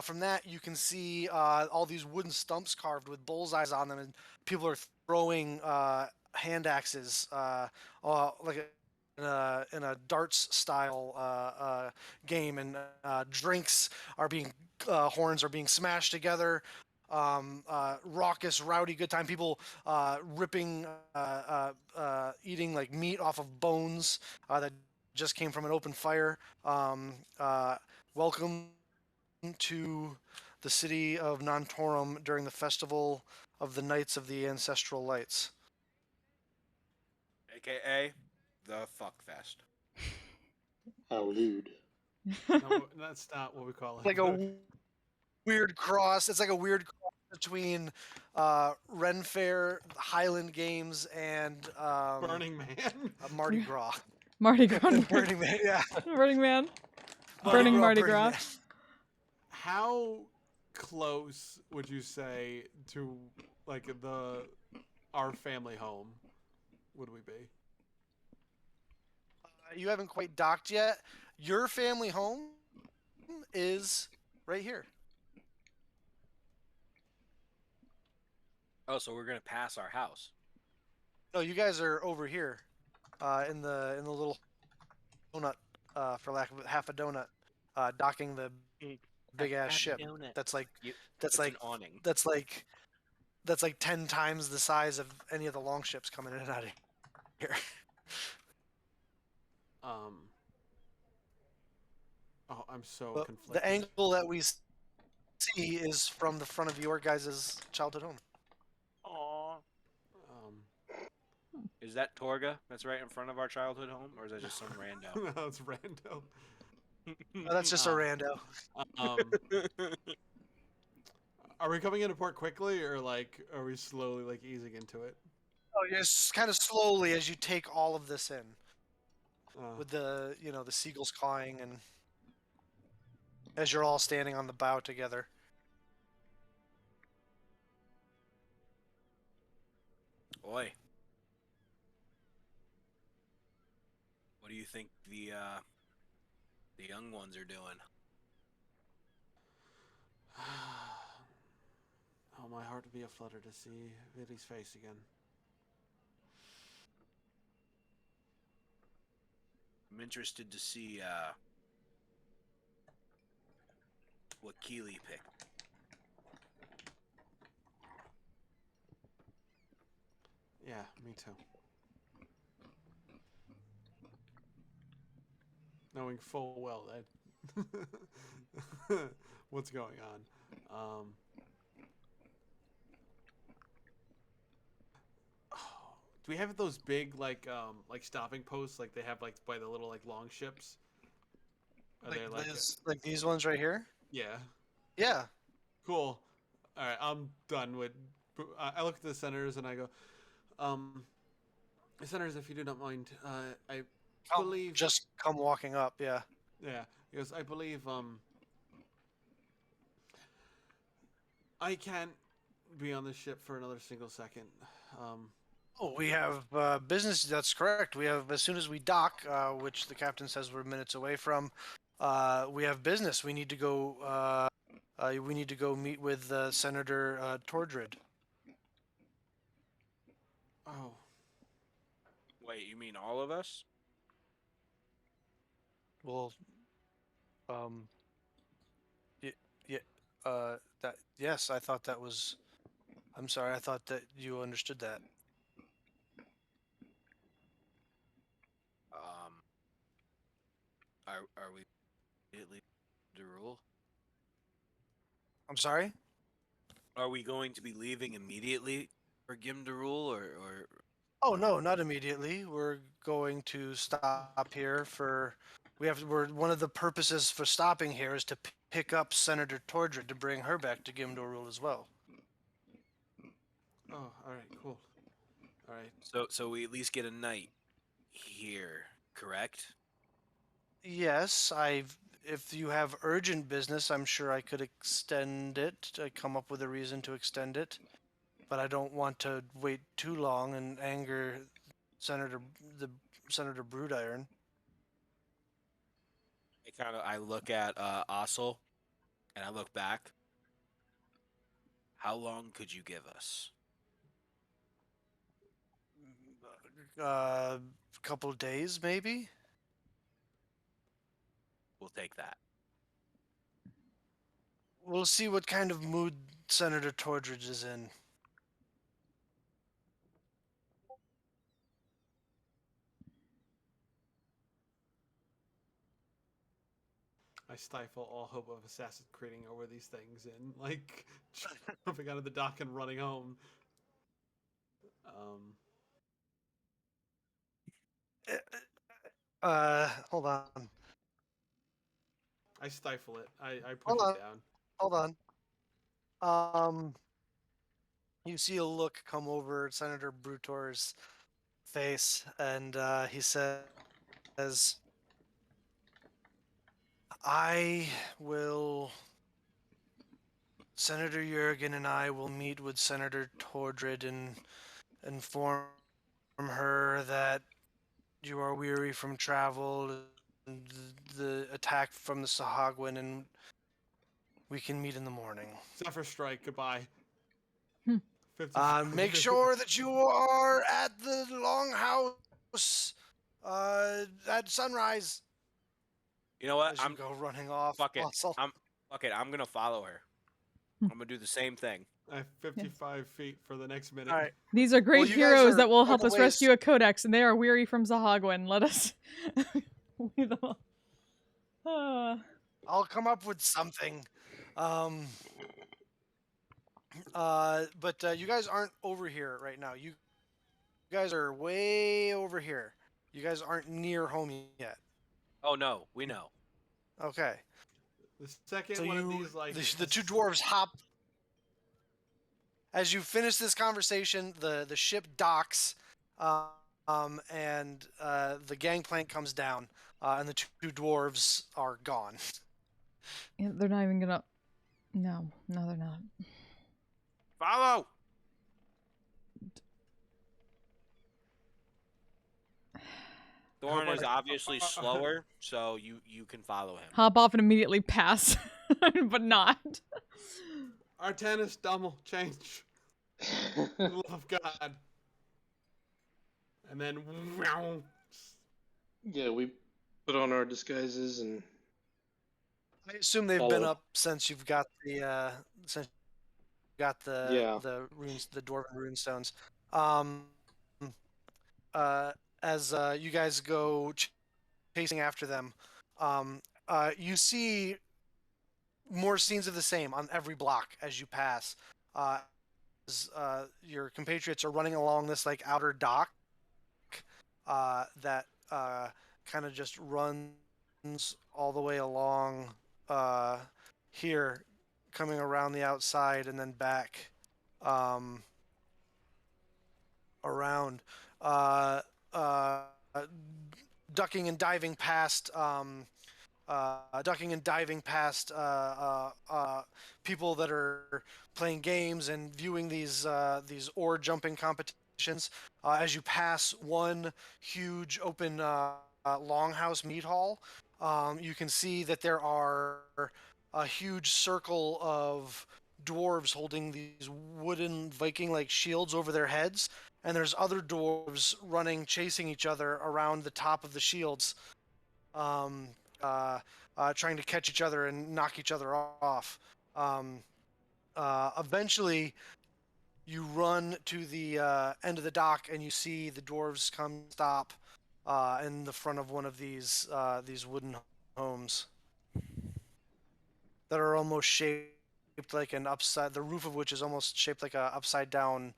from that, you can see all these wooden stumps carved with bullseyes on them, and people are throwing hand axes, like in a darts style game, and drinks are being horns are being smashed together. Raucous, rowdy, good time. People ripping, eating like meat off of bones that just came from an open fire. Welcome to the city of Nantorum during the festival of the Knights of the Ancestral Lights. AKA the fuck fest. How lewd. No, that's not what we call it. Like a weird cross. It's like a weird cross between Ren Fair, Highland Games, and Burning Man. Mardi Gras. Mardi Gras. Burning Man, yeah. Burning Man. Mardi Burning Gras, Mardi Burning Gras. Man. How close would you say to like our family home would we be? You haven't quite docked yet. Your family home is right here. Oh, so we're gonna pass our house. No, you guys are over here, in the little donut, for lack of half a donut, docking the big ass ship. That's like You, that's it's like an awning. that's like that's like 10 times the size of any of the long ships coming in and out of here. Um. Oh, I'm so But conflicted. the angle that we see is from the front of your guys' childhood home. Aww. Um. Is that Torga that's right in front of our childhood home, or is that just some rando? No, it's random. That's just a rando. Are we coming into port quickly, or like are we slowly like easing into it? Oh, just kind of slowly as you take all of this in, Uh, with the the seagulls cawing, and as you're all standing on the bow together. Oi. What do you think the young ones are doing? Oh, my heart would be a flutter to see Viddy's face again. I'm interested to see what Keeley picked. Yeah, me too. Knowing full well that what's going on. Do we have those big like stopping posts like they have like by the little like long ships? Are they like like these ones right here? yeah, Yeah. cool. All right, I'm done with. I look at the senators and I go, senators, if you do not mind, I believe Just come walking up, yeah. yeah, because I believe I can't be on the ship for another single second. Oh, we have business. That's correct. We have, as soon as we dock, which the captain says we're minutes away from, we have business. We need to go. We need to go meet with Senator Tordred. Oh, Wait, you mean all of us? Well, um, yeah, that yes, I thought that was. I'm sorry. I thought that you understood that. Are we immediately to rule? I'm sorry. Are we going to be leaving immediately for Gim to rule, or Oh no, not immediately. We're going to stop here for. We're one of the purposes for stopping here is to pick up Senator Tordred to bring her back to Gimdorul as well. oh, all right, cool. All right, so we at least get a night here, correct? Yes, if you have urgent business, I'm sure I could extend it. I come up with a reason to extend it, but I don't want to wait too long and anger Senator Senator Broodiron. I look at Ossel, and I look back. How long could you give us? A couple of days, maybe. We'll take that. We'll see what kind of mood Senator Tordred is in. I stifle all hope of assassin creating over these things and like jumping out of the dock and running home. Hold on. I stifle it. I push Hold it on. down. Hold on. You see a look come over Senator Brutor's face, and he says, I will. Senator Jurgen and I will meet with Senator Tordred and inform her that you are weary from travel and the attack from the Sahagwin, and we can meet in the morning. Zephyr strike. Goodbye. 55 Make sure that you are at the Longhouse at sunrise. You know what? As you go running off. Fuck it. Fossil. Fuck it. I'm gonna follow her. I'm gonna do the same thing. I have 55 feet for the next minute. All right. These are great you guys heroes are that will quite help a us ways- rescue a codex, and they are weary from Sahagwin. Let us leave them all. I'll come up with something. But you guys aren't over here right now. You guys are way over here. You guys aren't near home yet. Oh no, we know. Okay. The second So one of you, these like the two dwarves hop. As you finish this conversation, the ship docks, and the gangplank comes down, and the two dwarves are gone. Yeah, they're not even gonna. No, they're not. Follow. Thorn is obviously slower, so you can follow him. Hop off and immediately pass, but not. Artanis Dummel, change. For the love of God. And then, Yeah, we put on our disguises and I assume they've been follow. up since you've got Yeah. the runes, the dwarven rune stones. Um, as you guys go chasing after them, you see more scenes of the same on every block as you pass. As your compatriots are running along this like outer dock that kind of just runs all the way along here, coming around the outside and then back around, uh, uh, ducking and diving past. Ducking and diving past people that are playing games and viewing these oar jumping competitions. As you pass one huge open longhouse meat hall, you can see that there are a huge circle of dwarves holding these wooden Viking-like shields over their heads, and there's other dwarves running, chasing each other around the top of the shields. Um, Trying to catch each other and knock each other off. Eventually, you run to the end of the dock and you see the dwarves come stop in the front of one of these wooden homes that are almost shaped like an upside. The roof of which is almost shaped like a upside down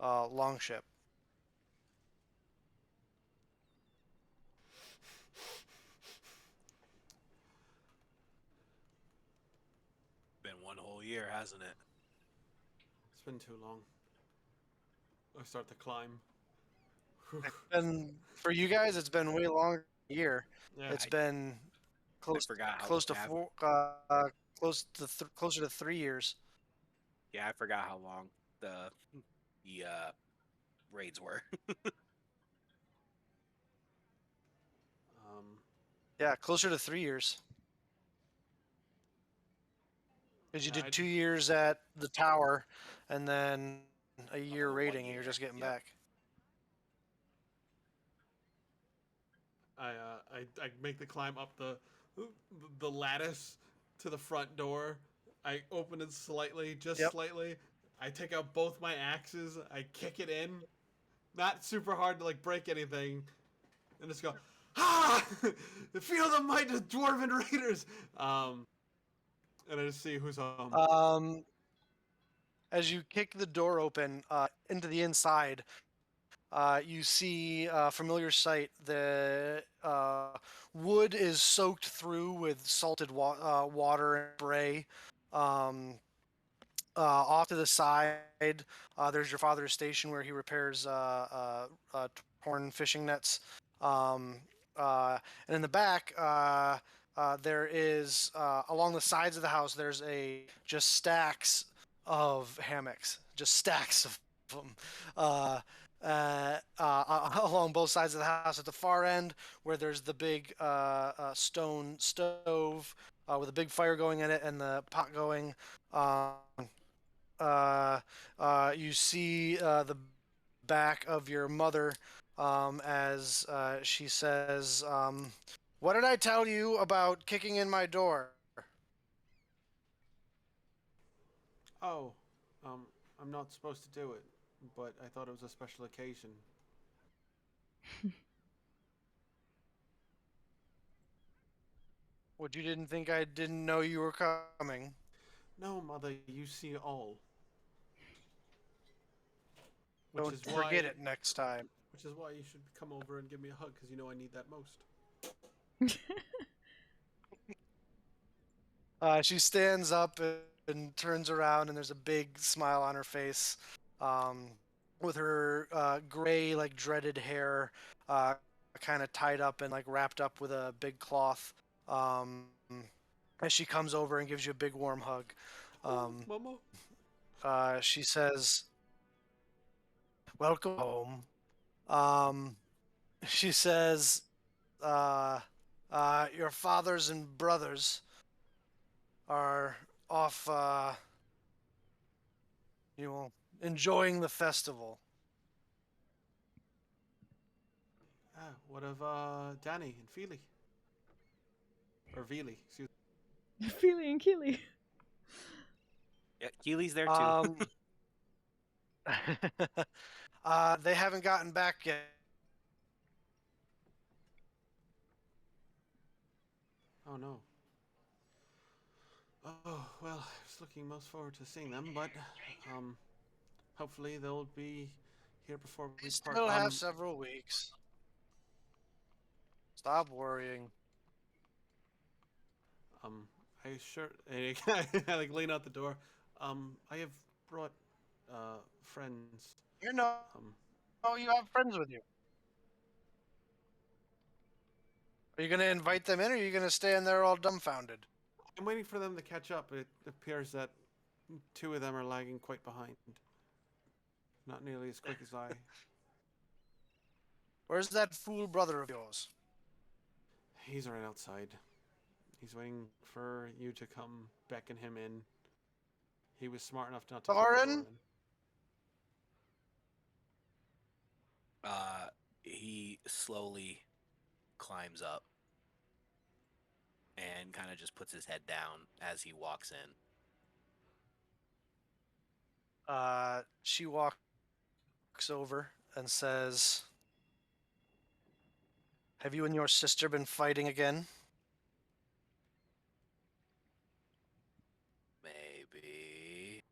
longship. Been one whole year, hasn't it? it's been too long. I start to climb. And for you guys, it's been way longer than a year. Yeah. It's been close forgot how close to long closer to 3 years. Yeah, I forgot how long the raids were. Um, Yeah, closer to 3 years. Because you yeah, did 2 years at the tower, and then a year Oh, 1 raiding, and year. you're just getting Yep. back. I make the climb up the lattice to the front door. I open it slightly, just Yep. slightly. I take out both my axes. I kick it in, not super hard to like break anything, and just go, "Ha! Feel the might of dwarven raiders!" And I just see who's home. As you kick the door open into the inside, you see a familiar sight. The wood is soaked through with salted water and spray. Off to the side, there's your father's station where he repairs torn fishing nets. And in the back, there is along the sides of the house. There's just stacks of hammocks, just stacks of them. Along both sides of the house. At the far end, where there's the big stone stove with a big fire going in it and the pot going. You see the back of your mother as she says, "What did I tell you about kicking in my door?" Oh, I'm not supposed to do it, but I thought it was a special occasion. What, you didn't think I didn't know you were coming? No, mother, you see all. Which Don't is forget why, it next time. which is why you should come over and give me a hug, because you know I need that most. She stands up and turns around, and there's a big smile on her face, with her gray, like dreaded hair, kind of tied up and like wrapped up with a big cloth. As she comes over and gives you a big warm hug, Mama? she says, "Welcome home." Um, she says, "Your fathers and brothers are off, enjoying the festival. What of Danny and Feely? Or Veely, excuse Feely and Keely. Yeah, Keely's there too. They haven't gotten back yet. Oh no. Oh, well, I was looking most forward to seeing them, but hopefully they'll be here before We we still depart. have several weeks. Stop worrying. I sure I like lean out the door. I have brought friends. You know, you have friends with you. Are you going to invite them in, or are you going to stay in there all dumbfounded? I'm waiting for them to catch up. It appears that 2 of them are lagging quite behind. Not nearly as quick as I. Where's that fool brother of yours? He's right outside. He's waiting for you to come beckon him in. He was smart enough not to kick the door Thorin? in. He slowly climbs up and kind of just puts his head down as he walks in. She walks over and says, "Have you and your sister been fighting again?" Maybe.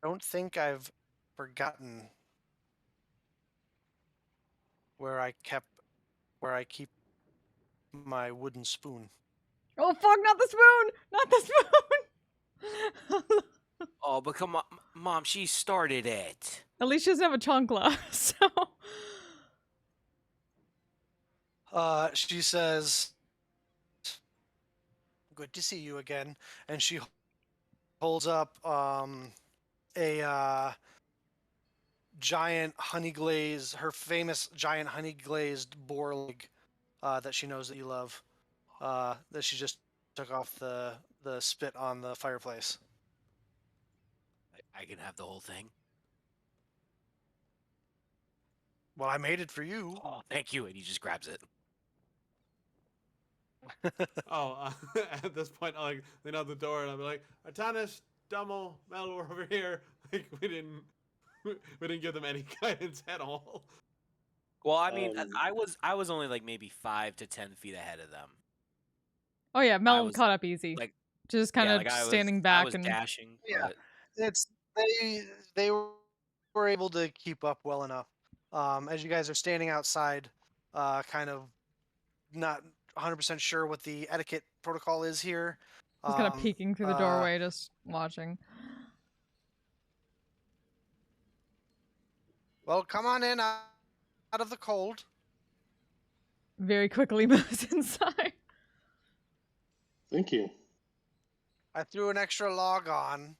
Don't think I've forgotten where I keep my wooden spoon. Oh fuck! Not the spoon! Not the spoon! Oh, but come on, Mom, she started it. At least she doesn't have a chancla, so. She says, "Good to see you again," and she holds up a giant honey glazed, her famous giant honey glazed boar leg that she knows that you love. That she just took off the spit on the fireplace. I can have the whole thing. Well, I made it for you. Oh, thank you. And he just grabs it. At this point, I'll like lean out the door and I'll be like, Artanis, Dummel, Mel, we're over here. Like we didn't give them any guidance at all. Well, I mean, I was only like maybe 5 to 10 feet ahead of them. Oh yeah, Mel was, caught up easy. Like, just kind of standing back I was and dashing. Yeah. But... They were able to keep up well enough. As you guys are standing outside, kind of not 100% sure what the etiquette protocol is here. just kind of peeking through the doorway, just watching. Well, come on in out of the cold. Very quickly moves inside. Thank you. I threw an extra log on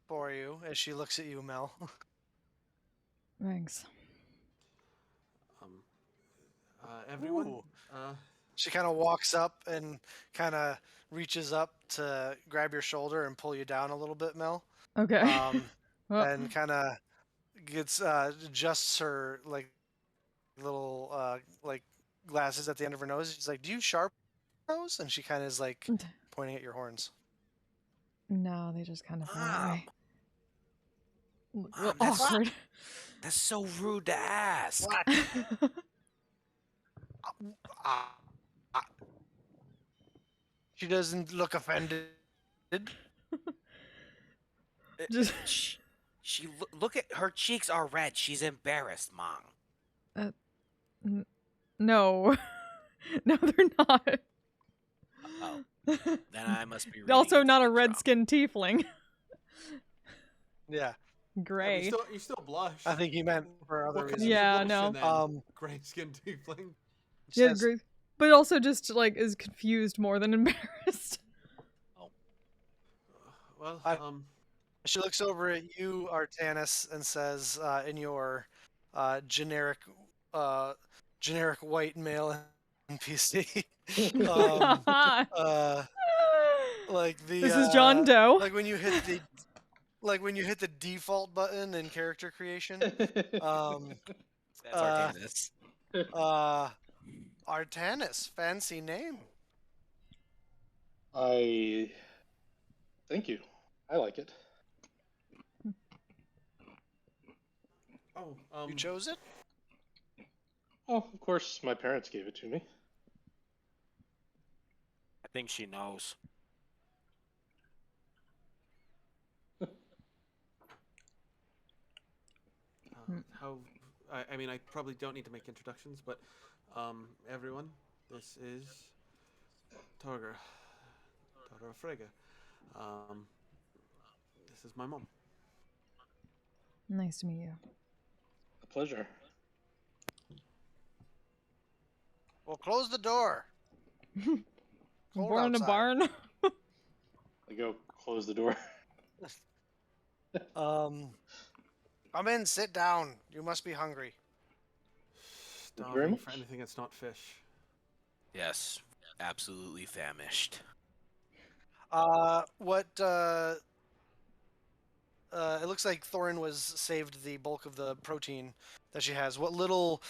for you as she looks at you, Mel. Thanks. Everyone. Ooh. She kind of walks up and kind of reaches up to grab your shoulder and pull you down a little bit, Mel. Okay. Well, And kind of gets adjusts her like little like glasses at the end of her nose. She's like, "Do you sharp nose?" And she kind of is like pointing at your horns. no, they just kind of fly away. Mom, Awkward. That's so rude to ask. What? She doesn't look offended. Just She look at her cheeks are red. She's embarrassed, Mom. no, no, they're not. Oh, then I must be. Also, reading not a things wrong. red-skinned tiefling. Yeah, Gray. You still blush. I think he meant for other What kind reasons. of Yeah, blush no. then? Gray skin tiefling. Yeah, Says, Gray. But also just like is confused more than embarrassed. Well, She looks over at you, Artanis, and says in your generic generic white male NPC. um, uh, like the This is John Doe. like when you hit the default button in character creation. Um, That's uh, Artanis. Artanis, fancy name. Thank you. I like it. Oh, You chose it? Oh, of course, my parents gave it to me. I think she knows. how? I mean, I probably don't need to make introductions, but everyone, this is Torger, daughter of Frege. This is my mom. Nice to meet you. A pleasure. Well, close the door. Cold Born in a outside. barn. I go close the door. Come in, sit down. You must be hungry. Thank you very Starving for much. anything that's not fish. Yes, absolutely famished. It looks like Thorin was saved the bulk of the protein that she has. What little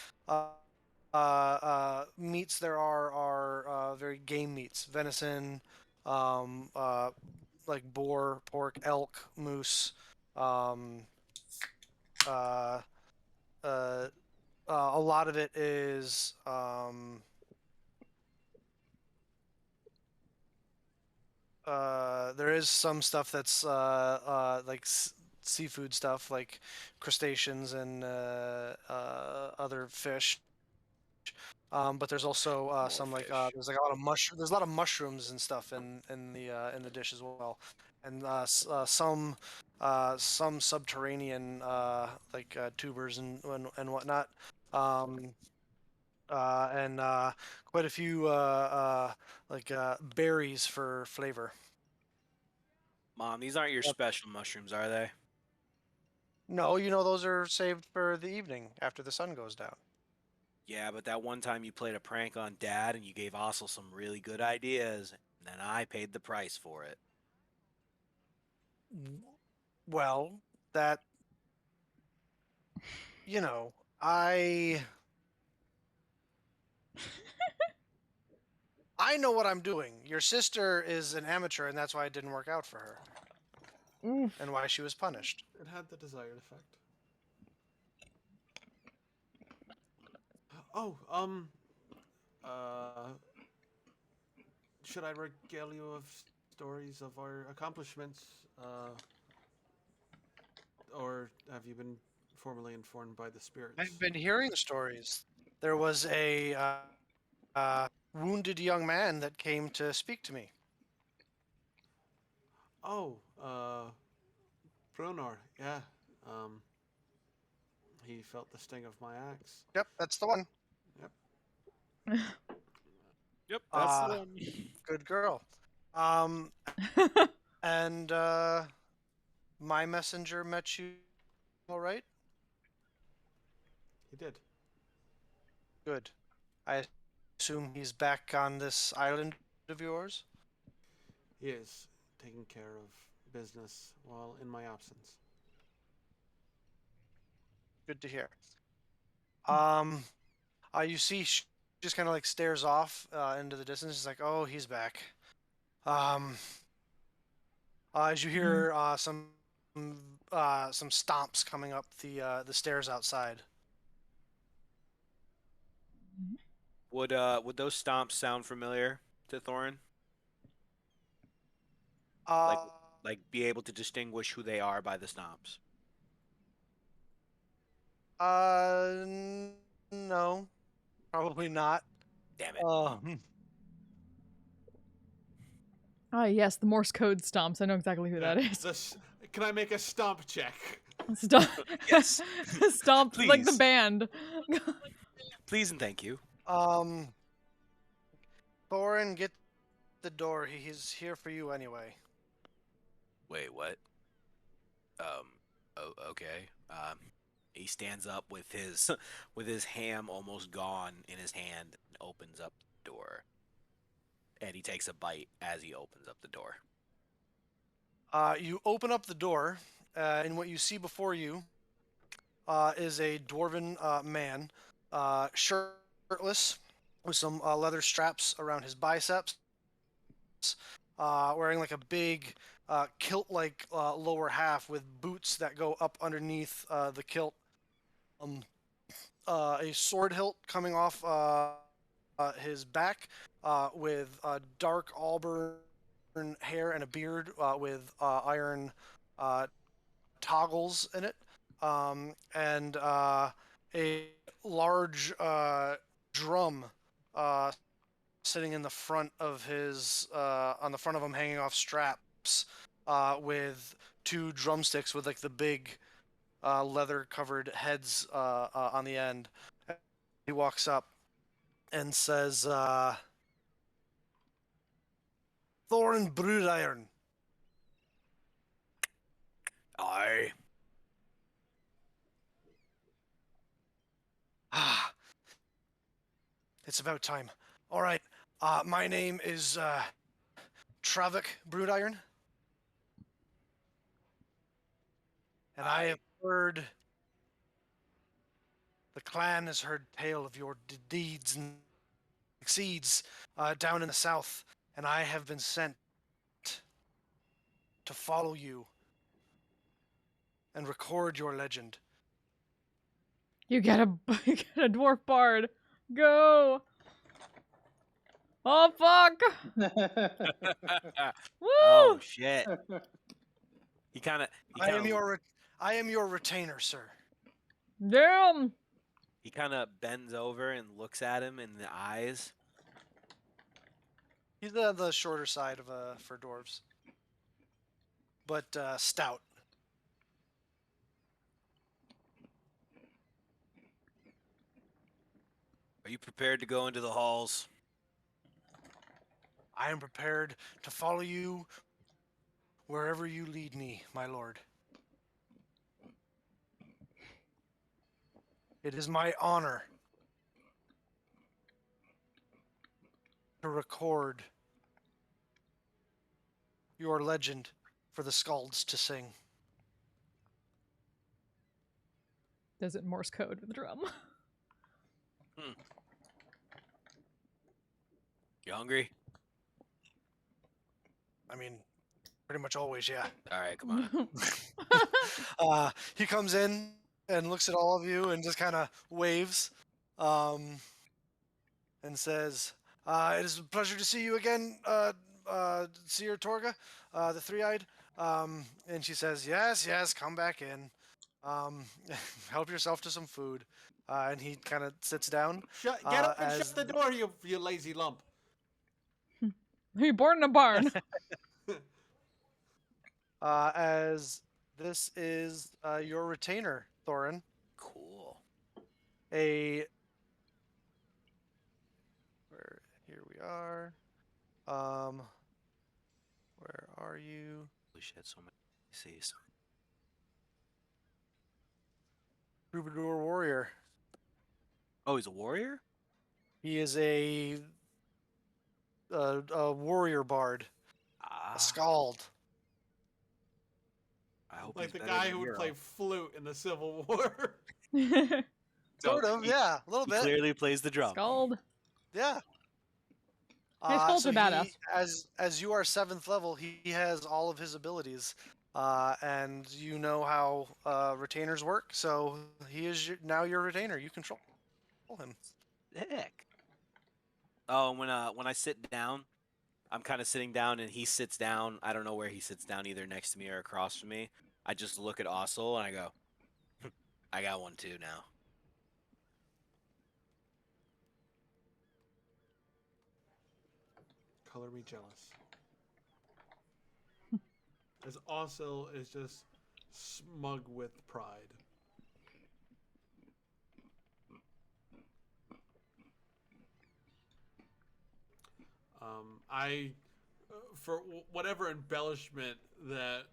meats there are very game meats: venison, like boar, pork, elk, moose. Um, uh, a lot of it is there is some stuff that's like seafood stuff, like crustaceans and other fish. But there's also More some like fish. there's like a lot of there's a lot of mushrooms and stuff in the dish as well, and some subterranean like tubers and whatnot. Um, and quite a few like berries for flavor. Mom, these aren't your Yep. special mushrooms, are they? No, those are saved for the evening after the sun goes down. Yeah, but that one time you played a prank on Dad and you gave Ossel some really good ideas, and then I paid the price for it. Well, that I know what I'm doing. Your sister is an amateur, and that's why it didn't work out for her, Oof. and why she was punished. It had the desired effect. Oh, should I regale you of stories of our accomplishments, or have you been formally informed by the spirits? I've been hearing stories. There was a wounded young man that came to speak to me. Oh, Brunor, yeah. He felt the sting of my axe. Yep, that's the one. Yep. Yep, that's the one. Good girl. And my messenger met you all right? He did. Good. I assume he's back on this island of yours? He is taking care of business while in my absence. Good to hear. You see, she just kind of like stares off into the distance. She's like, "Oh, he's back." As you hear some stomps coming up the stairs outside. Would those stomps sound familiar to Thorin? Uh, Like be able to distinguish who they are by the stomps? no, probably not. Damn it. Ah, yes, the Morse code stomps. I know exactly who that is. Can I make a stomp check? Stomp. Yes. Stomp like the Please. band. Please and thank you. Thorin, get the door. He's here for you anyway. Wait, what? Oh, okay. He stands up with his with his ham almost gone in his hand and opens up the door. And he takes a bite as he opens up the door. You open up the door, and what you see before you is a dwarven man, shirtless, with some leather straps around his biceps, wearing like a big kilt-like lower half with boots that go up underneath the kilt. A sword hilt coming off his back, with dark auburn hair and a beard with iron toggles in it, and a large drum sitting in the front of his on the front of him, hanging off straps, with two drumsticks with like the big leather covered heads on the end. He walks up and says, Thorin Broodiron. Aye. Ah, it's about time. All right, my name is Travik Broodiron, and I have heard, the clan has heard tale of your deeds and succeeds down in the south, and I have been sent to follow you and record your legend. You get a you get a dwarf bard. Go. Oh fuck. Woo! Oh shit. He kind of I am your retainer, sir. Damn. he kind of bends over and looks at him in the eyes. He's the shorter side of for dwarves, but stout. Are you prepared to go into the halls? I am prepared to follow you wherever you lead me, my lord. It is my honor to record your legend for the skalds to sing. Does it Morse code with the drum? You hungry? I mean, pretty much always, yeah. All right, come on. He comes in and looks at all of you and just kind of waves, and says, "It is a pleasure to see you again, Seer Torga, the three-eyed." And she says, "Yes, come back in. Help yourself to some food." And he kind of sits down. Get up and as shut the door, you lazy lump. Are you born in a barn? As this is your retainer, Thorin. Cool. Here we are. Where are you? Holy shit, so many C's. Troubadour warrior. Oh, he's a warrior? He is a warrior bard, Ah, a skald. I hope Like he's the better guy than who would Nero. play flute in the Civil War. Sort of, yeah, a little He bit. clearly plays the drum. Scald. Yeah. His skalds So are badass. as you are 7th level, he has all of his abilities, and you know how retainers work. So he is now your retainer. You control him. Heck. Oh, when I sit down, I'm kind of sitting down and he sits down. I don't know where he sits down, either next to me or across from me. I just look at Ossel and I go, I got one too now. Color me jealous. As Ossel is just smug with pride. For whatever embellishment that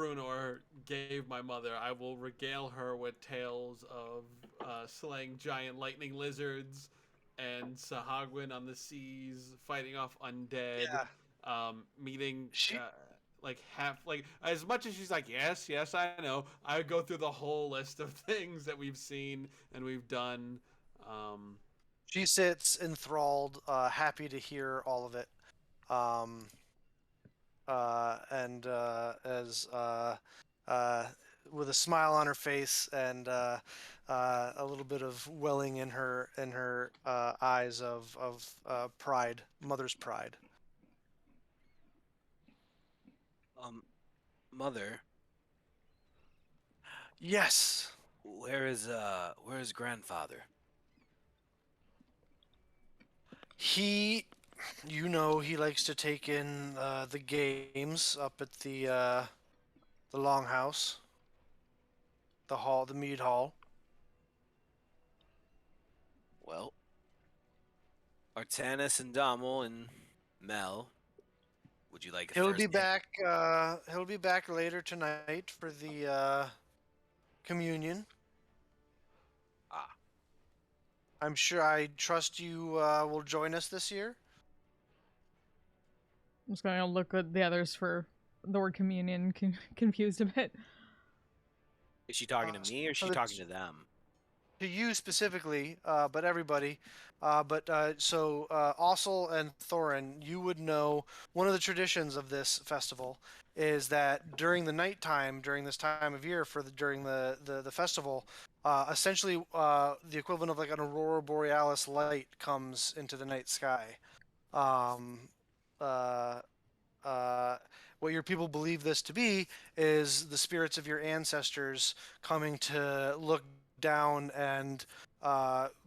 Brunor gave my mother, I will regale her with tales of slaying giant lightning lizards and Sahagwin on the seas, fighting off undead, meeting She like as much as she's like, yes, I know. I would go through the whole list of things that we've seen and we've done. she sits enthralled, happy to hear all of it. Um, and as with a smile on her face and a little bit of welling in her eyes of pride, mother's pride. Mother, Yes, where is grandfather? he, he likes to take in the games up at the longhouse, the mead hall. Well, Artanis and Dommel and Mel. Would you like a He'll first be name? back. He'll be back later tonight for the communion. Ah, I'm sure. I trust you will join us this year. I'm just gonna look at the others for the word communion, confused a bit. is she talking to me or is So she talking it's to them? to you specifically, but everybody. So Ossel and Thorin, you would know one of the traditions of this festival is that during the nighttime, during this time of year, during the festival, essentially the equivalent of like an aurora borealis light comes into the night sky. Um, uh, uh, what your people believe this to be is the spirits of your ancestors coming to look down and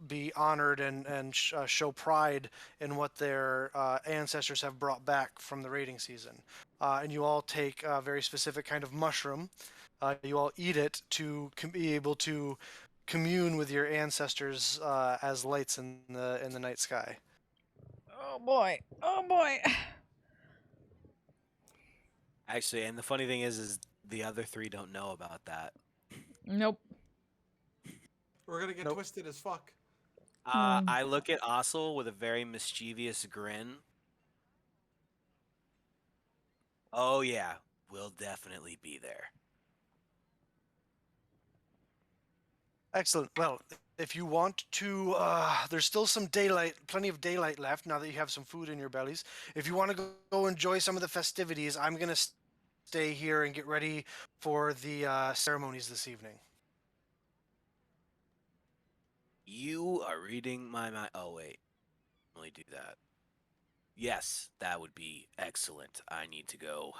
be honored and show pride in what their ancestors have brought back from the raiding season. And you all take a very specific kind of mushroom. You all eat it to be able to commune with your ancestors as lights in the night sky. Oh boy. Oh boy. Actually, and the funny thing is the other three don't know about that. Nope. We're gonna get Nope. twisted as fuck. I look at Ossel with a very mischievous grin. Oh yeah, we'll definitely be there. Excellent. Well, if you want to, there's still some daylight, plenty of daylight left now that you have some food in your bellies. If you want to go enjoy some of the festivities, I'm going to stay here and get ready for the ceremonies this evening. You are reading my mind. Oh wait, only do that. Yes, that would be excellent. I need to go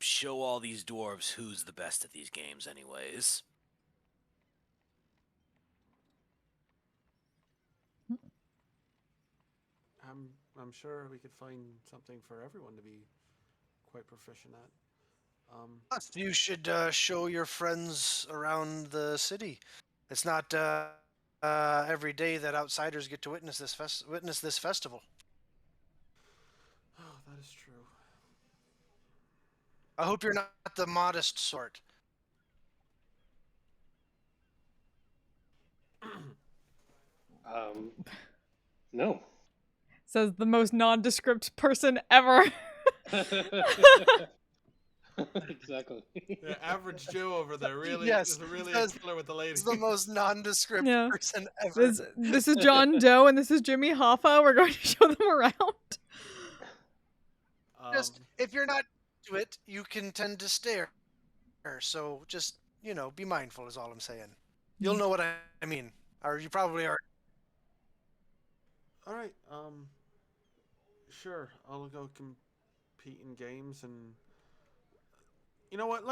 show all these dwarves who's the best at these games, anyways. I'm sure we could find something for everyone to be quite proficient at. Plus, you should show your friends around the city. It's not every day that outsiders get to witness this festival. Oh, that is true. I hope you're not the modest sort. No. Says the most nondescript person ever. Exactly. The average Joe over there really Yes, is really a that's- killer with the lady. He's the most nondescript Yeah. person ever. This is John Doe and this is Jimmy Hoffa. We're going to show them around. Just if you're not to it, you can tend to stare. So just be mindful is all I'm saying. You'll know what I mean, or you probably are. All right. Sure. I'll go compete in games, and you know what?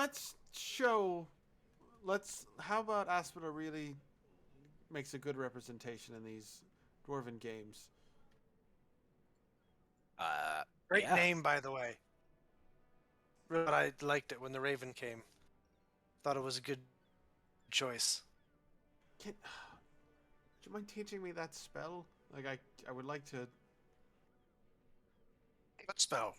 How about Aspida really makes a good representation in these dwarven games? Great Yeah. name, by the way. But I liked it when the Raven came. Thought it was a good choice. Do you mind teaching me that spell? Like I would like to. What spell?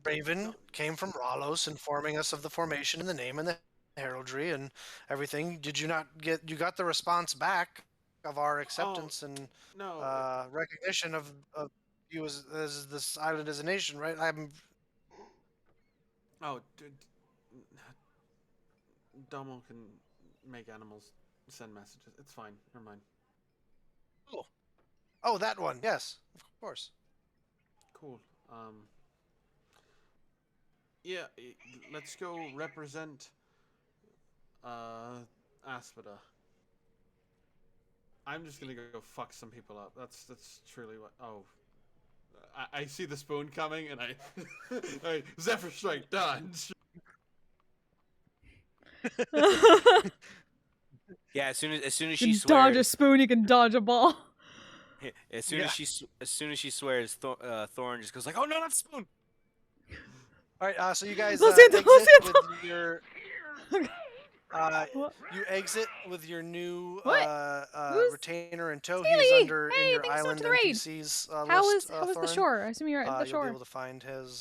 Raven came from Ralos, informing us of the formation and the name and the heraldry and everything. Did you not get? You got the response back of our acceptance and No. recognition of you as this island as a nation, right? Oh, Domo can make animals send messages. It's fine. Never mind. Oh, that one. Yes, of course. Cool. Yeah, let's go represent Aspida. I'm just gonna go fuck some people up. That's truly what. Oh, I see the spoon coming, and I Zephyr Strike dodge. Yeah, as soon as You she can dodge a swears, spoon, you can dodge a ball. as soon as she swears, Thorn just goes like, "Oh no, not spoon!" All right. So you guys Lo siento, lo exit siento. with your. What? You exit with your new What? Who's- retainer in tow. He Steely! is under in Hey, your thanks so much island for the raid. NPCs How list. was the Thorin. shore? I assume you're at the You'll be shore. able to find his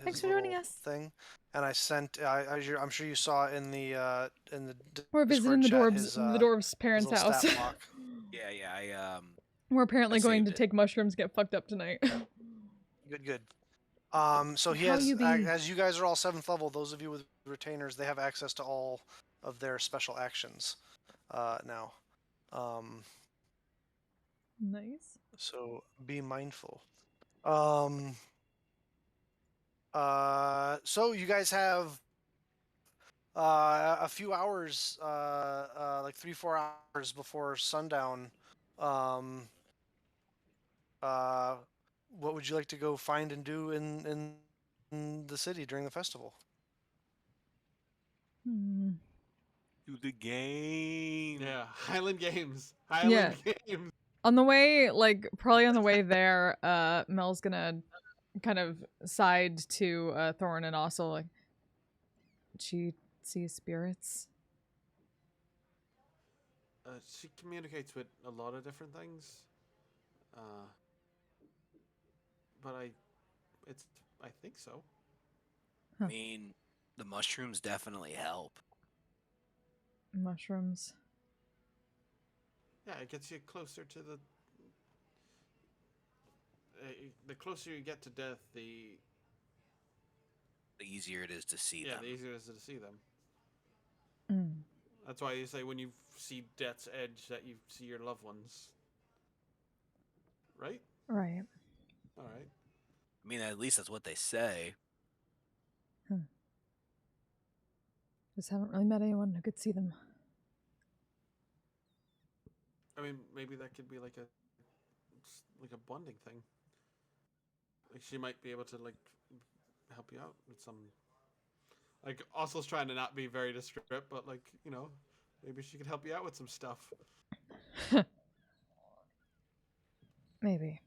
Thanks for joining little us. thing. And I sent. I'm sure you saw in the We're visiting the Discord chat dwarves, his, the dwarves' his parents' little house. stat block. Yeah, We're apparently I going saved to it. take mushrooms, get fucked up tonight. Good. So he How has, you be? as you guys are all 7th level, those of you with retainers, they have access to all of their special actions now. Nice. So be mindful. So you guys have a few hours, like 3-4 hours before sundown. What would you like to go find and do in the city during the festival? Hmm. Do the game. Yeah, Highland Games. Highland Games. On the way, like probably on the way there, Mel's gonna kind of side to Thorn and also like, she sees spirits. She communicates with a lot of different things. But I think so. I mean, the mushrooms definitely help. Mushrooms. Yeah, it gets you closer to the closer you get to death, the easier it is to see them. the easier it is to see them. Mm. That's why you say when you see death's edge that you see your loved ones. Right? Right. All right. I mean, at least that's what they say. Just haven't really met anyone who could see them. I mean, maybe that could be like a bonding thing. Like she might be able to like help you out with some. Like Oslo's trying to not be very descriptive, but like maybe she could help you out with some stuff. Maybe.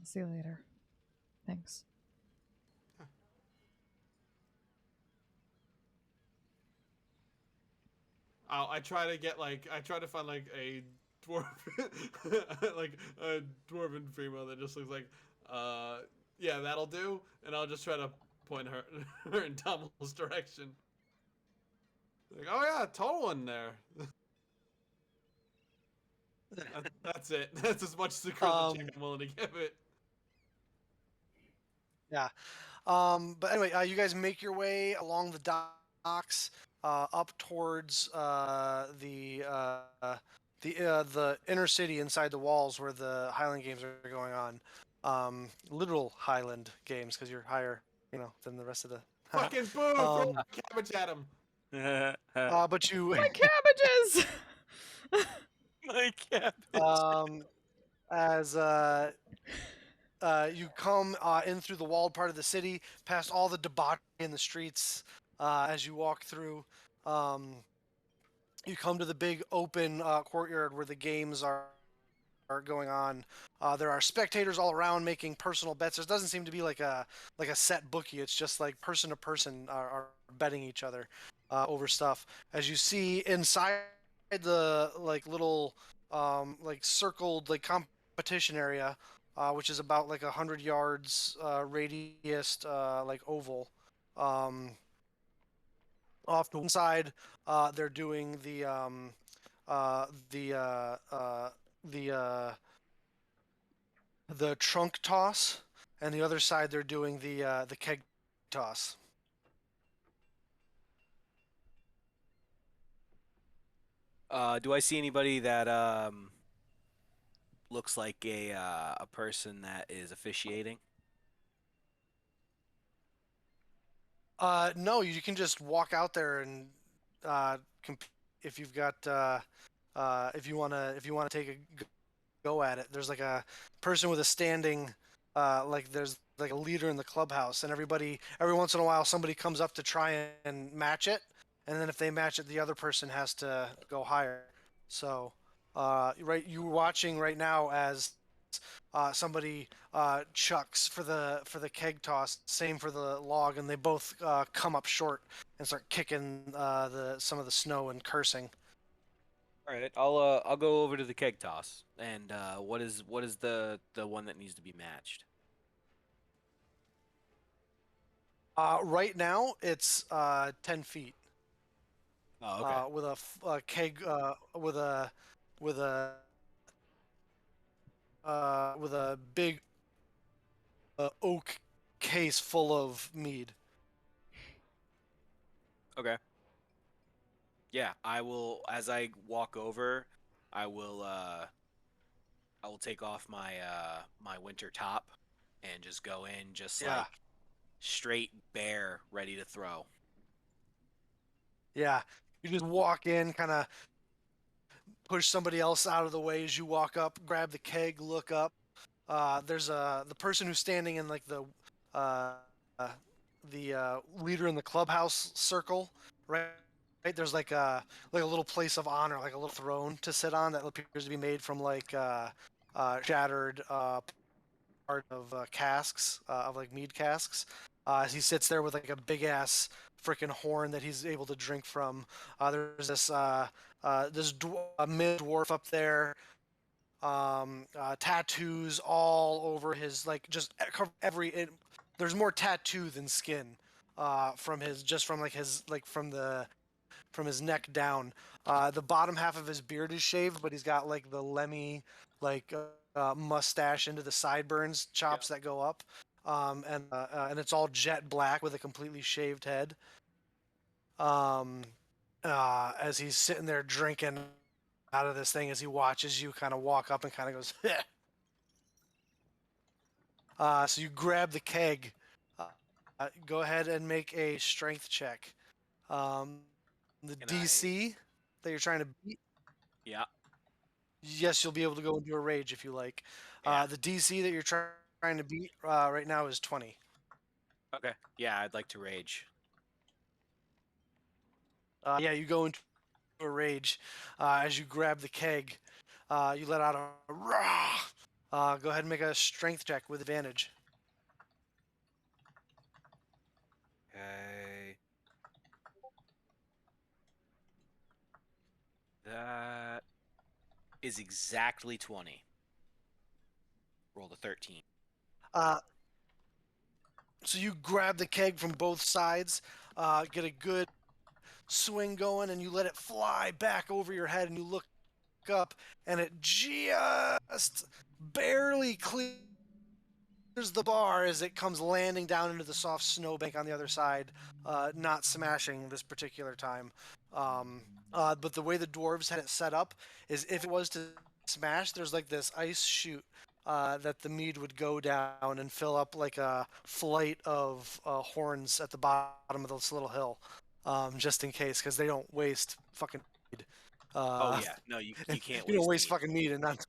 See you later. Thanks. I try to find like a dwarf, like a dwarven female that just looks like, yeah, that'll do, and I'll just try to point her in Dummel's direction. Like, oh yeah, tall one there. That's it. That's as much as the charisma check I'm willing to give it. Yeah. But anyway, you guys make your way along the docks up towards the inner city inside the walls where the Highland Games are going on. Literal Highland Games because you're higher, than the rest of the. Fucking boo! Throw cabbage at him. But you. My cabbages! My cabbage. As you come in through the walled part of the city, past all the debauchery in the streets. As you walk through, you come to the big open courtyard where the games are going on. There are spectators all around making personal bets. There doesn't seem to be like a set bookie. It's just like person to person are betting each other over stuff. As you see inside the like little like circled like competition area, which is about like 100 yards radius, like oval. Off to one side, they're doing uh, the uh, uh, the uh, the trunk toss, and the other side they're doing the keg toss. Do I see anybody that looks like a person that is officiating? No, you can just walk out there and if you've got if you wanna take a go at it. There's like a person with a standing, like there's like a leader in the clubhouse, and every once in a while somebody comes up to try and match it, and then if they match it, the other person has to go higher. So, right, you're watching right now as somebody chucks for the keg toss, same for the log, and they both come up short and start kicking the some of the snow and cursing. All right, I'll go over to the keg toss. And what is the one that needs to be matched? Right now, it's 10 feet. Oh, okay. With a keg, with a with a big oak case full of mead. Okay. Yeah, I will. As I walk over, I will I will take off my winter top and just go in just Yeah, like straight bare, ready to throw. yeah. You just walk in, kind of push somebody else out of the way as you walk up, grab the keg, look up. There's the person who's standing in like uh, uh, the leader in the clubhouse circle, right? Right, there's like a little place of honor, like a little throne to sit on that appears to be made from like shattered part of casks, of like mead casks. He sits there with like a big ass freaking horn that he's able to drink from. There's this mid dwarf up there, tattoos all over his like just there's more tattoo than skin from his just from like his like from his neck down. The bottom half of his beard is shaved, but he's got like the Lemmy like mustache into the sideburns, Yeah. chops that go up, and it's all jet black with a completely shaved head. Um, as he's sitting there drinking out of this thing, as he watches you kind of walk up and kind of goes, so you grab the keg. Go ahead and make a strength check. Um, the Can I? DC that you're trying to beat. Yeah. Yes, you'll be able to go into a rage if you like. Yeah. The DC that you're trying to beat right now is 20. Okay. Yeah, I'd like to rage. Yeah, you go into a rage as you grab the keg. You let out a rah. Go ahead and make a strength check with advantage. Okay. That is exactly 20. Rolled a 13. Uh, so you grab the keg from both sides, get a good swing going, and you let it fly back over your head, and you look up, and it just barely clears the bar as it comes landing down into the soft snowbank on the other side, not smashing this particular time. But the way the dwarves had it set up is if it was to smash, there's like this ice chute that the mead would go down and fill up like a flight of horns at the bottom of this little hill, just in case, because they don't waste fucking mead. Oh Uh, yeah. No, you can't you don't waste waste meat. fucking mead and not.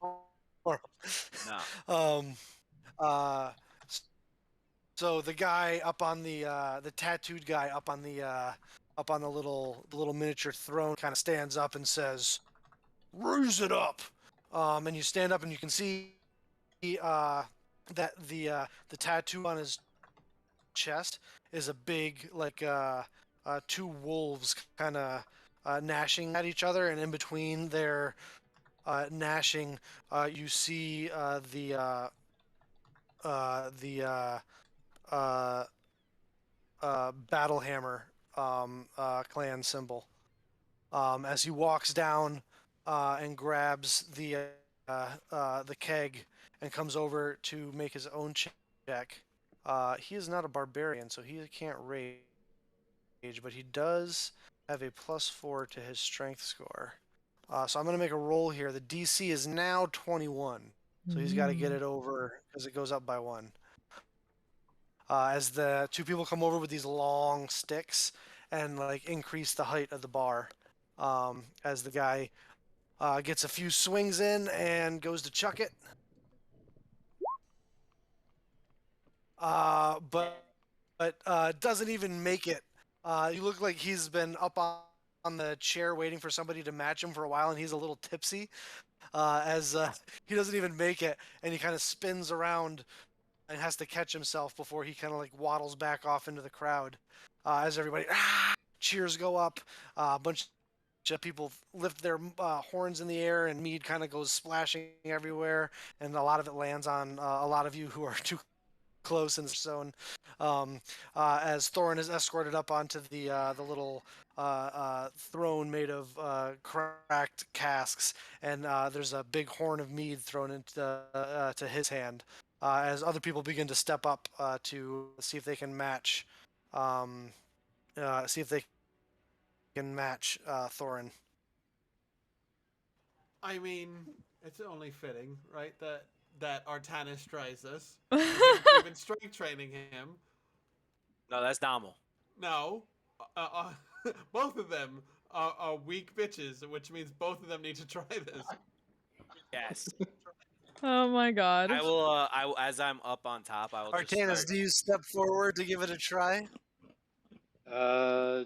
No. um, uh, so the guy up on the tattooed guy up on the little miniature throne kind of stands up and says, "Raise it up." And you stand up and you can see that the tattoo on his chest is a big like two wolves kind of gnashing at each other, and in between their gnashing, you see the uh, battle hammer clan symbol. As he walks down and grabs the keg and comes over to make his own check. He is not a barbarian, so he can't rage, but he does have a +4 to his strength score. So I'm going to make a roll here. The DC is now 21, so he's got to get it over because it goes up by 1. As the two people come over with these long sticks and like increase the height of the bar, as the guy gets a few swings in and goes to chuck it. But doesn't even make it. You look like he's been up on the chair waiting for somebody to match him for a while, and he's a little tipsy as he doesn't even make it, and he kind of spins around and has to catch himself before he kind of like waddles back off into the crowd as everybody cheers go up. A bunch of people lift their horns in the air, and mead kind of goes splashing everywhere, and a lot of it lands on a lot of you who are too close in the zone. As Thorin is escorted up onto the little throne made of cracked casks, and there's a big horn of mead thrown into to his hand. As other people begin to step up to see if they can match, Thorin. I mean, it's only fitting, right? That Artanis tries this. We've been strength training him. No, that's Dommel. No, both of them are weak bitches, which means both of them need to try this. Yes. Oh my god. I will. As I'm up on top, I will just Artanis, start. do you step forward to give it a try? Sure,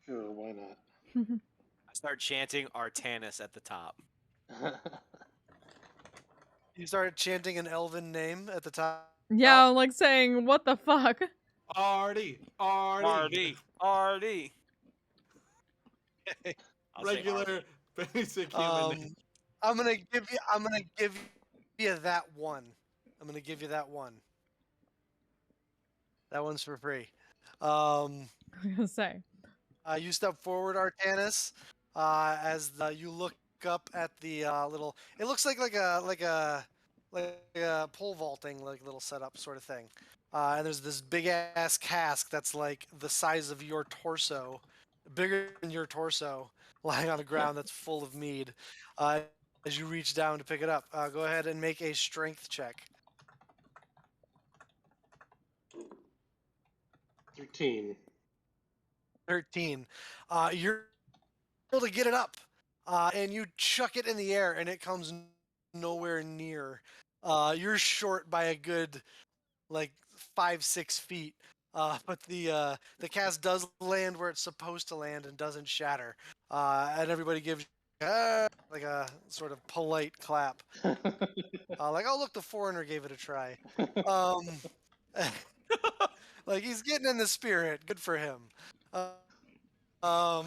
why not? I start chanting Artanis at the top. You start chanting an elven name at the top. Yeah, I'm like saying, what the fuck? Artie. Artie. Regular, basic human name. I'm gonna give you that one. I'm gonna give you that one. That one's for free. I'm gonna say. You step forward, Artanis, you look up at the little. It looks like a pole vaulting like little setup sort of thing. And there's this big ass cask that's like the size of your torso, bigger than your torso, lying on the ground that's full of mead. As you reach down to pick it up, go ahead and make a strength check. 13. 13. You're able to get it up, and you chuck it in the air, and it comes nowhere near. You're short by a good, like 5-6 feet. But the cast does land where it's supposed to land and doesn't shatter. And everybody gives like a sort of polite clap. Like, oh look, the foreigner gave it a try. Like he's getting in the spirit. Good for him. Well, how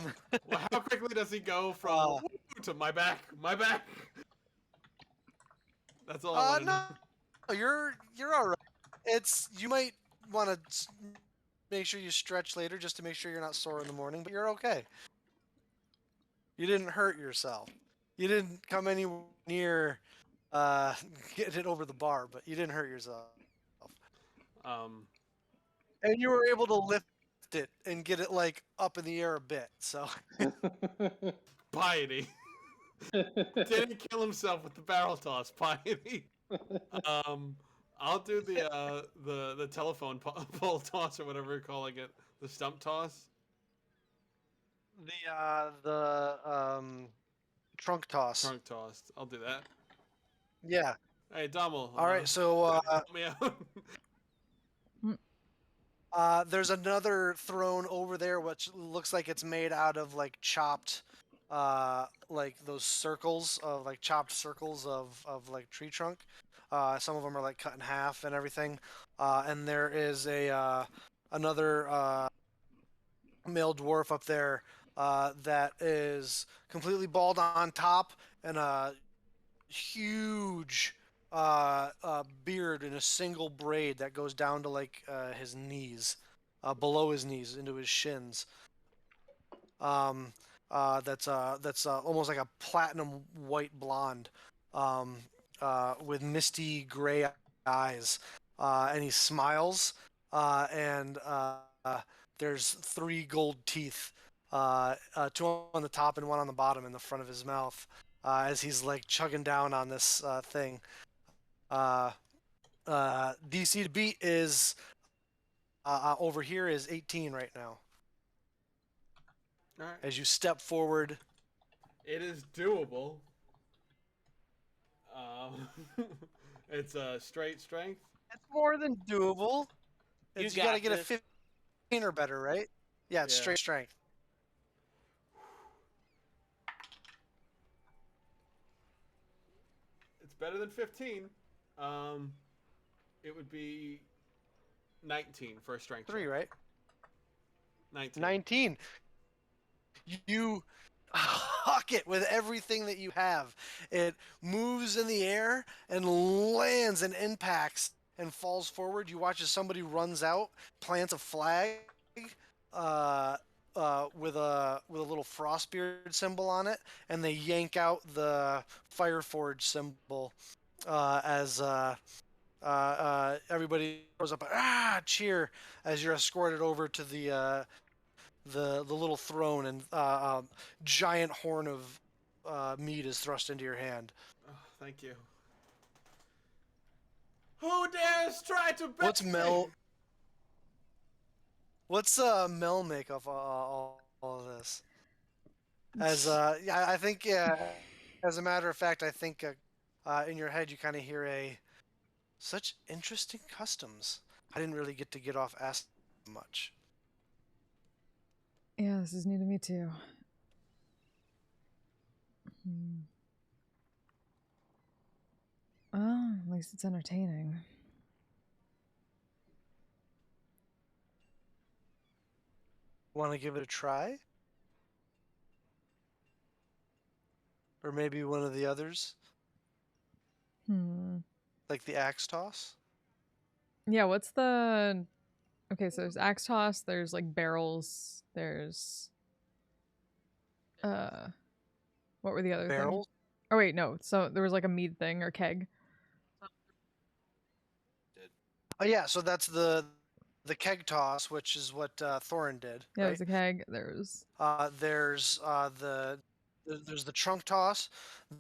quickly does he go from "Woo" to my back? That's all I want to know. No, you're all right. You might want to make sure you stretch later just to make sure you're not sore in the morning, but you're okay. You didn't hurt yourself. You didn't come anywhere near getting it over the bar, but you didn't hurt yourself. And you were able to lift it and get it like up in the air a bit. So Piety. Didn't kill himself with the barrel toss. Piety. I'll do the telephone pole toss or whatever you're calling it. The stump toss. the trunk toss. Trunk toss. I'll do that. Yeah. Hey, Dommel. All right. So help me out. there's another throne over there, which looks like it's made out of like chopped, like those circles of like chopped circles of like tree trunk. Some of them are like cut in half and everything. And there is another male dwarf up there that is completely bald on top and a huge beard in a single braid that goes down to like his knees, below his knees into his shins. That's almost like a platinum white blonde, um, with misty gray eyes, and he smiles, and there's three gold teeth, two on the top and one on the bottom in the front of his mouth, as he's like chugging down on this thing. Uh, DC to beat is over here is 18 right now. All right. As you step forward, It is doable. Um, it's a straight strength. it's more than doable. You You got to got get a this. 15 or better, right? Yeah, it's Yeah. straight strength. It's better than 15. It would be 19 for a strength 3, check. right? 19. 19. You huck it with everything that you have. It moves in the air and lands and impacts and falls forward. You watch as somebody runs out, plants a flag, uh, with a little Frostbeard symbol on it, and they yank out the Fireforge symbol, as everybody goes up, cheer, as you're escorted over to the little throne, and giant horn of meat is thrust into your hand. Oh, thank you. Who dares try to bet What's me? Mel? What's Mel make of all of this? As yeah, I think as a matter of fact, I think in your head you kind of hear a such interesting customs. I didn't really get off asking much. Yeah, this is new to me too. Oh, at least it's entertaining. Want to give it a try? Or maybe one of the others, like the axe toss? Yeah, what's the... Okay, so there's axe toss, there's like barrels, there's... What were the other things? Barrels? Oh wait, no. So there was like a mead thing or keg. Oh yeah, so that's the keg toss, which is what Thorin did, Yeah, right? there's a keg. There's There's the trunk toss.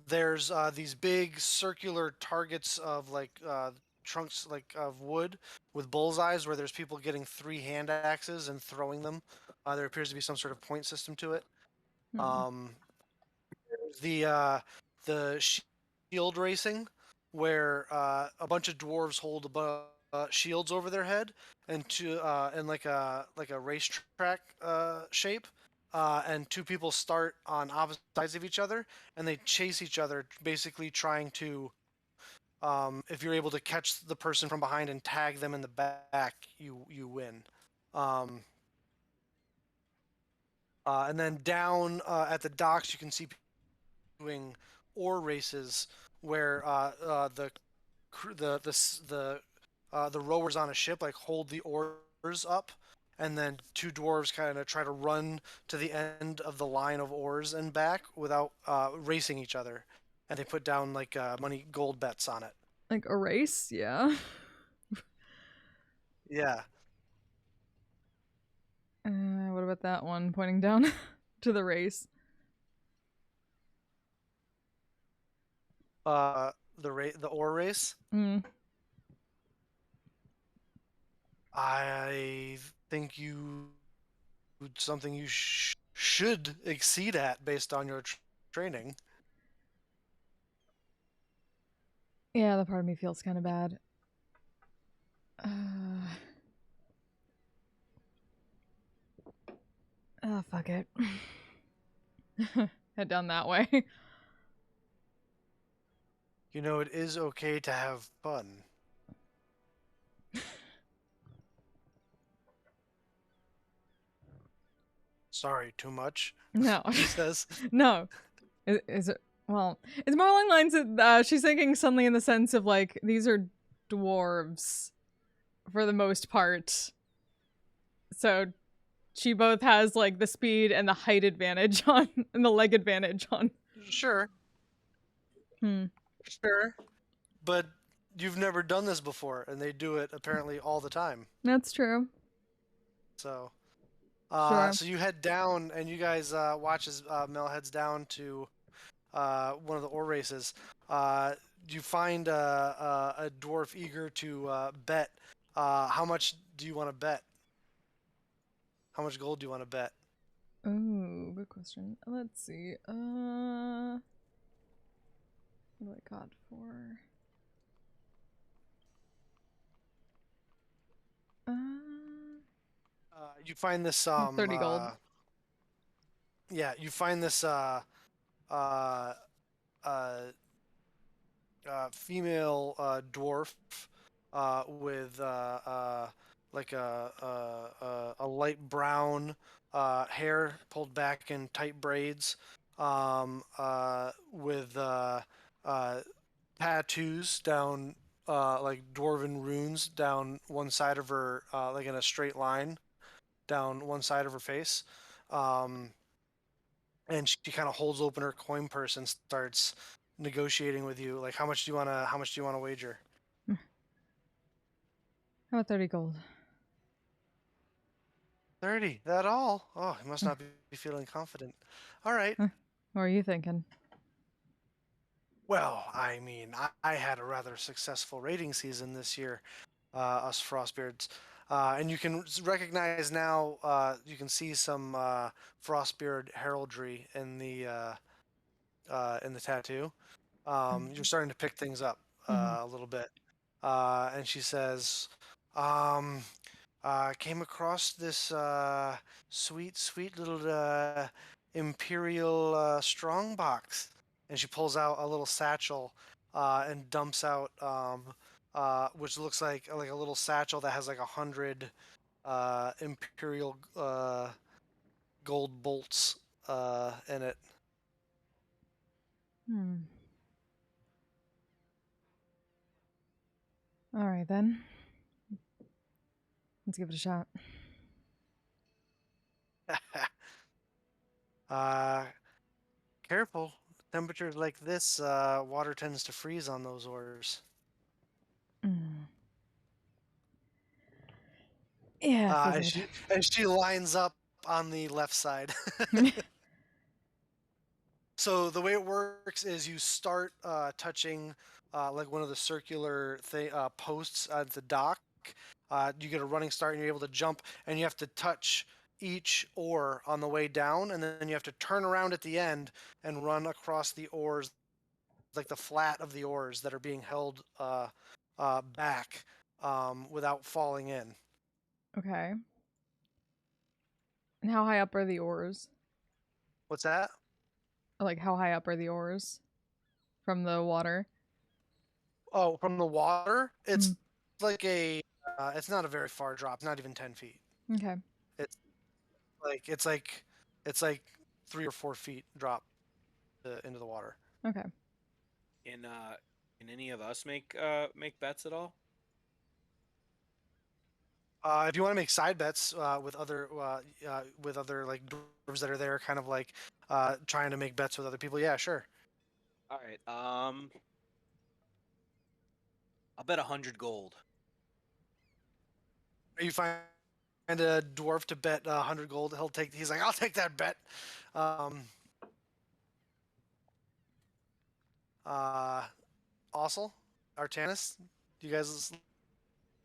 There's these big circular targets of like trunks like of wood with bullseyes, where there's people getting 3 hand axes and throwing them. There appears to be some sort of point system to it. There's the shield racing, where a bunch of dwarves hold shields over their head and in like a racetrack shape. And 2 people start on opposite sides of each other, and they chase each other, basically trying to, if you're able to catch the person from behind and tag them in the back, you win. And then down at the docks, you can see doing oar races, where the rowers on a ship like hold the oars up, and then 2 dwarves kind of try to run to the end of the line of oars and back without racing each other, and they put down like money gold bets on it. like a race, yeah. Yeah. What about that one pointing down to the race? The oar race. I think something you should exceed at based on your training. Yeah, the part of me feels kind of bad. Oh, fuck it. Head down that way. You know, it is okay to have fun. Sorry, too much? No. He says. No. Is it... Well, it's more along the lines of she's thinking suddenly in the sense of like these are dwarves for the most part. So she both has like the speed and the height advantage on and the leg advantage on. Sure, Hmm. sure. But you've never done this before, and they do it apparently all the time. That's true. So, Sure. so you head down, and you guys watch as Mel heads down to one of the ore races. You find a dwarf eager to bet. How much do you want to bet? How much gold do you want to bet? Oh, good question. Let's see. What do I got for? You find this 30 gold. yeah, you find this uh, uh, female dwarf with like a light brown hair pulled back in tight braids, with tattoos down like dwarven runes down one side of her, like in a straight line down one side of her face. Um, and she kind of holds open her coin purse and starts negotiating with you. Like, how much do you want to wager? How about 30 gold? 30. That all? Oh, he must not be feeling confident. All right. What are you thinking? Well, I mean, I had a rather successful raiding season this year, us Frostbeards. And you can recognize now, you can see some Frostbeard heraldry in the tattoo. You're starting to pick things up a little bit. And she says, um, came across this sweet, sweet little Imperial strong box. And she pulls out a little satchel and dumps out, which looks like a little satchel that has like 100 Imperial gold bolts in it. Hmm. All right, then. Let's give it a shot. uh, Careful. Temperatures like this, water tends to freeze on those ores. Mm. Yeah, figured. And she lines up on the left side. So the way it works is you start touching like one of the circular posts at the dock. You get a running start, and you're able to jump, and you have to touch each ore on the way down, and then you have to turn around at the end and run across the ores, like the flat of the oars that are being held back without falling in. Okay. And how high up are the oars? What's that? Like, how high up are the oars from the water? Oh, from the water, it's Mm. like it's not a very far drop, not even 10 feet. Okay. It's it's like 3 or 4 feet drop into the water. Okay. Can any of us make bets at all? If you want to make side bets with other like dwarves that are there, kind of like trying to make bets with other people, yeah, sure. All right. I'll bet 100 gold. Are you find a dwarf to bet 100 gold? He's like, I'll take that bet. Ossel, Artanis, you guys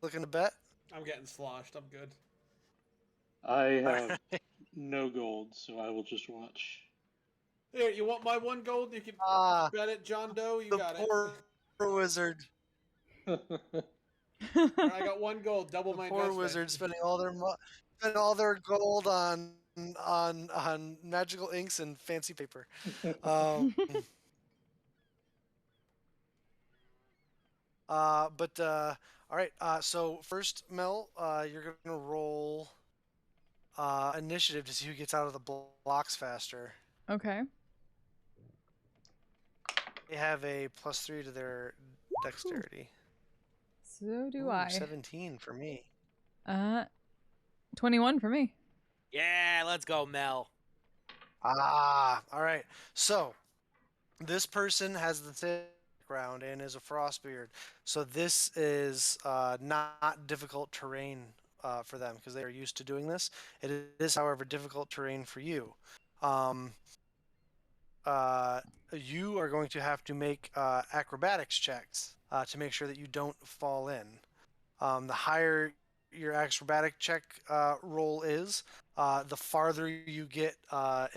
looking to bet? I'm getting sloshed. I'm good. I have no gold, so I will just watch. Here, you want my 1 gold? You can Ah, bet it, John Doe. You the got poor wizard. it. I got 1 gold, double The my poor investment. wizard spending all their gold on magical inks and fancy paper. Um, all right. So first, Mel, you're gonna roll initiative to see who gets out of the blocks faster. Okay. They have a +3 to their dexterity. So do Ooh, I. 17 for me. 21 for me. Yeah, let's go, Mel. All right. So this person has the thick background and is a frostbeard. So this is not difficult terrain for them because they are used to doing this. It is, however, difficult terrain for you. Um, you are going to have to make acrobatics checks to make sure that you don't fall in. The higher your acrobatic check roll is, the farther you get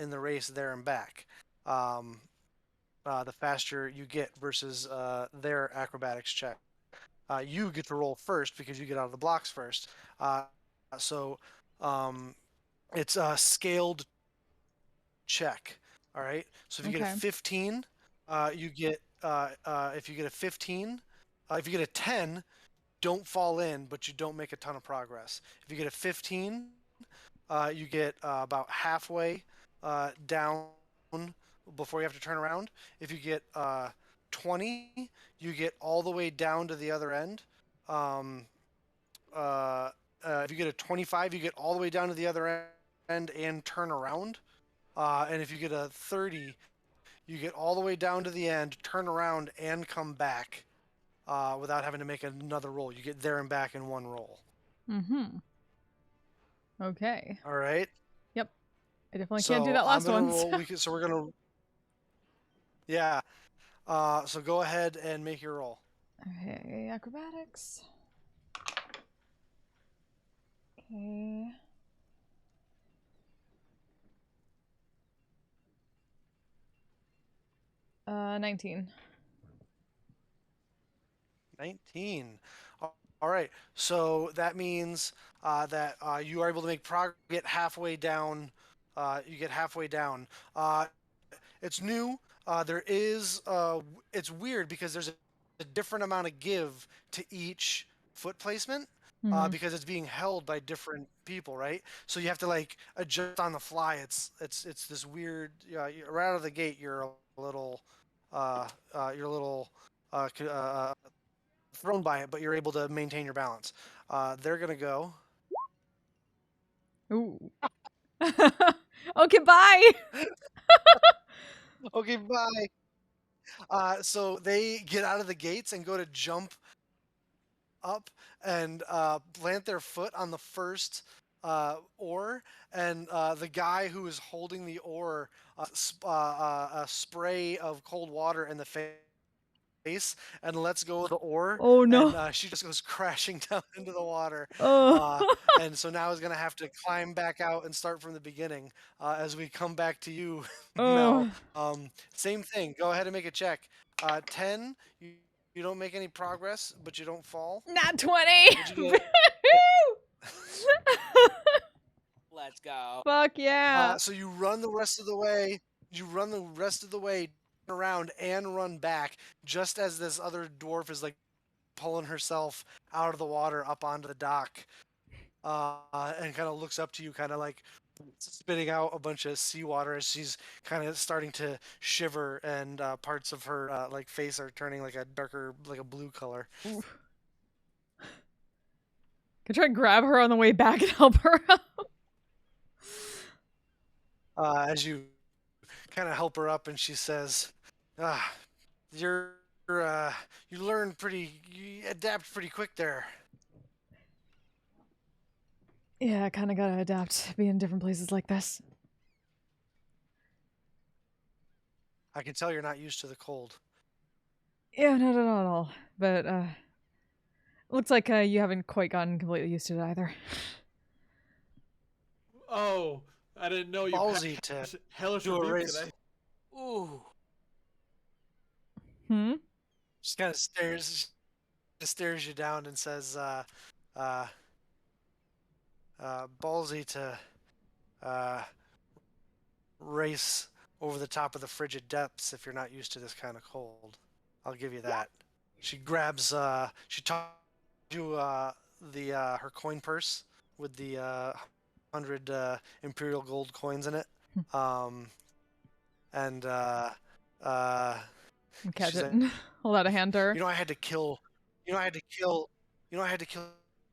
in the race there and back. The faster you get versus their acrobatics check. You get to roll first because you get out of the blocks first. So um, it's a scaled check. All right. So if you get a Okay. 15, you get if you get a 15, if you get a 10, don't fall in, but you don't make a ton of progress. If you get a 15, you get about halfway down before you have to turn around. If you get 20, you get all the way down to the other end. Um, if you get a 25, you get all the way down to the other end and turn around. And if you get a 30, you get all the way down to the end, turn around, and come back without having to make another roll. You get there and back in one roll. Mm-hmm. Okay. All right. Yep. I definitely can't do So that I'm last gonna one. roll. So we're gonna. Yeah. So go ahead and make your roll. Okay, acrobatics. Okay. Uh, 19. 19. All right. So that means that you are able to make progress. Get halfway down. You get halfway down. It's new. There is. It's weird because there's a different amount of give to each foot placement. Mhm. Because it's being held by different people, right? So you have to like adjust on the fly. It's this weird. Right out of the gate, you're a little, you're a little thrown by it, but you're able to maintain your balance. They're gonna go. Ooh. Okay, bye. Okay, bye. So they get out of the gates and go to jump up and plant their foot on the first oar, and the guy who is holding the oar a spray of cold water in the face and lets go of the oar, Oh and no. she just goes crashing down into the water. Oh. And so now is going to have to climb back out and start from the beginning as we come back to you, Mel. Oh. Same thing. Go ahead and make a check. 10, you don't make any progress, but you don't fall. Not 20. What'd you get? Let's go. Fuck yeah. So you run the rest of the way. You run the rest of the way around and run back just as this other dwarf is like pulling herself out of the water up onto the dock and kind of looks up to you, kind of like spitting out a bunch of seawater as she's kind of starting to shiver, and parts of her like face are turning like a darker, like a blue color. Oof. Could try and grab her on the way back and help her out. As you kind of help her up, and she says, "Ah, you're you learn pretty, you adapt pretty quick there." Yeah, I kind of gotta adapt being in different places like this. I can tell you're not used to the cold. Yeah, not at all. But looks like you haven't quite gotten completely used to it either. Oh, I didn't know you Ballsy to passed hellish do a rebuke race. today. Ooh. Hmm. Just kind of stares you down and says, ballsy to race over the top of the frigid depths if you're not used to this kind of cold. I'll give you that. She grabs, she tosses you her coin purse with the 100 imperial gold coins in it. And And catch She's it. like, Hold out a hand to her. I had to kill. I had to kill. I had to kill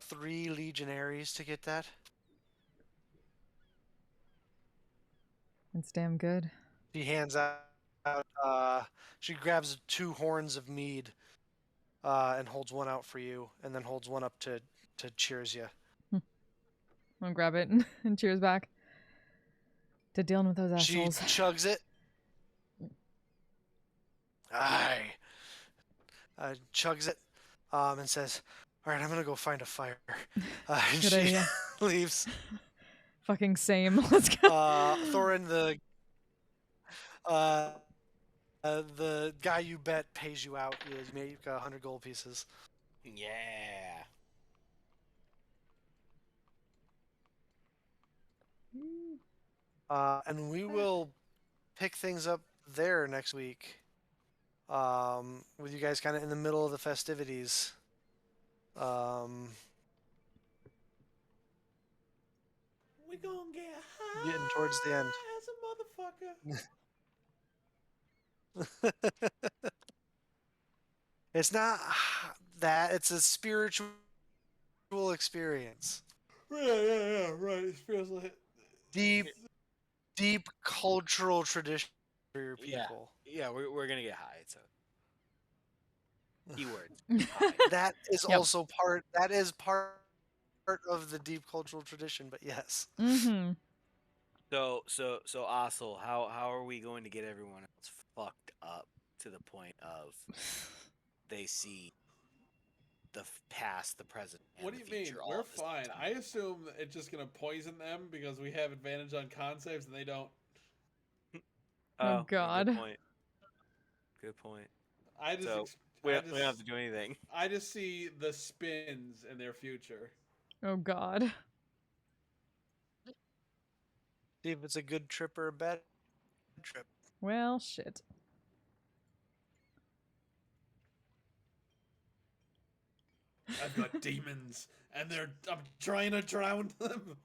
3 legionaries to get that. It's damn good. She hands out. She grabs 2 horns of mead, and holds one out for you, and then holds one up to cheers you. I'm gonna grab it and cheers back. To dealing with those assholes. She chugs it. Aye. Chugs it, and says, "All right, I'm gonna go find a fire." And Good she idea. leaves. Fucking same. Let's go. Thorin, the guy you bet pays you out. You make 100 gold pieces. Yeah. And we will pick things up there next week. With you guys kind of in the middle of the festivities. We gonna get high Getting towards the end. as a motherfucker. It's not that, it's a spiritual experience. Yeah, right. It feels like Deep cultural tradition for your Yeah. people. Yeah, we're gonna get high. So keywords. That is Yep. also part. That is part of the deep cultural tradition. But yes, Mm-hmm. So Ossel, how are we going to get everyone else fucked up to the point of they see the past, the present, and What do the you mean? future all We're at the same fine. time? I assume it's just gonna poison them because we have advantage on con saves and they don't. Oh, yeah, God. Good point. Good point. I just, So we don't have to do anything. I just see the spins in their future. Oh, God. see if it's a good trip or a bad trip. Well, shit. I've got demons, and I'm trying to drown them.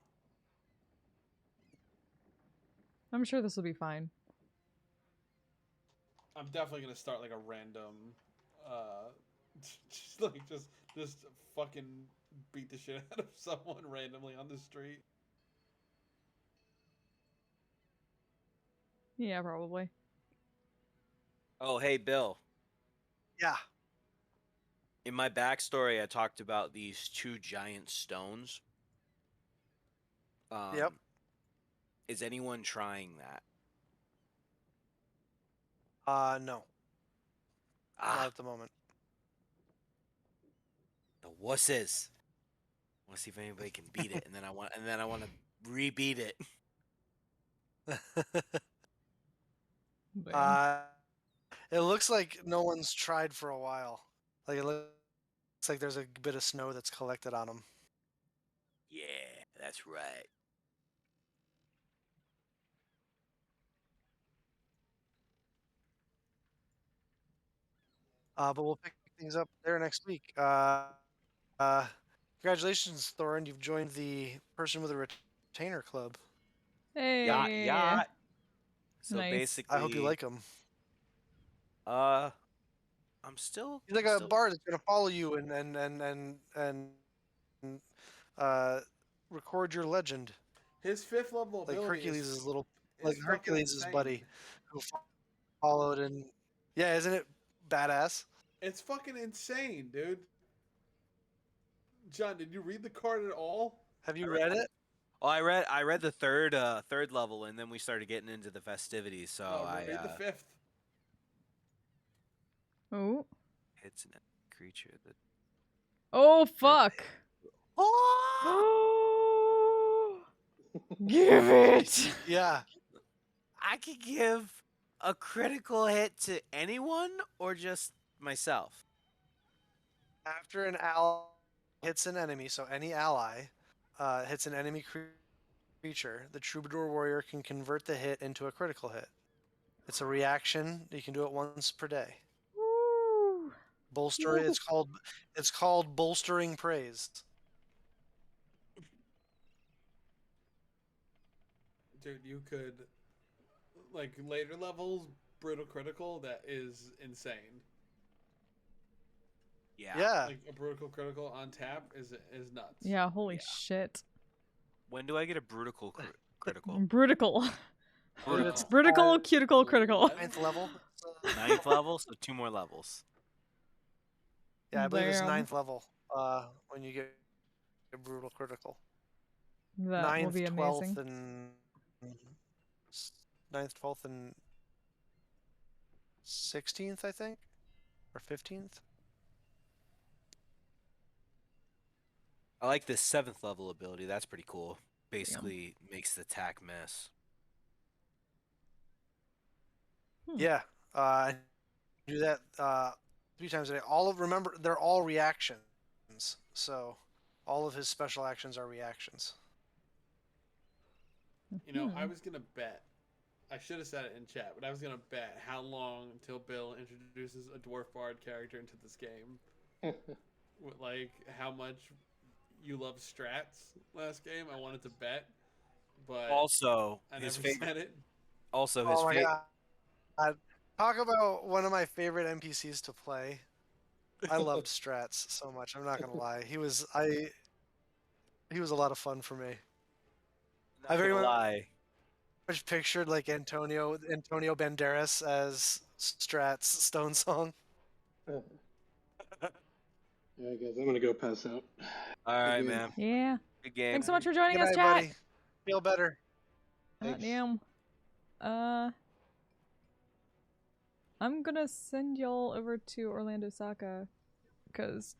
I'm sure this will be fine. I'm definitely gonna start like a random, just fucking beat the shit out of someone randomly on the street. Yeah, probably. Oh, hey, Bill. Yeah. In my backstory, I talked about these 2 giant stones. Yep. Is anyone trying that? No. Not at the moment. The wusses. I want to see if anybody can beat it, and then I want to rebeat it. Damn. It looks like no one's tried for a while. Like it looks like there's a bit of snow that's collected on them. Yeah, that's right. But we'll pick things up there next week. Congratulations, Thorin. You've joined the person with a retainer club. Hey. Yeah. So Nice. basically, I hope you like him. I'm He's like a bard that's gonna follow you and record your legend. His 5th level Like ability Hercules' is little, is like fucking Hercules' insane. buddy, who followed and yeah, isn't it badass? It's fucking insane, dude. John, did you read the card at all? Have you read it? Oh, I read the third level, and then we started getting into the festivities. So No, I read the 5th. Oh. hits an creature that. Oh, fuck. Oh! Give it. Yeah. I could give a critical hit to anyone or just myself. After an ally hits an enemy, so any ally hits an enemy creature, the Troubadour Warrior can convert the hit into a critical hit. It's a reaction. You can do it once per day. Woo. Bolster. It's called bolstering praise. Dude, you could, like, later levels, brutal critical that is insane. Yeah. Like a brutal critical on tap is nuts. Yeah, holy Yeah. shit. When do I get a critical? Brutical. It's Brutical, uh, cuticle, critical. 9th level. 9th level, so 2 more levels. Yeah, I believe it's Damn. 9th level when you get a brutal critical. That will 9th, be 12th, amazing. and 9th, 12th, and 16th, I think, or 15th. I like this 7th level ability. That's pretty cool. Basically makes the attack miss. Yeah, I do that 3 times a day. Remember, they're all reactions, so all of his special actions are reactions. You know, I was gonna bet. I should have said it in chat, but I was gonna bet how long until Bill introduces a dwarf bard character into this game. Like how much you love strats last game. I wanted to bet, but Also, I his never favorite. said it. Also, his Oh my favorite. god! Talk about one of my favorite NPCs to play. I loved Strats so much. I'm not gonna lie. He was a lot of fun for me. I Not very gonna lie. much pictured like Antonio Banderas as Strats Stone Song. Yeah, guys, I'm gonna go pass out. All right, game. man. Yeah. Good game. Thanks so much for joining Good us, night, chat. buddy. Feel better. Thanks. Damn. I'm gonna send y'all over to Orlando Saka, because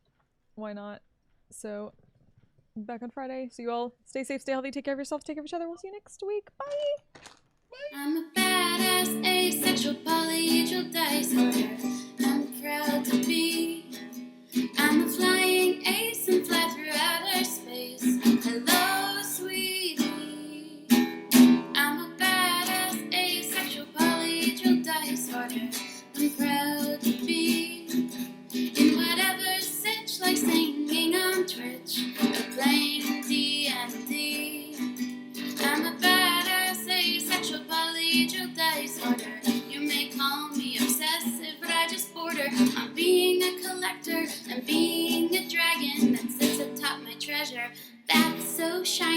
why not? So, back on Friday. So you all stay safe, stay healthy, take care of yourself, take care of each other. We'll see you next week. Bye! I'm a badass, asexual, polyhedral dice holder. I'm proud to be. I'm a flying ace and fly through outer space. Hello, sweetie. I'm a badass, asexual, polyhedral dice holder. I'm proud to be. In whatever sitch, like singing on Twitch or playing D&D. I'm a badass, asexual, polyhedral dice holder. You may call me obsessive, but I just border on being a collector and being a dragon that sits atop my treasure. That's so shiny.